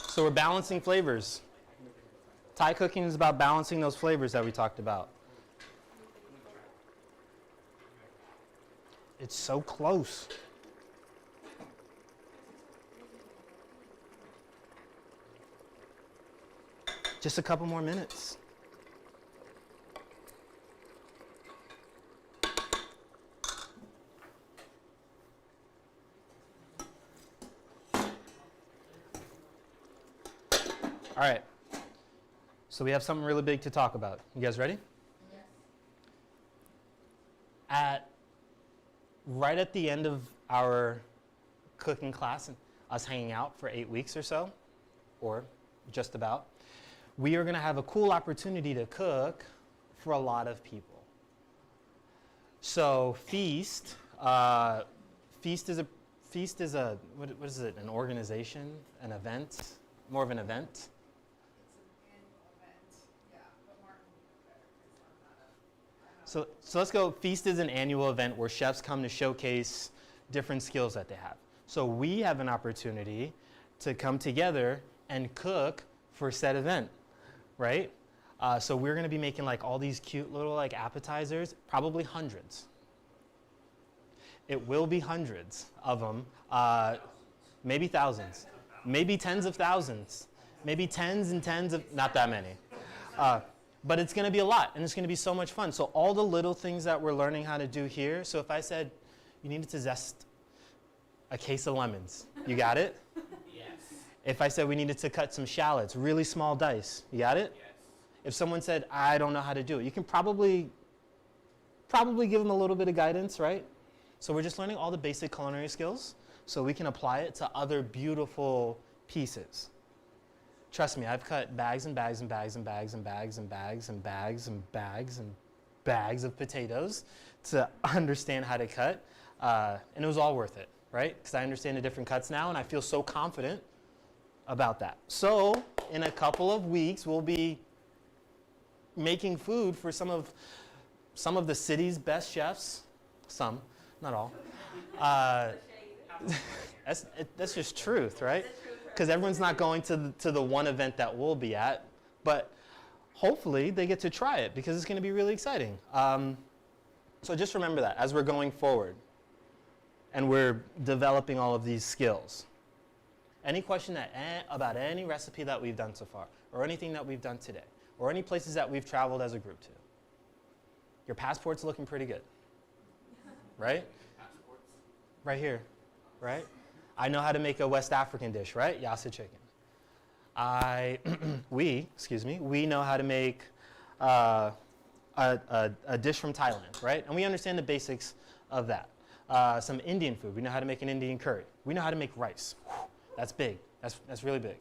So we're balancing flavors. Thai cooking is about balancing those flavors that we talked about. It's so close. Just a couple more minutes. All right. So we have something really big to talk about. You guys ready? Yes. Right at the end of our cooking class and us hanging out for 8 weeks or so, or just about, we are going to have a cool opportunity to cook for a lot of people. So Feast is a what is it? An organization, an event, more of an event. So let's go. Feast is an annual event where chefs come to showcase different skills that they have. So we have an opportunity to come together and cook for said event, right? So we're going to be making like all these cute little like appetizers, probably hundreds. It will be hundreds of them, maybe thousands, maybe tens of thousands, maybe tens and tens of, not that many. But it's going to be a lot, and it's going to be so much fun. So all the little things that we're learning how to do here. So if I said you needed to zest a case of lemons, you got it? Yes. If I said we needed to cut some shallots, really small dice, you got it? Yes. If someone said, I don't know how to do it, you can probably give them a little bit of guidance, right? So we're just learning all the basic culinary skills so we can apply it to other beautiful pieces. Trust me, I've cut bags and bags and bags and bags and bags and bags and bags and bags and bags of potatoes to understand how to cut, and it was all worth it, right? Because I understand the different cuts now, and I feel so confident about that. So in a couple of weeks, we'll be making food for some of the city's best chefs. Some, not all. That's just truth, right? Because everyone's not going to the one event that we'll be at, but hopefully they get to try it because it's going to be really exciting. So just remember that as we're going forward and we're developing all of these skills. Any question about any recipe that we've done so far, or anything that we've done today, or any places that we've traveled as a group to? Your passport's looking pretty good, right? Passports. Right here, right? I know how to make a West African dish, right? Yassa chicken. We know how to make a dish from Thailand, right? And we understand the basics of that. Some Indian food. We know how to make an Indian curry. We know how to make rice. Whew, that's big. That's really big.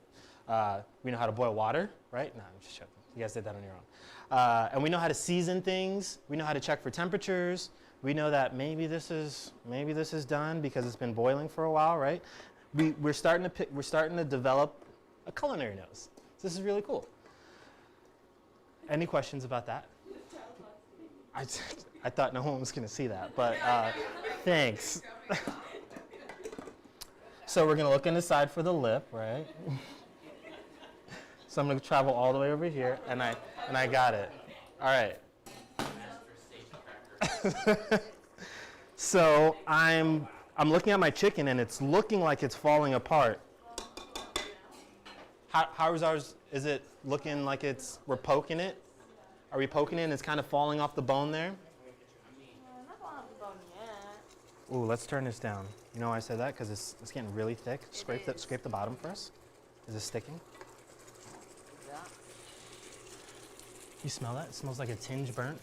We know how to boil water, right? No, I'm just joking. You guys did that on your own. And we know how to season things. We know how to check for temperatures. We know that maybe this is done because it's been boiling for a while, right? We're starting to develop a culinary nose. So this is really cool. Any questions about that? I thought no one was going to see that, but thanks. So we're going to look on the side for the lip, right? So I'm going to travel all the way over here, and I got it. All right. So I'm looking at my chicken and it's looking like it's falling apart. How's ours? Is it looking like we're poking it? Are we poking it and it's kind of falling off the bone there? done yet. Ooh, let's turn this down. You know why I said that? Because it's getting really thick. It is. Scrape the bottom first. Is it sticking? Yeah. You smell that? It smells like a tinge burnt.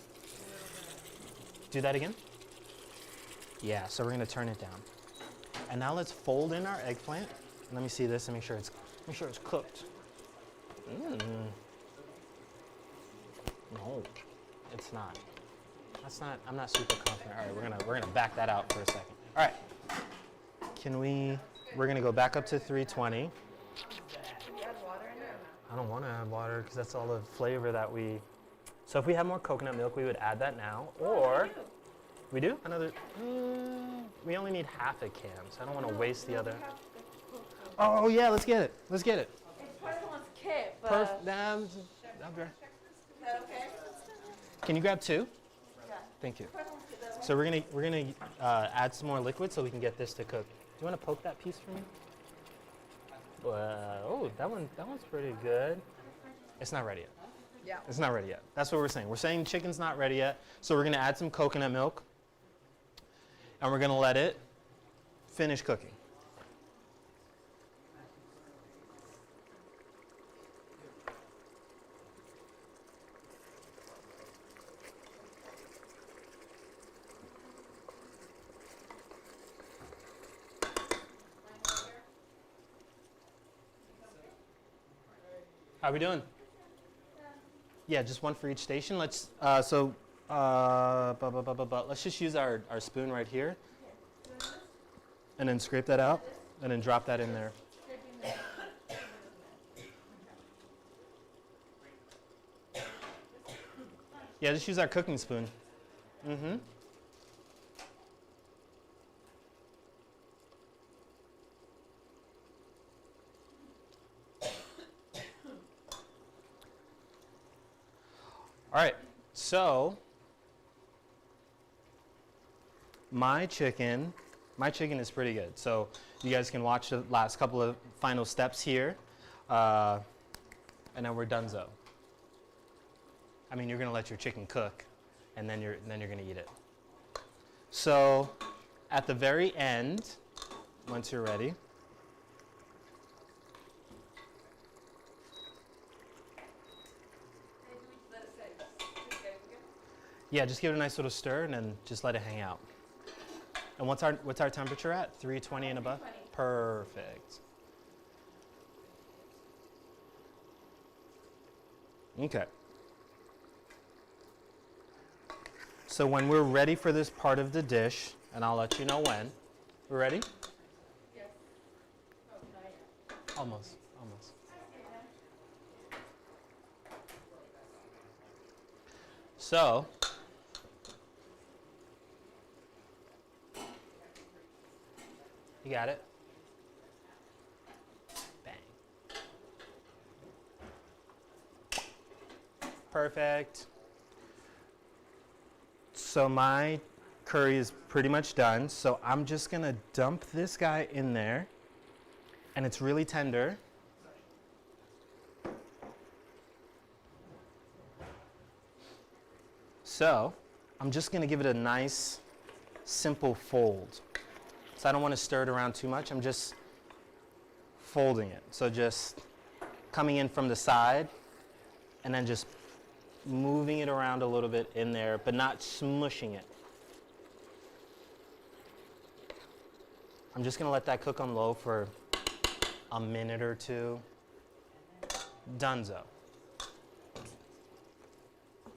Do that again. Yeah, so we're gonna turn it down. And now let's fold in our eggplant. And let me see this and make sure it's cooked. No, it's not. I'm not super confident. All right, we're gonna back that out for a second. All right. We're gonna go back up to 320. Can you add water in there? I don't want to add water because that's all the flavor that we. So if we have more coconut milk, we would add that now. Or we do another. We only need half a can, so I don't want to waste the other. Oh yeah, let's get it. Let's get it. It's part of someone's kit, but. Perfect. Is that okay? Can you grab two? Yeah. Thank you. Part of someone's kit, is that okay? So we're gonna add some more liquid so we can get this to cook. Do you want to poke that piece for me? Oh, that one's pretty good. It's not ready yet. Yeah. It's not ready yet. That's what we're saying. We're saying chicken's not ready yet. So we're gonna add some coconut milk, and we're gonna let it finish cooking. How are we doing? Yeah, just one for each station. Let's let's just use our spoon right here, and then scrape that out, and then drop that in there. Yeah, just use our cooking spoon. Mm-hmm. All right, so my chicken is pretty good. So you guys can watch the last couple of final steps here, and then we're donezo. I mean, you're gonna let your chicken cook, and then you're gonna eat it. So at the very end, once you're ready, yeah, just give it a nice little stir and then just let it hang out. And what's our temperature at? 320 and above? 320. Perfect. Okay. So when we're ready for this part of the dish, and I'll let you know when. We're ready? Yes. Oh, not yet. Almost. So, you got it? Bang. Perfect. So my curry is pretty much done. So I'm just gonna dump this guy in there, and it's really tender. So I'm just gonna give it a nice, simple fold. So I don't wanna stir it around too much. I'm just folding it. So just coming in from the side and then just moving it around a little bit in there, but not smushing it. I'm just gonna let that cook on low for a minute or two. Donezo.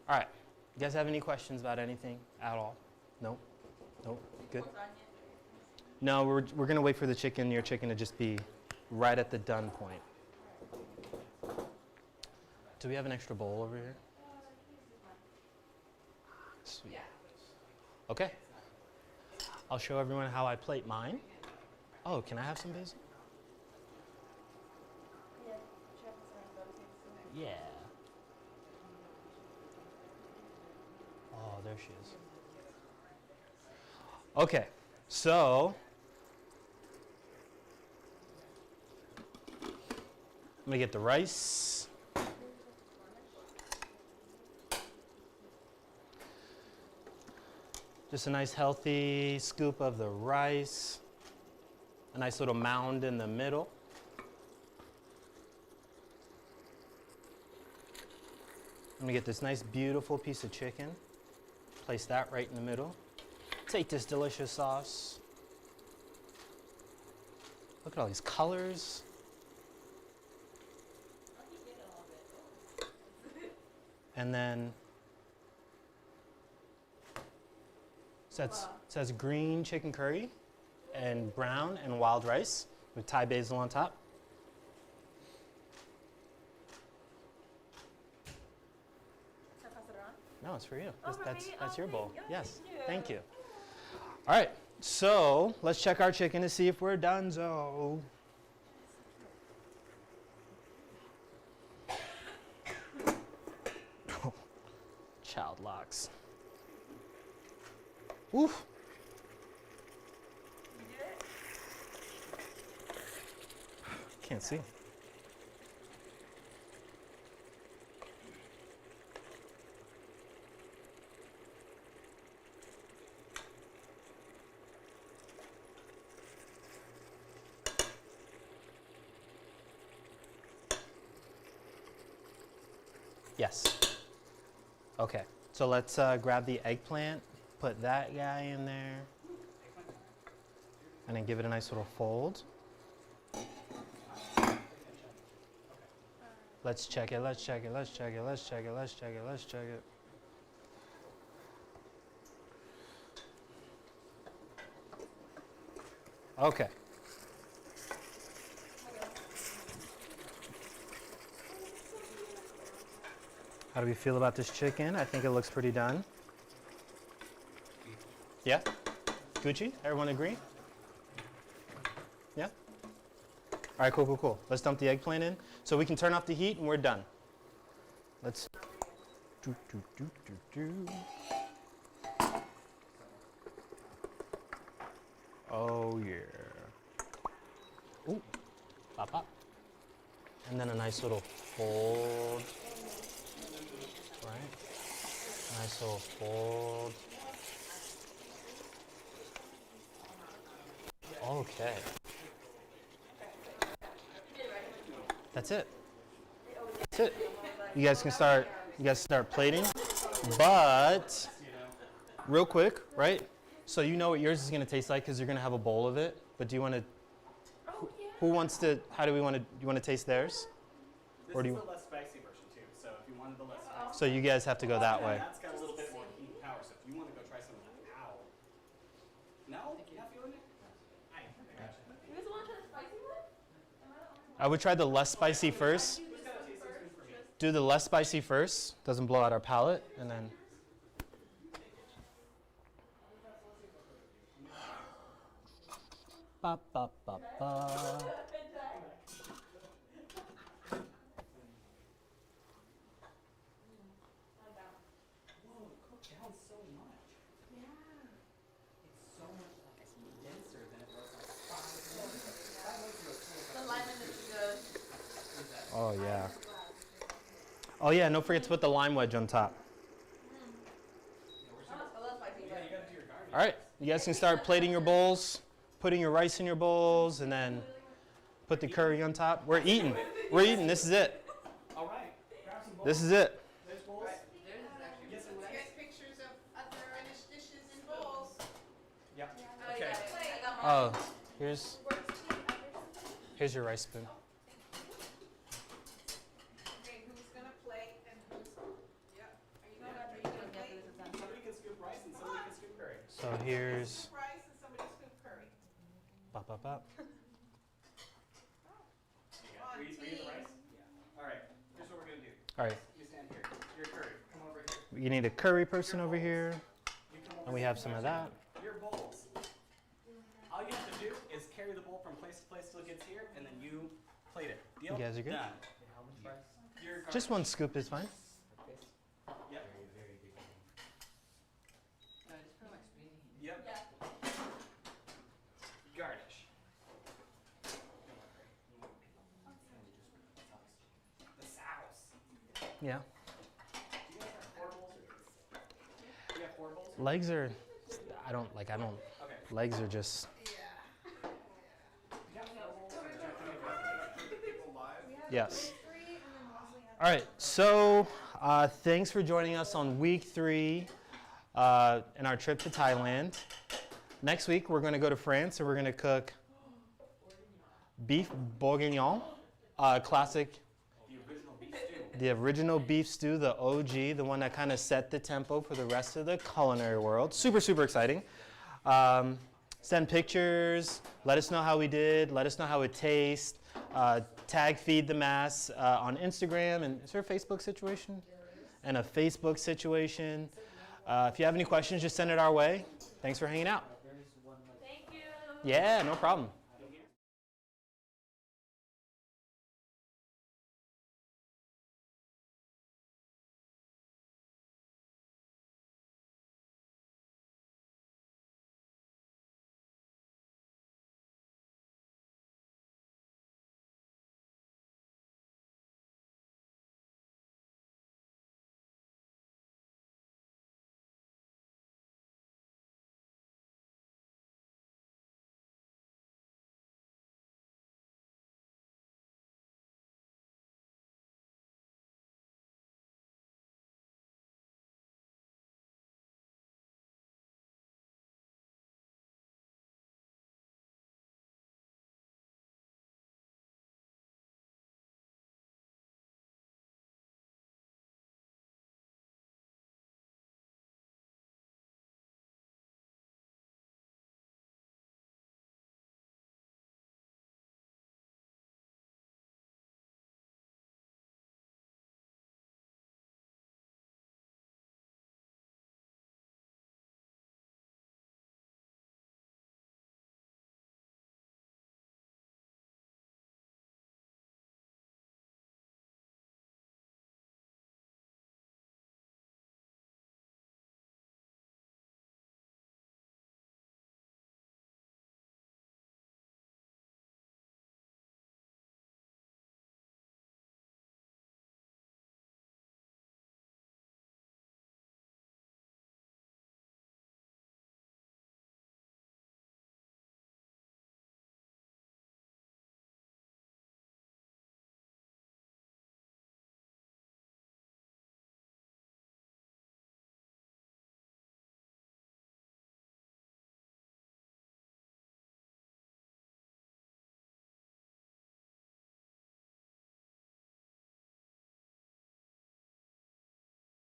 All right. You guys have any questions about anything at all? Nope. Nope. Good. No, we're gonna wait for the chicken, your chicken, to just be right at the done point. Do we have an extra bowl over here? Sweet. Okay. I'll show everyone how I plate mine. Oh, can I have some basil? Yeah. Oh, there she is. Okay, so I'm gonna get the rice. Just a nice healthy scoop of the rice. A nice little mound in the middle. I'm gonna get this nice beautiful piece of chicken. Place that right in the middle. Take this delicious sauce. Look at all these colors. And then says green chicken curry and brown and wild rice with Thai basil on top. Can I pass it around? No, it's for you. Oh, for me? That's Oh, your bowl. thank- oh, Yes, thank you. thank you. All right, so let's check our chicken to see if we're done. So, child locks. Oof. You did it? Can't see. Yes. Okay, so let's grab the eggplant, put that guy in there, and then give it a nice little fold. Let's check it, let's check it, let's check it, let's check it, let's check it, let's check it. Okay. How do we feel about this chicken? I think it looks pretty done. Yeah? Gucci? Everyone agree? Yeah? All right, cool, cool, cool. Let's dump the eggplant in. So we can turn off the heat and we're done. Let's. Do, do, do, do, do. Oh, yeah. Ooh. Pop, pop. And then a nice little fold. Right? Nice little fold. Okay. That's it. That's it. You guys can start plating. But real quick, right? So you know what yours is going to taste like because you're going to have a bowl of it. But do you want to who wants to how do we want to you want to taste theirs? This Or do is you the less spicy version too. So if you wanted the less spicy, So you guys have to go that way. that's got a little bit more heat and power. So if you want to go try some of that, no, you're not feeling it. I got you. You guys want to try the spicy one? I would try the less spicy first. Who's got a taste spoon for me? Do the less spicy first. Doesn't blow out our palate, and then. Ba, ba, ba, ba. Whoa, it cooked down so much. It's so much denser than it was like 5 minutes ago. The lemon is good. Oh yeah. Oh yeah. And don't forget to put the lime wedge on top. I love spicy. Yeah, you gotta do your garnish. All right. You guys can start plating your bowls, putting your rice in your bowls, and then put the curry on top. We're eating. We're eating. This is it. All right, grab some bowls. This is it. There's bowls. Get some rice. Get pictures of other finished dishes in bowls. Yep. Oh, Okay. yeah. I got mine. Oh, here's your rice spoon. Okay, who's gonna plate and who's, yep. Are you gonna plate? Somebody can scoop rice and somebody can scoop curry. So here's. Scoop rice and somebody scoop curry. Bop, bop, bop. Were you the rice? Yeah. All right. Here's what we're gonna do. All right. You stand here. You're curry. Come over here. You need a curry person over here, You come over and we here. have some of that. Your bowls. All you have to do is carry the bowl from place to place till it gets here, and then you plate it. Deal? You guys are good? Done. Your Just one scoop is fine. Yep. Yep. Garnish. The sauce. Yeah. Do you guys have 4 bowls? Do you have 4 bowls? Legs are I don't, Okay. legs are just, yes. All right, so thanks for joining us on week 3 in our trip to Thailand. Next week, we're going to go to France and we're going to cook beef bourguignon, classic. The original beef stew, the OG, the one that kind of set the tempo for the rest of the culinary world. Super, super exciting. Send pictures. Let us know how we did. Let us know how it tastes. Tag FeedTheMass on Instagram. And is there a Facebook situation? And a Facebook situation. If you have any questions, just send it our way. Thanks for hanging out. Thank you. Yeah, no problem.